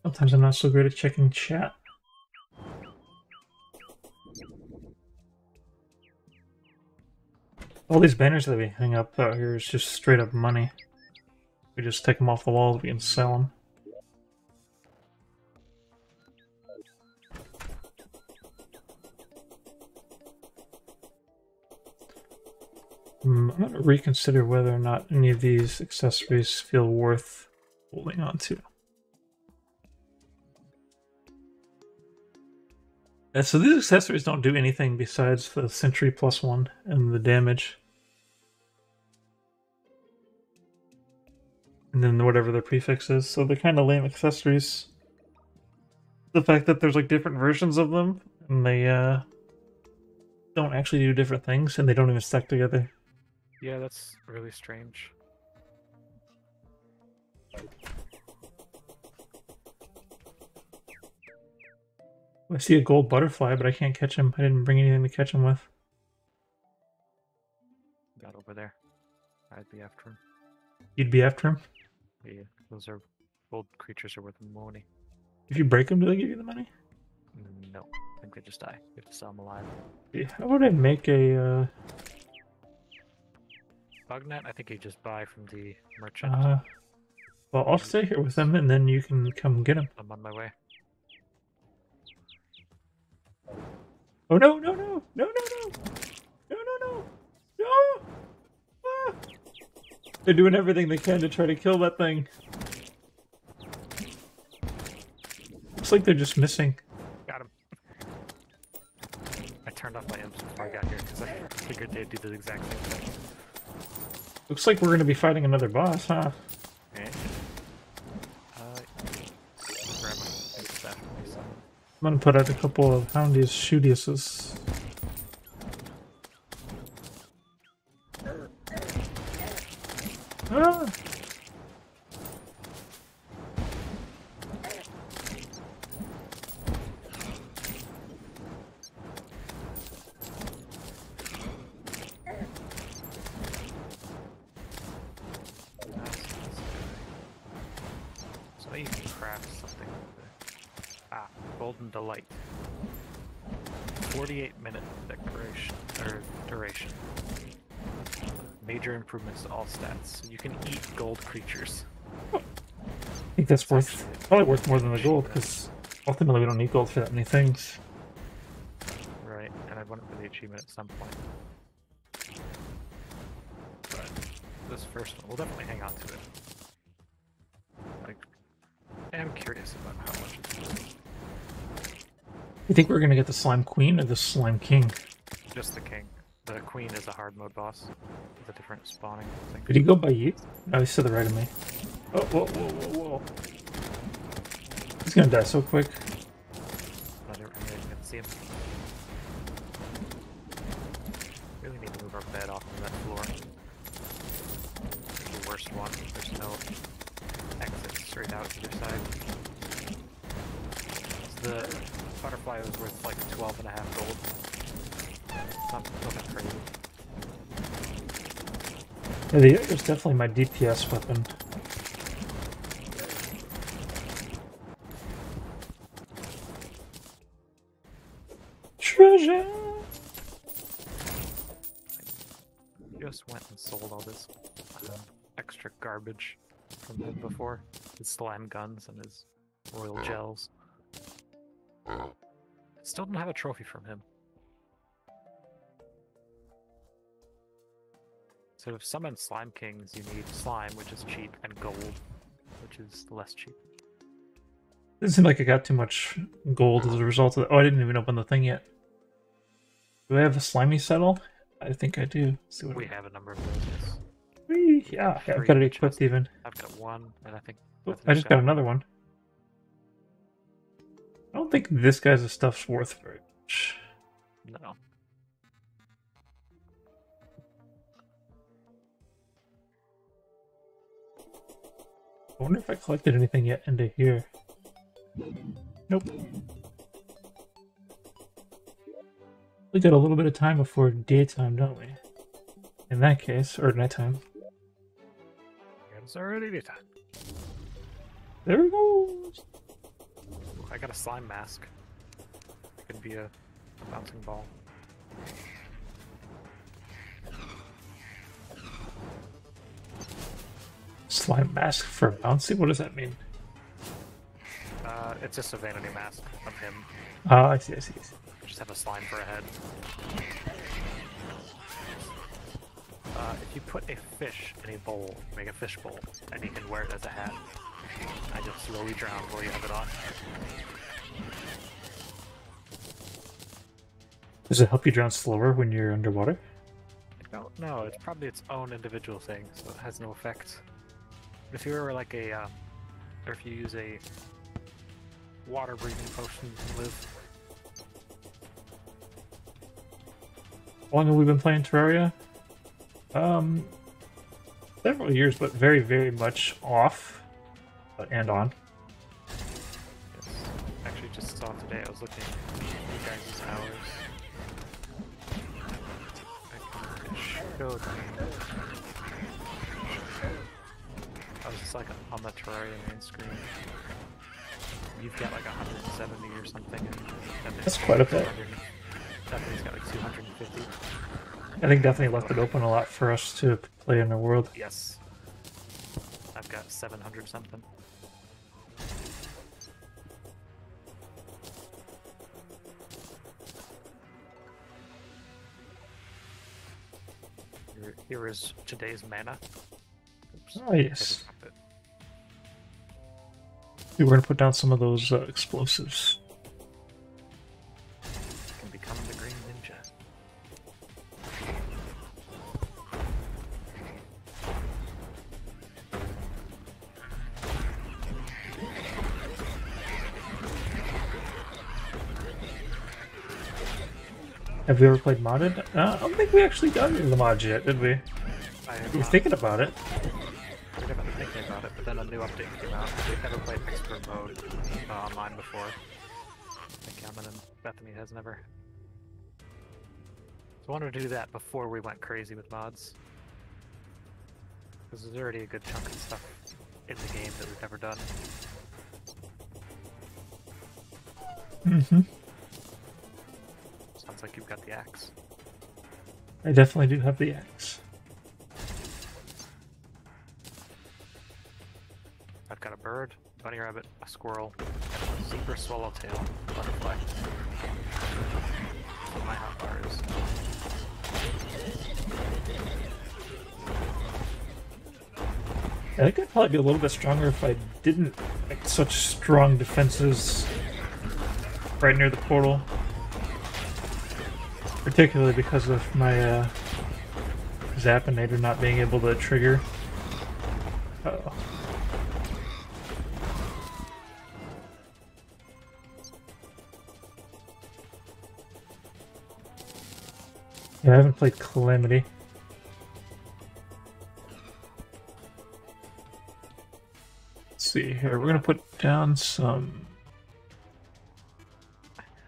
Sometimes I'm not so great at checking chat. All these banners that we hang up out here is just straight up money. We just take them off the walls, we can sell them. I'm going to reconsider whether or not any of these accessories feel worth holding on to. Yeah, so these accessories don't do anything besides the Sentry +1 and the damage. And then whatever their prefix is. So they're kind of lame accessories. The fact that there's like different versions of them, and they don't actually do different things, and they don't even stack together. Yeah, that's really strange. I see a gold butterfly, but I can't catch him. I didn't bring anything to catch him with. Got over there. I'd be after him. You'd be after him? Yeah, those are gold creatures are worth money. If you break them, do they give you the money? No, I think they just die. You have to sell them alive. Yeah, how would I make a Bugnet, I think you just buy from the merchant. well, I'll stay here with them, and then you can come get them. I'm on my way. Oh no, no, no, no, no, no! No, no, no! No! Ah! They're doing everything they can to try to kill that thing. Looks like they're just missing. Got him. I turned off my imps before I got here because I figured they'd do the exact same thing. Looks like we're going to be fighting another boss, huh? Okay. Grab my imps after me, so. I'm going to put out a couple of Houndius Shootiuses. Ah! So you can craft something with it. Golden Delight. 48-minute decoration or duration. Major improvements to all stats. So you can eat gold creatures. I think that's probably worth more than the gold, because ultimately we don't need gold for that many things. Right, and I'd want it for the achievement at some point. But this first one, we'll definitely hang on to it. Like, I am curious about how much it's worth. You think we're going to get the Slime Queen or the Slime King? Just the king. The queen is a hard mode boss with a different spawning thing. Did he go by you? No, he's to the right of me. Oh, whoa, whoa, whoa, whoa. He's going to die so quick. Not even gonna see him. Really need to move our bed off of that floor. It's the worst one. There's no exit straight out either side. The butterfly was worth like 12.5 gold. Nothing crazy. Yeah, the Jaeger's definitely my DPS weapon. Treasure! Just went and sold all this extra garbage from him before. His slime guns and his royal gels. Still don't have a trophy from him. So to summon Slime Kings, you need slime, which is cheap, and gold, which is less cheap. It seemed like I got too much gold as a result of that. Oh, I didn't even open the thing yet. Do I have a slimy settle? I think I do. Let's see what We have a number of those, yes. Whee! Yeah, I've got it equipped even. I've got one, and I think... Oh, I just got another one. I don't think this guy's stuff's worth very much. No. I wonder if I collected anything yet into here. Nope. We got a little bit of time before daytime, don't we? in that case, or nighttime. It's already daytime. There it goes. I got a slime mask. It could be a bouncing ball. Slime mask for bouncy? What does that mean? It's just a vanity mask of him. Oh, I see, I see, I see. Just have a slime for a head. If you put a fish in a bowl, make a fish bowl, and you can wear it as a hat. I just slowly drown while you have it on. Does it help you drown slower when you're underwater? I don't know, it's probably its own individual thing, so it has no effect. If you were like a, or if you use a water breathing potion, you can live. How long have we been playing Terraria? Several years, but very, very much off and on. Yes. Actually, just saw today, I was looking at you guys' hours. I can show them. I was just like on the Terraria main screen. You've got like 170 or something. And That's quite a bit. Stephanie's got like 250. I think definitely left it open a lot for us to play in the world. Yes. I've got 700 something. Here is today's mana. Oops. Oh, yes. We're going to put down some of those explosives. Can become the Green Ninja. Have we ever played modded? I don't think we actually got into the mods yet, did we? We were thinking about it. We've been thinking about it, but then a new update came out. We've never played expert mode online before. Like Cameron and Bethany has never. So I wanted to do that before we went crazy with mods. Because there's already a good chunk of stuff in the game that we've never done. Mm-hmm. Sounds like you've got the axe. I definitely do have the axe. I've got a bird, bunny rabbit, a squirrel, and a zebra swallowtail butterfly. That's what my hotbar is. I think I'd probably be a little bit stronger if I didn't make such strong defenses right near the portal. Particularly because of my Zappinator not being able to trigger. Uh-oh. Yeah, I haven't played Calamity. Let's see here. We're gonna put down some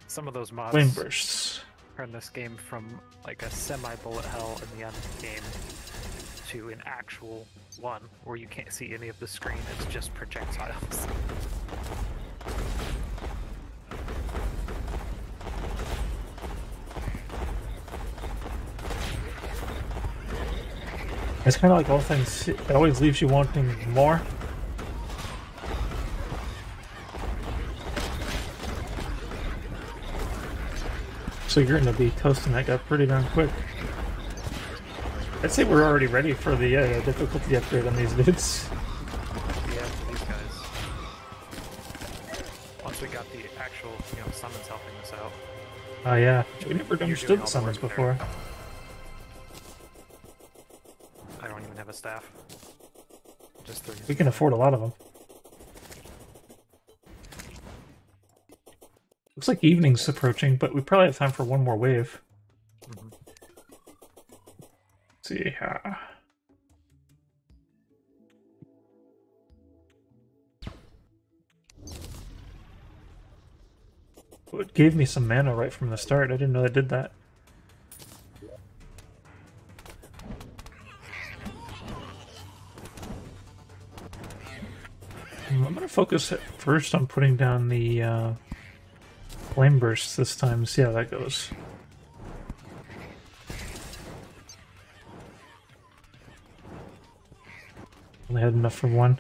Some of those mods flame bursts. turn this game from like a semi-bullet hell in the end game to an actual one where you can't see any of the screen, it's just projectiles. It's kind of like all things, it always leaves you wanting more. So you're going to be toasting that guy pretty darn quick. I'd say we're already ready for the difficulty upgrade on these dudes. Yeah, these guys. Once we got the actual, summons helping us out. Oh yeah, we never You're understood doing the all the summons work before. there. I don't even have a staff. Just 3. We can afford a lot of them. Looks like evening's approaching, but we probably have time for one more wave. Mhm. Let's see. Oh, it gave me some mana right from the start. I didn't know it did that. I'm gonna focus at first on putting down the flame bursts this time. See how that goes. Only had enough for one.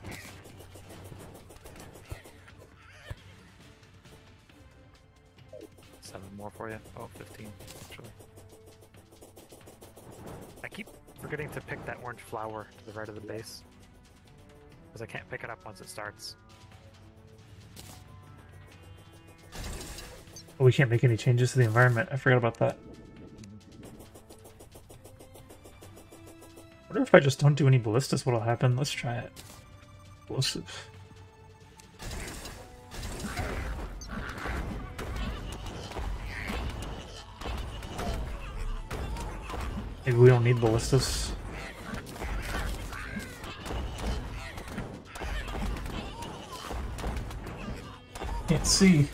More for you. Oh, 15, actually. I keep forgetting to pick that orange flower to the right of the base. Because I can't pick it up once it starts. Oh, we can't make any changes to the environment. I forgot about that. I wonder if I just don't do any ballistas, what'll happen? Let's try it. Explosive. Maybe we don't need ballistas. Can't see.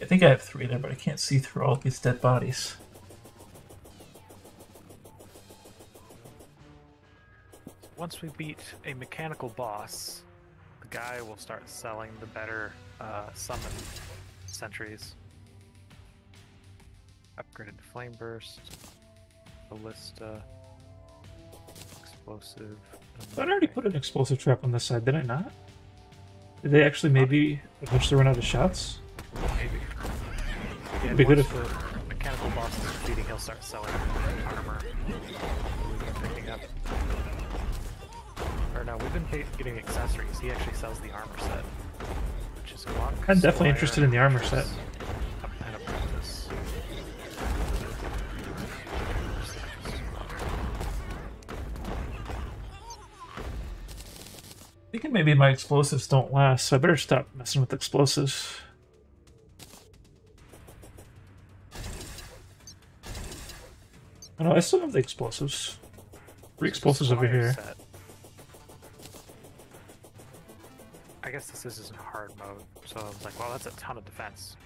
I think I have 3 there, but I can't see through all these dead bodies. Once we beat a mechanical boss, the guy will start selling the better summon sentries. Upgraded to Flame Burst, Ballista, Explosive. I already put an explosive trap on this side, did I not? Did they actually maybe eventually run out of shots? Maybe. Yeah, It'd be good once if the mechanical boss is defeating, he'll start selling armor. We've been picking up. Or no, we've been getting accessories. He actually sells the armor set, which is a lot. I'm definitely interested in the armor set. And apprentice. Thinking maybe my explosives don't last, so I better stop messing with explosives. Oh no, I still have the explosives. 3 explosives over here. Set. I guess this isn't hard mode, so I was like, well, that's a ton of defense.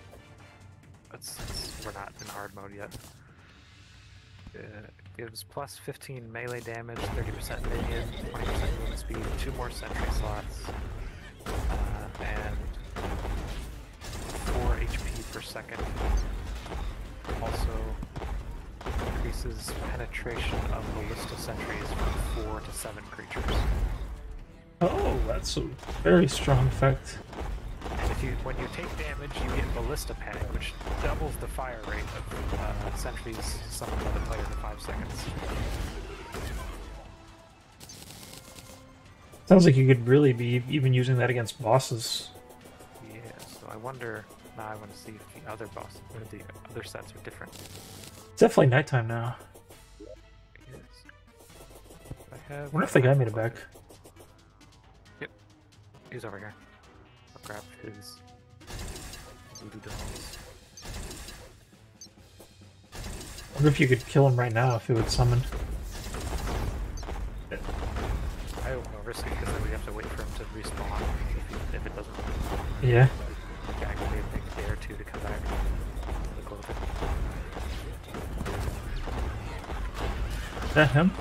We're not in hard mode yet. It gives plus 15 melee damage, 30% minion, 20% movement speed, 2 more sentry slots, and 4 HP per second. Also increases penetration of ballista sentries from 4 to 7 creatures. Oh, that's a very strong effect. And when you take damage, you get Ballista Panic, which doubles the fire rate of sentries summoned by the player for 5 seconds. Sounds like you could really be even using that against bosses. Yeah, so I wonder. Now I want to see if the other bosses, or the other sets are different. It's definitely nighttime now. Yes. I wonder if the guy made it back. Yep. He's over here. I'll grab his voodoo dolls. I wonder if you could kill him right now if it would summon. I don't want to risk it because then we have to wait for him to respawn if it doesn't. Yeah. The guy can take a day or 2 to come back. Look over. Is that him?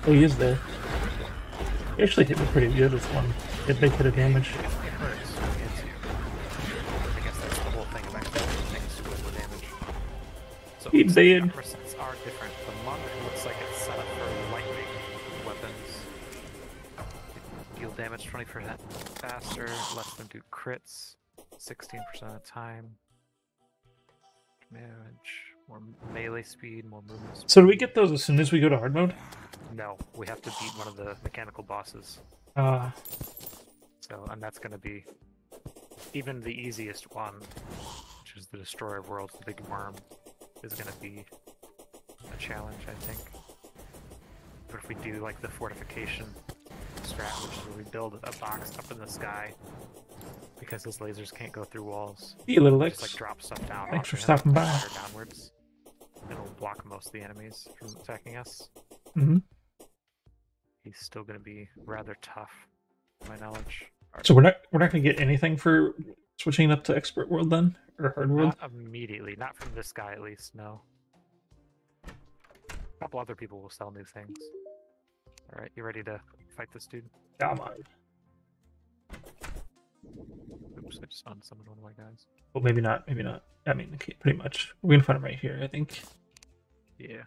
Oh, he is there. He actually hit me pretty good with one. Did big hit of damage. It hurts when it hits you. I guess that's the whole thing about things with damage. So He did. armor sets are different. The monk looks like it's set up for lightning weapons. Deal damage 20% faster, lets them do crits 16% of the time. Damage, more melee speed, more movement speed. So do we get those as soon as we go to hard mode? No, we have to beat one of the mechanical bosses. So, and that's going to be even the easiest one, which is the Destroyer of Worlds, the big worm, is going to be a challenge, I think. But if we do like the fortification strat, which is where we build a box up in the sky, because his lasers can't go through walls, See you, little just X. like drop stuff down. Thanks for onto him stopping and by. fire downwards. It'll block most of the enemies from attacking us. Mm-hmm. He's still going to be rather tough, to my knowledge. So we're not gonna get anything for Switching up to expert world then, or hard world. Not immediately. Not from this guy, at least. No. A couple other people will sell new things. All right, you ready to fight this dude? Yeah, man. Oops, I just found someone, one of my guys. Well, maybe not. Maybe not. I mean, okay, pretty much. We're gonna find him right here, I think. Yeah.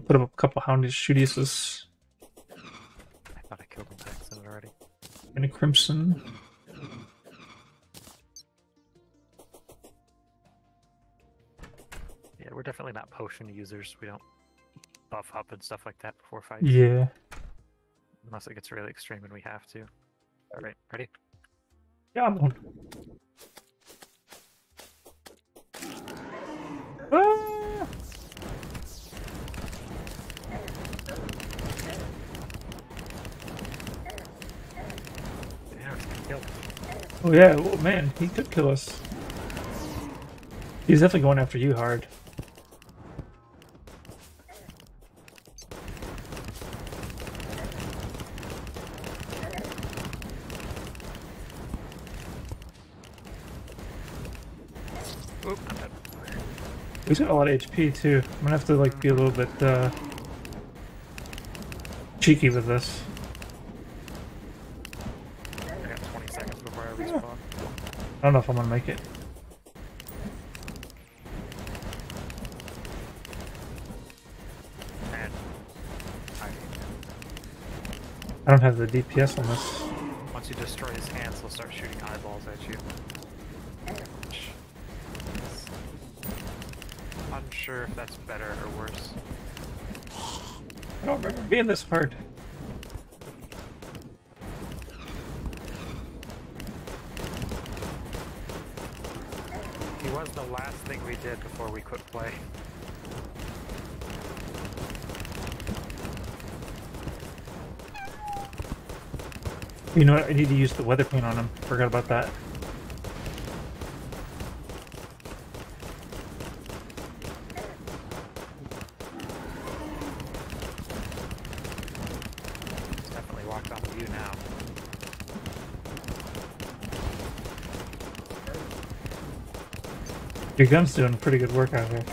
Put up a couple houndies, shootiuses, I thought I killed him by accident already. and a crimson. Yeah, we're definitely not potion users. We don't buff up and stuff like that before fights. Yeah. Unless it gets really extreme and we have to. Alright, ready? Yeah, I'm on. Ah! Yeah, it's killed. Oh yeah, oh man, he could kill us. He's definitely going after you hard. Oop, I'm dead. He's got a lot of HP too. I'm gonna have to like be a little bit cheeky with this. I got 20 seconds before I respawn. I don't know if I'm gonna make it. And I don't have the DPS on this. once you destroy his hands, he'll start shooting eyeballs at you. Which is unsure if that's better or worse. I don't remember being this hard. He was the last thing we did before we quit play. You know what? I need to use the weather paint on him. Forgot about that. It's definitely locked on you now. Your gun's doing pretty good work out here.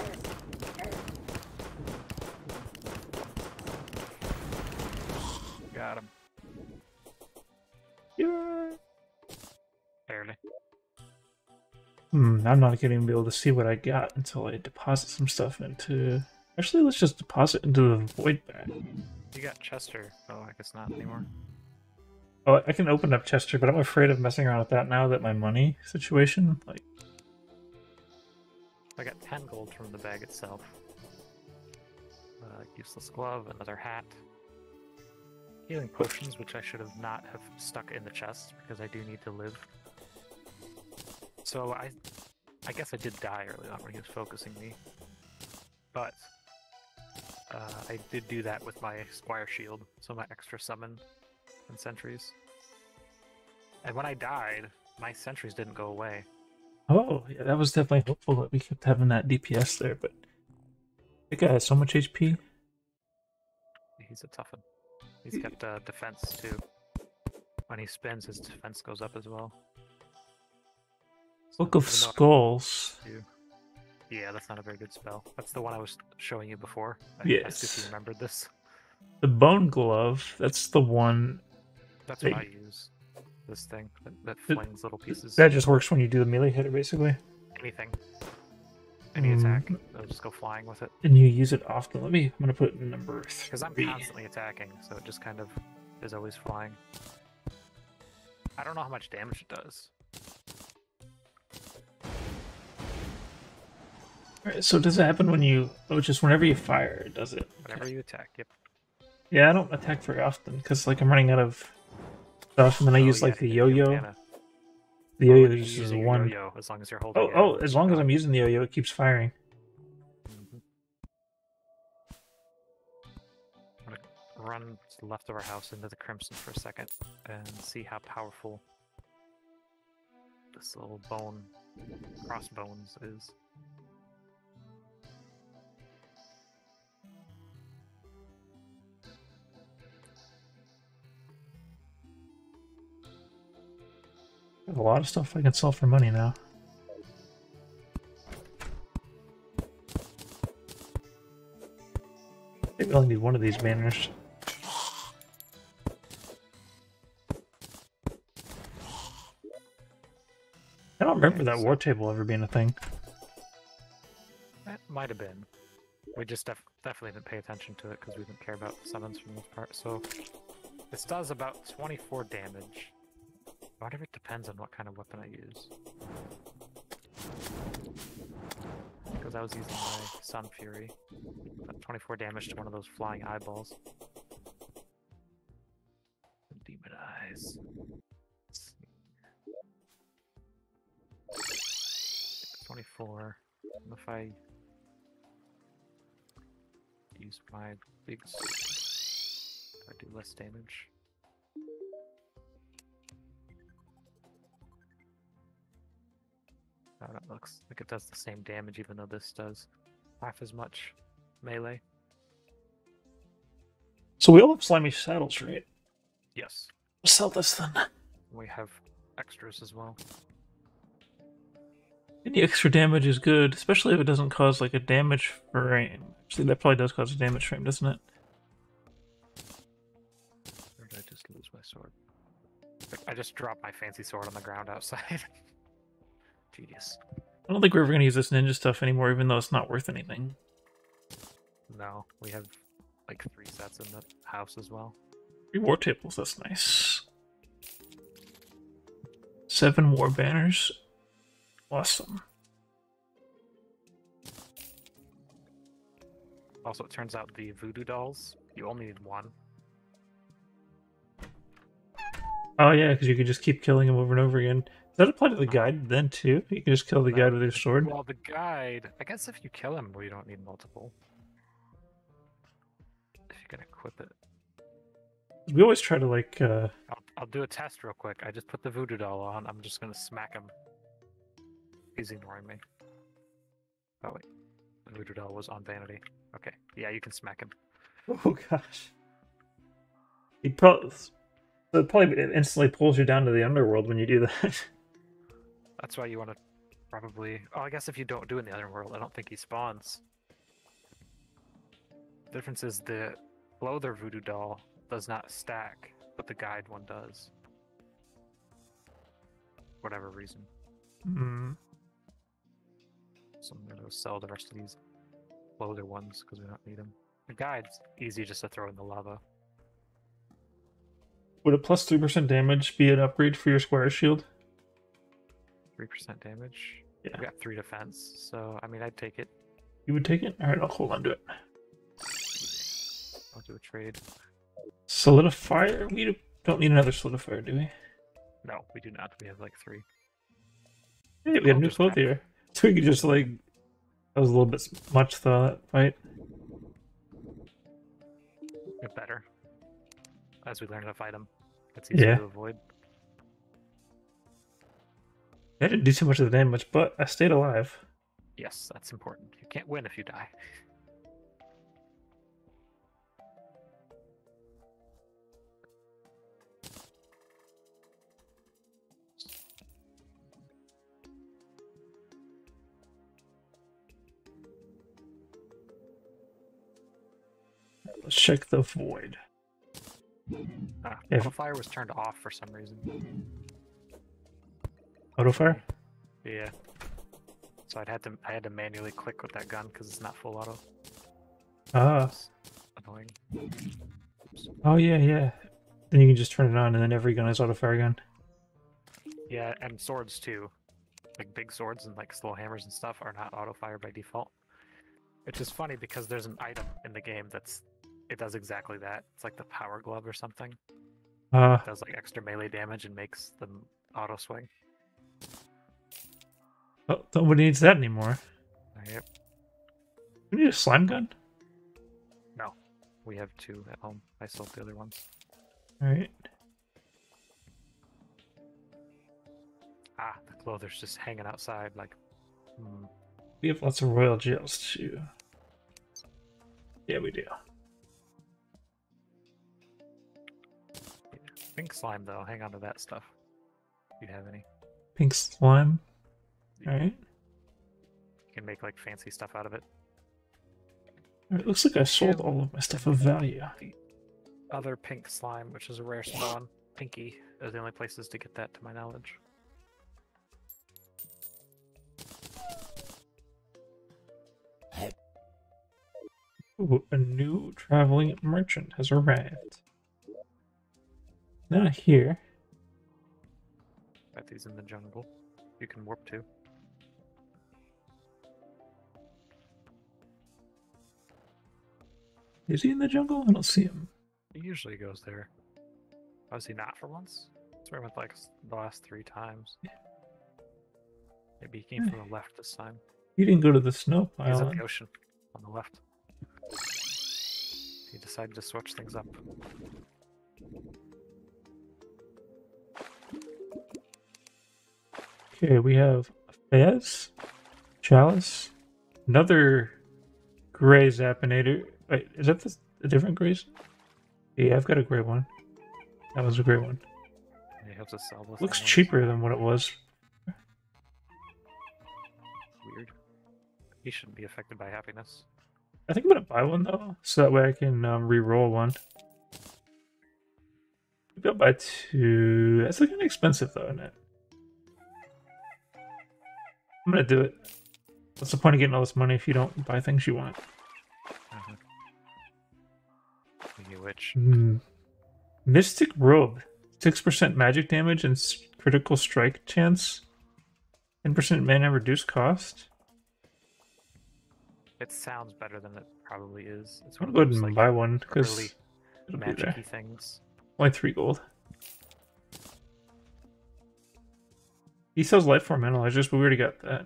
Got him. Yeah. Barely. I'm not gonna be able to see what I got until I deposit some stuff into... Actually, let's just deposit into the void bag. You got Chester. Oh, I guess not anymore. Oh, I can open up Chester, but I'm afraid of messing around with that now that my money situation, like... I got 10 gold from the bag itself. Useless glove, another hat. Healing potions, which I should have not have stuck in the chest because I do need to live. So I guess I did die early on when he was focusing me. But I did do that with my Squire Shield, so my extra summon and sentries. And when I died, my sentries didn't go away. Oh, yeah, that was definitely helpful that we kept having that DPS there, but... That guy has so much HP. He's a tough one. He's got defense too. When he spins, his defense goes up as well. Book of Even though I- Skulls. Yeah, that's not a very good spell. That's the one I was showing you before. I Yes. asked if you remembered this. The Bone Glove, that's the one... That's Hey. what I use. This thing that flings little pieces. That just works when you do the melee hitter, basically. Anything. Any attack. They'll just go flying with it. And you use it often. I'm gonna put it in number 3. Because I'm constantly attacking, so it just kind of is always flying. I don't know how much damage it does. Alright, so does it happen when you... Oh, just whenever you fire, does it? Whenever you attack, yep. Yeah, I don't attack very often, because like I'm running out of stuff, and then I use like the you have yo-yo. mana. The Well, yo-yo when you're uses using your one. yo-yo, as long as you're holding Oh, it, as long as I'm using the yo-yo, it keeps firing. Mhm. I'm gonna run to the left of our house into the Crimson for a second and see how powerful this little bone crossbones is. I have a lot of stuff I can sell for money now. only need one of these banners. I don't remember that war table ever being a thing. That might have been. We just definitely didn't pay attention to it because we didn't care about summons for the most part. So this does about 24 damage. Whatever, it depends on what kind of weapon I use. Because I was using my Sun Fury. About 24 damage to one of those flying eyeballs. Demon Eyes. Let's see. 24. And if I use my big I do less damage. Oh, that looks like it does the same damage even though this does half as much melee. So we all have slimy saddles, right? Yes. We'll sell this then. We have extras as well. Any extra damage is good, especially if it doesn't cause like a damage frame. Actually, that probably does cause a damage frame, doesn't it? Or did I just lose my sword? I just dropped my fancy sword on the ground outside. Tedious. I don't think we're ever going to use this ninja stuff anymore, even though it's not worth anything. No, we have like 3 sets in the house as well. 3 war tables, that's nice. 7 war banners. Awesome. Also, it turns out the voodoo dolls, you only need 1. Oh yeah, because you can just keep killing them over and over again. Does that apply to the guide then too? You can just kill the guide with your sword? Well, the guide, I guess if you kill him, we don't need multiple. If you can equip it. We always try to like, I'll do a test real quick. I just put the voodoo doll on. I'm just gonna smack him. He's ignoring me. Oh wait, the voodoo doll was on vanity. Okay, yeah, you can smack him. oh gosh. He probably, so it probably instantly pulls you down to the underworld when you do that. That's why you want to probably... Oh, I guess if you don't do it in the other world, I don't think he spawns. The difference is the Loather voodoo doll does not stack, but the guide one does. Whatever reason. Hmm. So I'm going to sell the rest of these Loather ones because we don't need them. The guide's easy just to throw in the lava. Would a plus 3% damage be an upgrade for your squire shield? 3% damage. Yeah. We got 3 defense, so I mean, I'd take it. You would take it? Alright, I'll hold on to it. I'll do a trade. Solidifier? We don't need another solidifier, do we? No, we do not. We have like 3. Hey, we got a new cloth here. So we could just like... That was a little bit much though, that fight. Get better. As we learn to fight them. It's easier to avoid. I didn't do too much of the damage, but I stayed alive. Yes, that's important. You can't win if you die. Let's check the void. Autofire was turned off for some reason. Autofire? Yeah. So I had to manually click with that gun because it's not full auto. Ah. It's annoying. Oops. Oh yeah, yeah. Then you can just turn it on and then every gun is autofire gun. Yeah, and swords too. Like big swords and like slow hammers and stuff are not autofire by default. Which is funny because there's an item in the game it does exactly that. It's like the power glove or something. It does like extra melee damage and makes them auto swing. Oh, nobody needs that anymore. Yep. We need a slime gun? No. We have 2 at home. I sold the other ones. Alright. Ah, the clother's just hanging outside like... We have lots of royal jails too. Yeah, we do. Pink slime though, hang on to that stuff. If you have any. Pink slime. Alright. You can make like fancy stuff out of it. It looks like I sold all of my stuff of value. Other pink slime, which is a rare spawn. Pinky are the only places to get that, to my knowledge. Ooh, a new traveling merchant has arrived. Not here. Got these in the jungle. You can warp to. Is he in the jungle? I don't see him. He usually goes there. Was he not for once? That's where I went like the last 3 times. Maybe he came from the left this time. He didn't go to the snow He's pile. in the ocean on the left. He decided to switch things up. Okay, we have a Fez, Chalice, another gray Zapinator. Wait, is that a different grays? Yeah, I've got a gray one. That was a gray one. He has to sell this. Looks cheaper than what it was. Weird. He shouldn't be affected by happiness. I think I'm gonna buy one though, so that way I can re-roll one. Maybe I'll buy 2. That's looking expensive though, isn't it? I'm gonna do it. What's the point of getting all this money if you don't buy things you want? Which Mystic Robe, 6% magic damage and critical strike chance, 10% mana reduced cost. it sounds better than it probably is. It's I'm one gonna of go ahead those, and like, buy one because really it'll be there. magic-y things. Only 3 gold. He sells life form analyzers, but we already got that.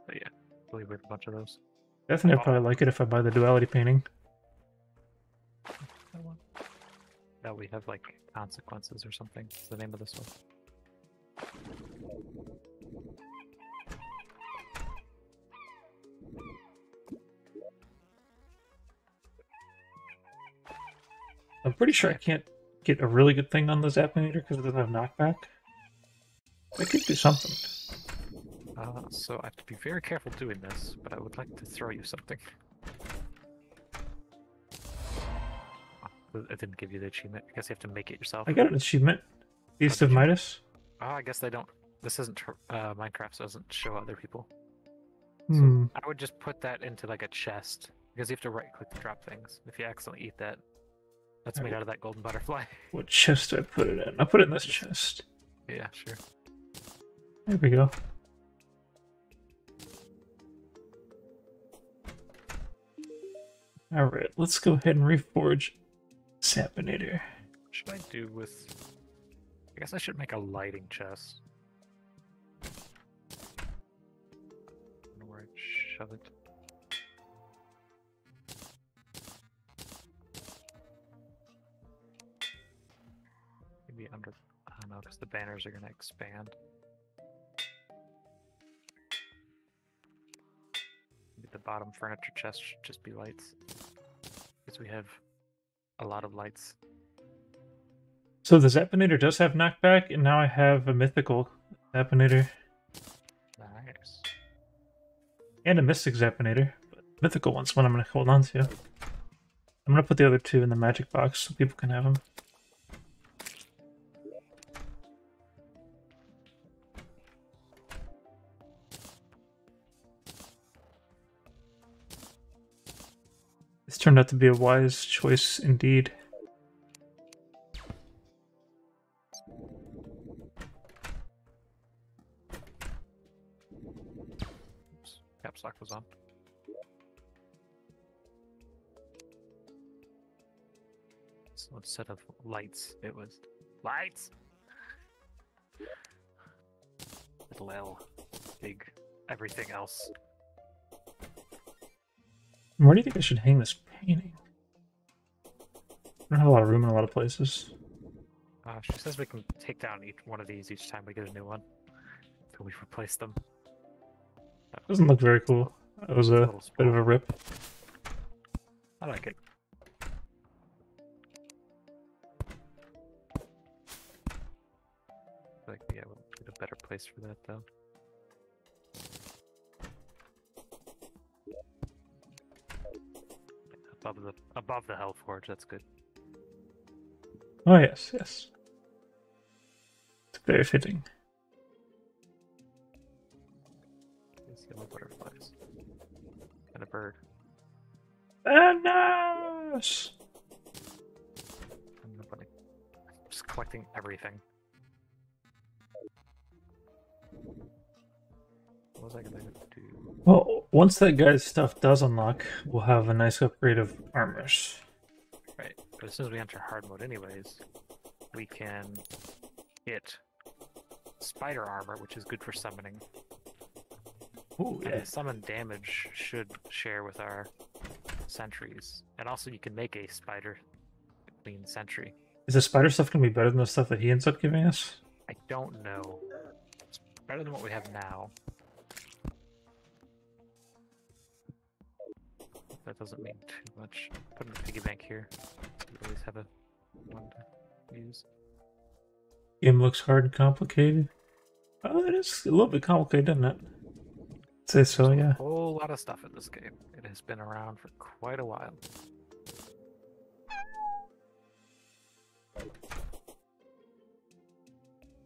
But yeah, I believe we have a bunch of those. Definitely, I'll probably like it if I buy the duality painting. That one. That we have like consequences or something. Is the name of this one. I'm pretty sure I can't get a really good thing on the Zapinator because it doesn't have knockback. I could do something. So I have to be very careful doing this, but I would like to throw you something. It didn't give you the achievement. I guess you have to make it yourself. I got an achievement. Beast of Midas. Oh, I guess they don't. This isn't Minecraft, so it doesn't show other people. Hmm. I would just put that into like a chest because you have to right-click to drop things. If you accidentally eat that, that's made out of that golden butterfly. What chest do I put it in? I'll put it in this chest. Yeah, sure. There we go. Alright, let's go ahead and reforge Zapinator. What should I do with... I guess I should make a lighting chest. I don't know where I'd shove it. Maybe under... I don't know, because the banners are going to expand. Maybe the bottom furniture chest should just be lights. Because we have a lot of lights. So the Zapinator does have knockback, and now I have a mythical Zapinator. Nice. And a mystic Zapinator. But mythical one's one I'm going to hold on to. I'm going to put the other 2 in the magic box so people can have them. This turned out to be a wise choice indeed. Oops. Caps lock was on. So instead of lights, it was lights! Little L. Big everything else. Where do you think I should hang this painting? I don't have a lot of room in a lot of places. She says we can take down each one of these each time we get a new one. Until we replace them. Doesn't look very cool. That was a bit of a rip. I like it. Like, yeah, we'll get a better place for that though. above the Hell Forge. That's good. Oh yes, yes. It's very fitting. These yellow butterflies and a bird. Bananas! I'm just collecting everything. What was I gonna do? Well, once that guy's stuff does unlock, we'll have a nice upgrade of armors. Right, but as soon as we enter hard mode anyways, we can get spider armor, which is good for summoning. Oh And yeah. the summon damage should share with our sentries. And also you can make a spider queen sentry. Is the spider stuff gonna be better than the stuff that he ends up giving us? I don't know. It's better than what we have now. That doesn't mean too much. Put in the piggy bank here. We always have a one to use. Game looks hard and complicated. Oh, it is a little bit complicated, doesn't it? I'd say so, There's yeah. a whole lot of stuff in this game. It has been around for quite a while.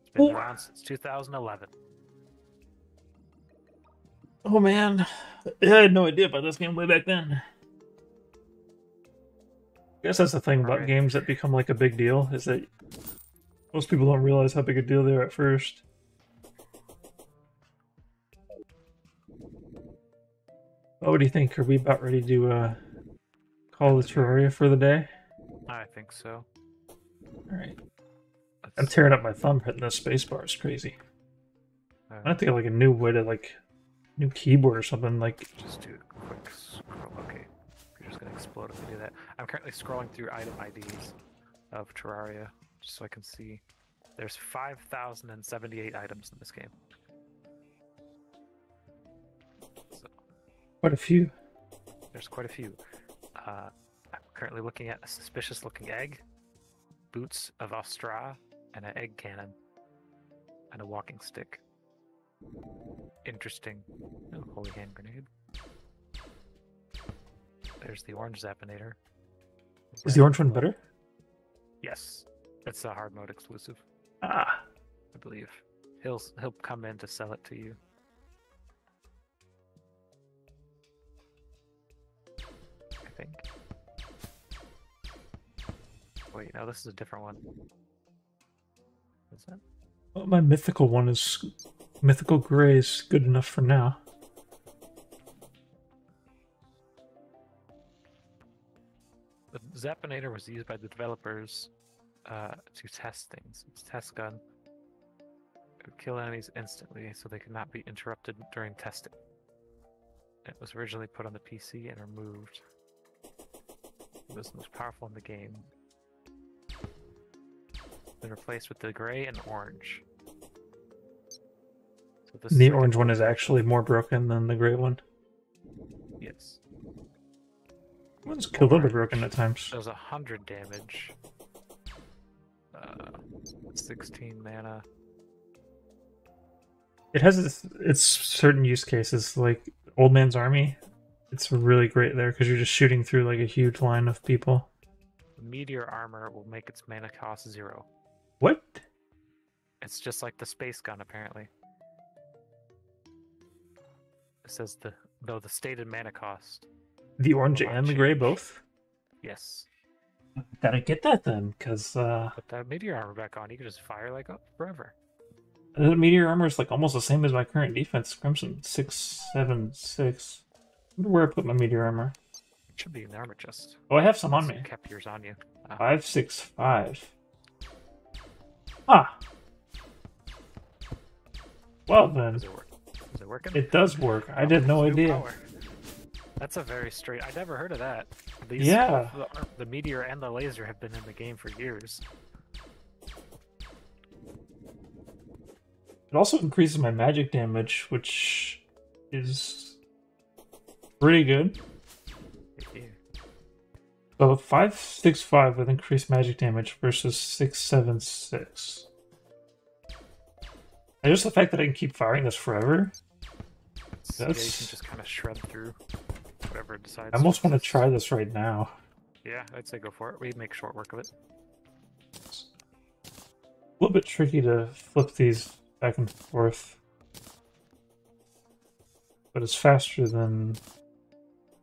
It's been around since 2011. Oh man, I had no idea about this game way back then. I guess that's the thing about Alright. games that become like a big deal, is that most people don't realize how big a deal they are at first. Oh, what do you think? Are we about ready to call the Terraria for the day? I think so. Alright. I'm Let's, tearing up my thumb hitting the spacebar. It's crazy. I have to get like a new way to like new keyboard or something. Like just do a quick scroll. Okay, you're just gonna explode if we do that. I'm currently scrolling through item IDs of Terraria just so I can see. There's 5,078 items in this game. So quite a few. there's quite a few. I'm currently looking at a suspicious-looking egg, boots of Ostra, and an egg cannon, and a walking stick. Interesting. Oh, holy hand grenade. There's the orange Zappinator. Is the orange one better? Yes, it's a hard mode exclusive, Ah, I believe. He'll come in to sell it to you. I think. Wait, no, this is a different one. Is that? well, my mythical one is mythical gray is good enough for now. The Zappinator was used by the developers to test things. It's a test gun. It would kill enemies instantly so they could not be interrupted during testing. It was originally put on the PC and removed. It was the most powerful in the game. Been replaced with the gray and orange. So this The is like orange a- one is actually more broken than the gray one. Yes. One's a little bit broken at times. Does 100 damage. 16 mana. It has its certain use cases, like Old Man's Army. It's really great there because you're just shooting through like a huge line of people. Meteor armor will make its mana cost 0. What? It's just like the space gun, apparently. It says though the stated mana cost. The orange Will not and the gray change. both? Yes. Gotta get that then, because Put that meteor armor back on, you can just fire like forever. the meteor armor is like almost the same as my current defense. Crimson 676. I wonder where I put my meteor armor. It should be in the armor chest. Oh, I have some on Unless me. you kept yours on you. 565. Ah. Well then, Does it work? Is it working? it does work. I had no New idea. power. That's a very straight. I never heard of that. Yeah. The meteor and the laser have been in the game for years. It also increases my magic damage, which is pretty good. Yeah. So 565 with increased magic damage versus 676. And just the fact that I can keep firing this forever. Yeah, you can That's- just kind of shred through. Whatever it decides. I almost want to It's- try this right now. Yeah, I'd say go for it. We make short work of it. A little bit tricky to flip these back and forth, but it's faster than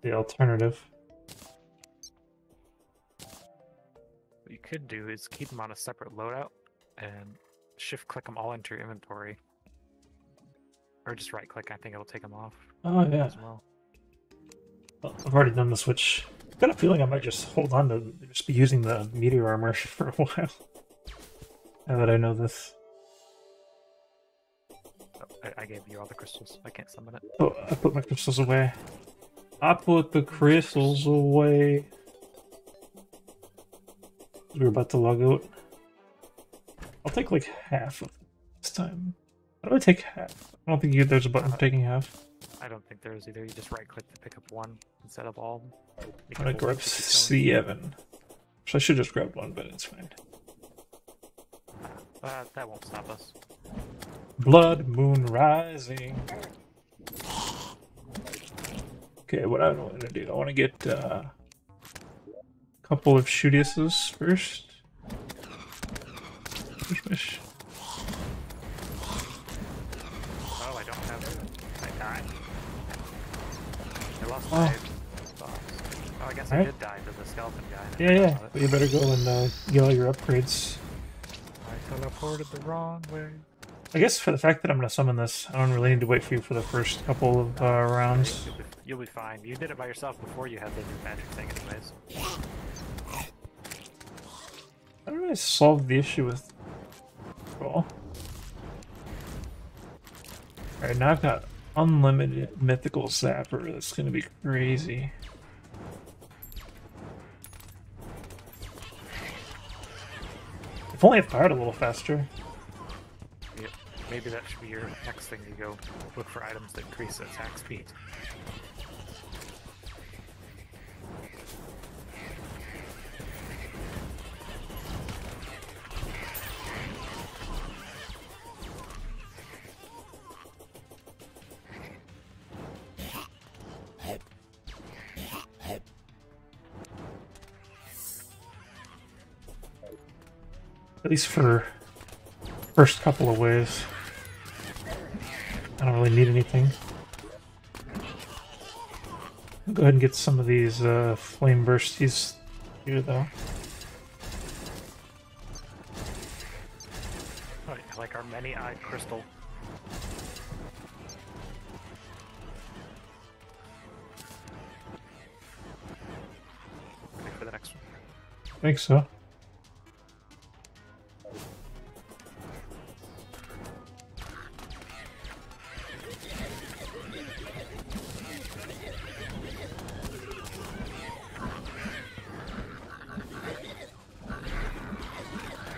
the alternative. What you could do is keep them on a separate loadout and shift click them all into your inventory. Or just right click, I think it'll take them off Oh yeah, as well. well, I've already done the switch. I've got a feeling I might just hold on to just be using the meteor armor for a while. Now that I know this. Oh, I gave you all the crystals. I can't summon it. Oh, I put my crystals away. I put the crystals away. We're about to log out. I'll take like half of it this time. How do I take half? I don't think there's a button for taking half. I don't think there is either. You just right click to pick up one instead of all. You I'm can gonna hold grab it to keep going. C7. So I should just grab one, but it's fine. That won't stop us. Blood Moon Rising. Okay, what I want to do, I want to get a couple of Shootieses first. Wish. Oh, I don't have. I died. I lost Oh. my box. Oh, I guess I Alright. did die to the skeleton guy. Yeah. But you better go and get all your upgrades. I teleported the wrong way. I guess for the fact that I'm going to summon this, I don't really need to wait for you for the first couple of rounds. You'll be fine. You did it by yourself before you had the new magic thing, anyways. How do I solve the issue with control? Alright, now I've got unlimited mythical zapper. That's going to be crazy. If only I fired a little faster. Yep. Maybe that should be your next thing. You go look for items that increase attack speed. At least for first couple of waves. I don't really need anything. I'll go ahead and get some of these flame bursties here though. Oh, yeah, like our many-eyed crystal. Wait for the next one. I think so.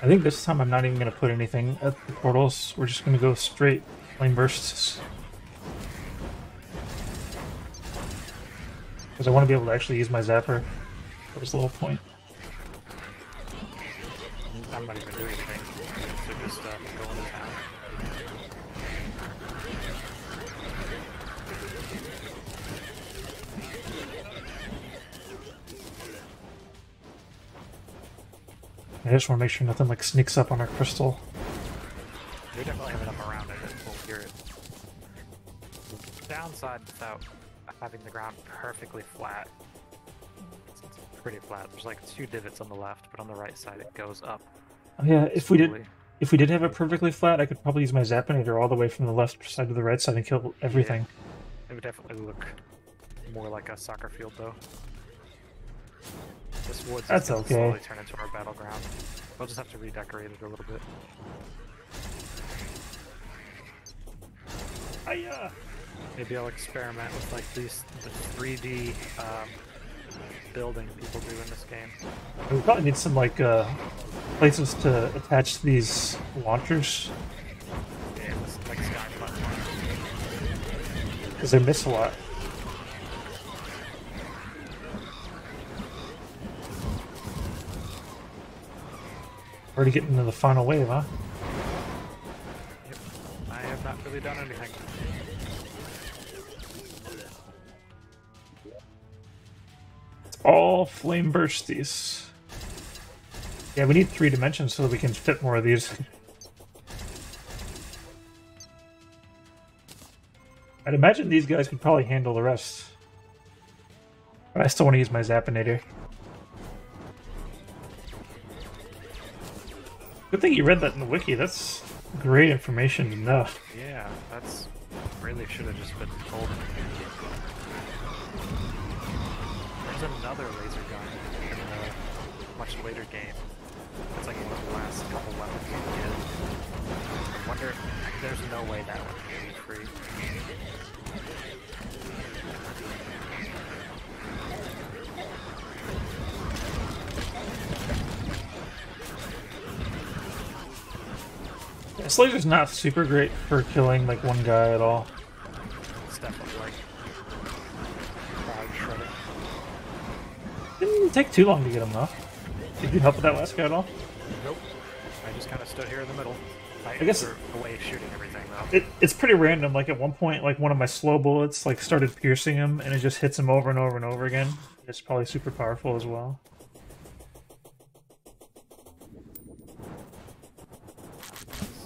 I think this time I'm not even going to put anything at the portals. We're just going to go straight flame bursts. Because I want to be able to actually use my zapper. That was the whole point. I'm not even doing anything. So just go into town. I just want to make sure nothing like sneaks up on our crystal. We definitely have enough around it that we'll hear it. The downside without having the ground perfectly flat. It's pretty flat. There's like 2 divots on the left, but on the right side it goes up. Oh yeah, if we slowly. did have it perfectly flat, I could probably use my Zappinator all the way from the left side to the right side and kill everything. It would definitely look more like a soccer field, though. This woods That's is gonna okay. slowly turn into our battleground. We'll just have to redecorate it a little bit. Hiya! Maybe I'll experiment with like the 3D building people do in this game. We probably need some like places to attach these launchers Yeah, this, like sky platform. because they miss a lot. Already getting into the final wave, huh? Yep. I have not really done anything. all flame bursties. Yeah, we need 3 dimensions so that we can fit more of these. I'd imagine these guys could probably handle the rest. But I still want to use my Zappinator. Good thing you read that in the wiki. That's great information to know. Yeah, that's really should have just been told. There's another laser gun in a much later game. It's like one of the last couple weapons you can get. I wonder, there's no way that one can be free. This laser's not super great for killing like one guy at all. It's definitely like crowd shredding. Didn't take too long to get him though. Did you help with that last guy at all? Nope. I just kind of stood here in the middle. I guess a way of shooting everything though. It's pretty random. Like at one point, like one of my slow bullets like started piercing him, and it just hits him over and over and over again. It's probably super powerful as well.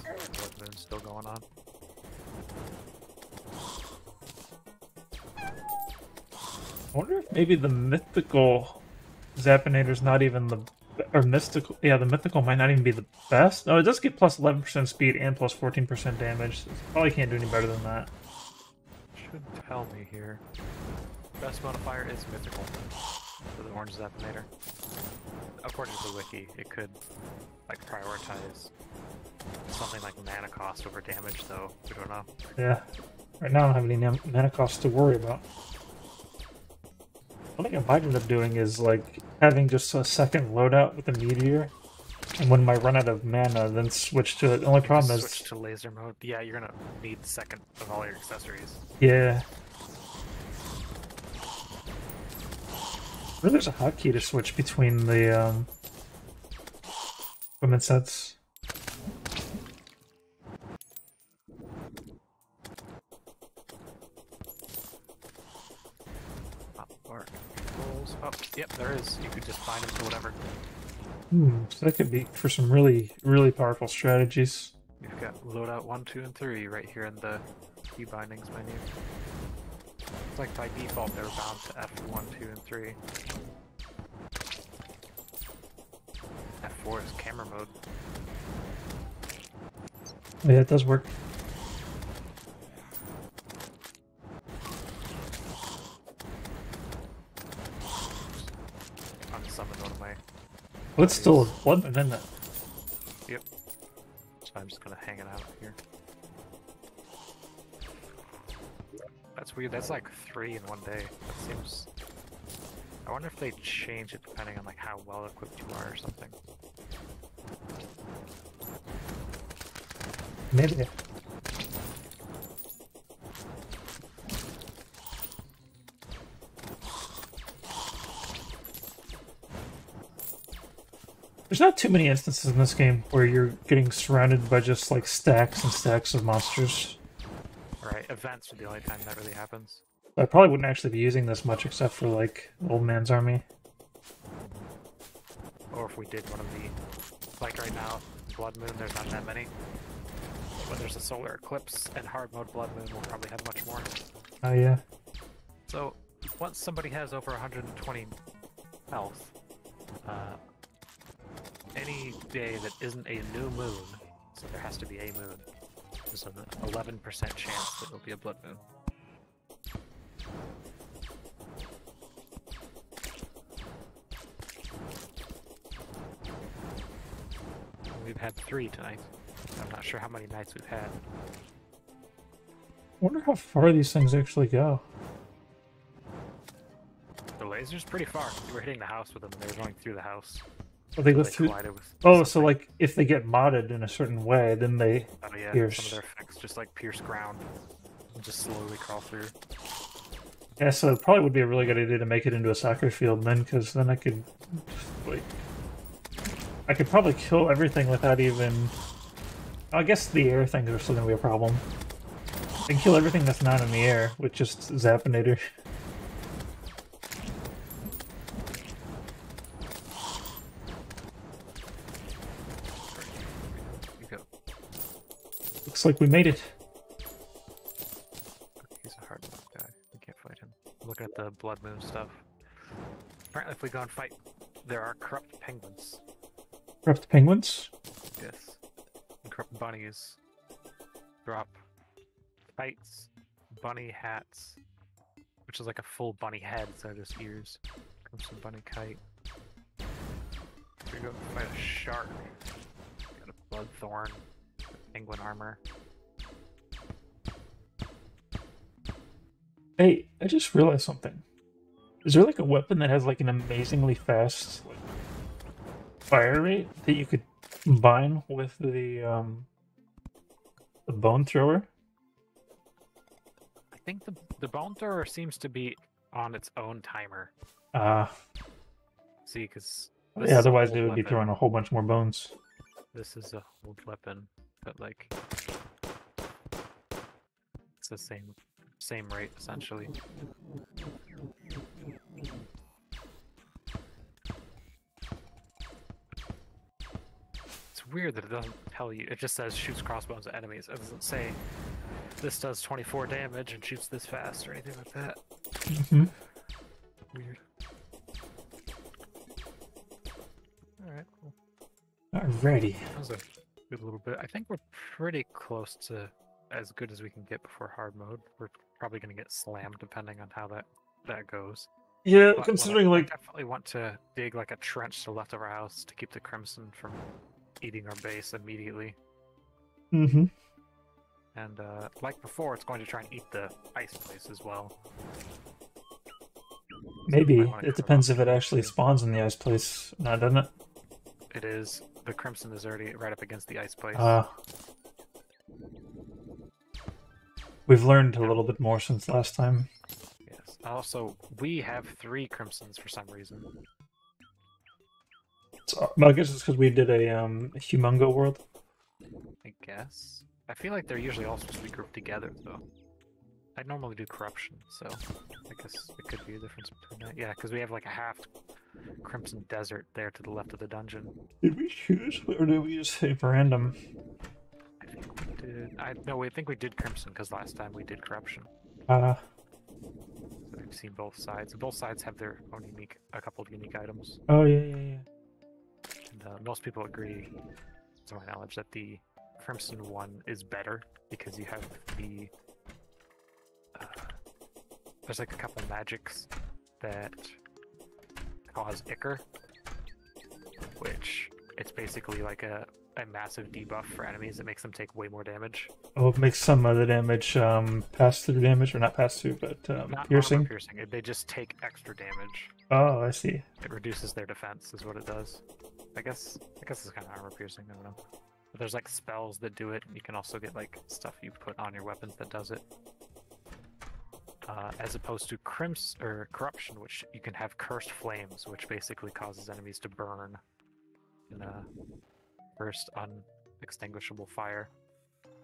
Blood Moon's still going on. I wonder if maybe the mythical Zappinator's not even the... Or mystical... Yeah, the mythical might not even be the best. Oh, it does get plus 11% speed and plus 14% damage. So probably can't do any better than that. Should tell me here. Best modifier is mythical for the orange Zappinator. According to the wiki, it could like prioritize something like mana cost over damage, though. We don't know. Yeah. Right now I don't have any mana costs to worry about. What I think I might end up doing is like having just a second loadout with a meteor, and when I run out of mana, then switch to it. The only problem is switch to laser mode. Yeah, you're gonna need the second of all your accessories. yeah. There's a hotkey to switch between the equipment sets. Oh, yep, there is. You could just find them for whatever. So that could be for some really, really powerful strategies. You've got loadout 1, 2, and 3 right here in the key bindings menu. It's like by default they're bound to F1, 2, and 3. F4 is camera mode. Yeah, it does work. Unsummoned one of my... Well, it's still a blood moon, isn't it? Yep. So I'm just gonna hang it out here. That's weird. That's like 3 in one day. That seems... I wonder if they change it depending on like how well equipped you are or something. Maybe. There's not too many instances in this game where you're getting surrounded by just like stacks and stacks of monsters. Right, events are the only time that really happens. I probably wouldn't actually be using this much except for like Old Man's Army. Or if we did one of the... Like right now, Blood Moon, there's not that many. When there's a solar eclipse and hard mode Blood Moon, we'll probably have much more. Oh yeah. So, once somebody has over 120 health, any day that isn't a new moon, so there has to be a moon, there's an 11% chance that it'll be a blood moon. We've had 3 tonight. I'm not sure how many nights we've had. I wonder how far these things actually go. The laser's pretty far. We were hitting the house with them and they were going through the house. Oh, they go They through. collided with Oh, so something. like if they get modded in a certain way, then they Oh yeah, pierce. some of their effects just like pierce ground and just slowly crawl through. Yeah, so it probably would be a really good idea to make it into a soccer field then, because then I could, like, I could probably kill everything without even... I guess the air things are still going to be a problem. I can kill everything that's not in the air with just Zappinator. Looks like we made it. He's a hard mode guy. We can't fight him. Look at the blood moon stuff. Apparently, if we go and fight, there are corrupt penguins. Corrupt penguins? Yes. And corrupt bunnies. Drop kites, bunny hats, which is like a full bunny head instead of just ears. Comes some bunny kite. We go fight a shark. Got a bloodthorn, penguin armor. Hey, I just realized something. Is there like a weapon that has like an amazingly fast like, fire rate that you could combine with the bone thrower? I think the bone thrower seems to be on its own timer. See, because yeah, otherwise they would be throwing a whole bunch more bones. This is a old weapon, but like it's the same rate essentially. It's weird that it doesn't tell you. It just says shoots crossbones at enemies. It doesn't say this does 24 damage and shoots this fast or anything like that. Mm-hmm. Weird. Alright, cool. Alrighty. That was a good little bit. I think we're pretty close to as good as we can get before hard mode. We're probably going to get slammed depending on how that goes. Yeah, But, considering I like definitely want to dig like a trench to the left of our house to keep the Crimson from eating our base immediately. mm-hmm. And like before, it's going to try and eat the ice place as well. Maybe. might wanna It cover depends that if it too. actually spawns in the ice place. No, doesn't it? It is. The Crimson is already right up against the ice place. We've learned a little bit more since last time. Yes. Also, we have 3 Crimsons for some reason. So, well, I guess it's because we did a Humongo world. I guess. I feel like they're usually all supposed to be grouped together, though. I normally do corruption, so I guess it could be a difference between that. Yeah, because we have like a half Crimson Desert there to the left of the dungeon. Did we choose, or did we just say random? I think we did. No, I think we did Crimson because last time we did corruption. Uh, So we've seen both sides. Both sides have their own a couple of unique items. oh yeah. And most people agree, to my knowledge, that the Crimson one is better because you have the there's like a couple magics that cause Ichor, which it's basically like a massive debuff for enemies that makes them take way more damage. Oh, it makes some of the damage pass through damage, or not pass through, but Not piercing. armor piercing. They just take extra damage. Oh, I see. It reduces their defense, is what it does. I guess it's kind of armor piercing. I don't know. But there's like spells that do it. You can also get like stuff you put on your weapons that does it. As opposed to corruption, which you can have cursed flames, which basically causes enemies to burn in a burst unextinguishable fire,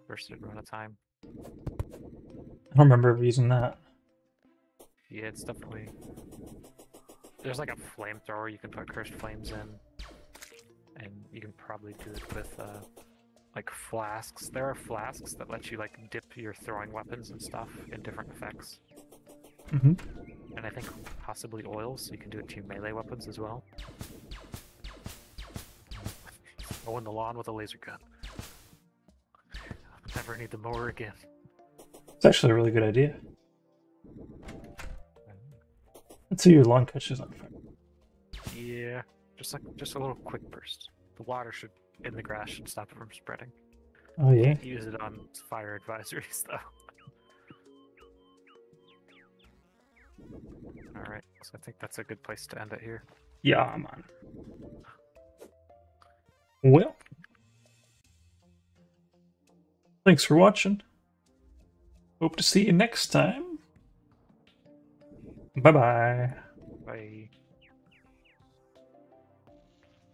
burst at run of time. I don't remember using that. Yeah, it's definitely. There's like a flamethrower you can put cursed flames in, and you can probably do it with like flasks. There are flasks that let you like dip your throwing weapons and stuff in different effects. Mm-hmm. And I think possibly oils, so you can do it to your melee weapons as well. Mowing the lawn with a laser gun. I'll never need the mower again. It's actually a really good idea. Let's see your lawn catches on fire. Yeah, just a little quick burst. The water in the grass should stop it from spreading. Oh yeah. Can't use it on fire advisories though. Alright, so I think that's a good place to end it here. Yeah, man. Well, thanks for watching. Hope to see you next time. Bye-bye. Bye.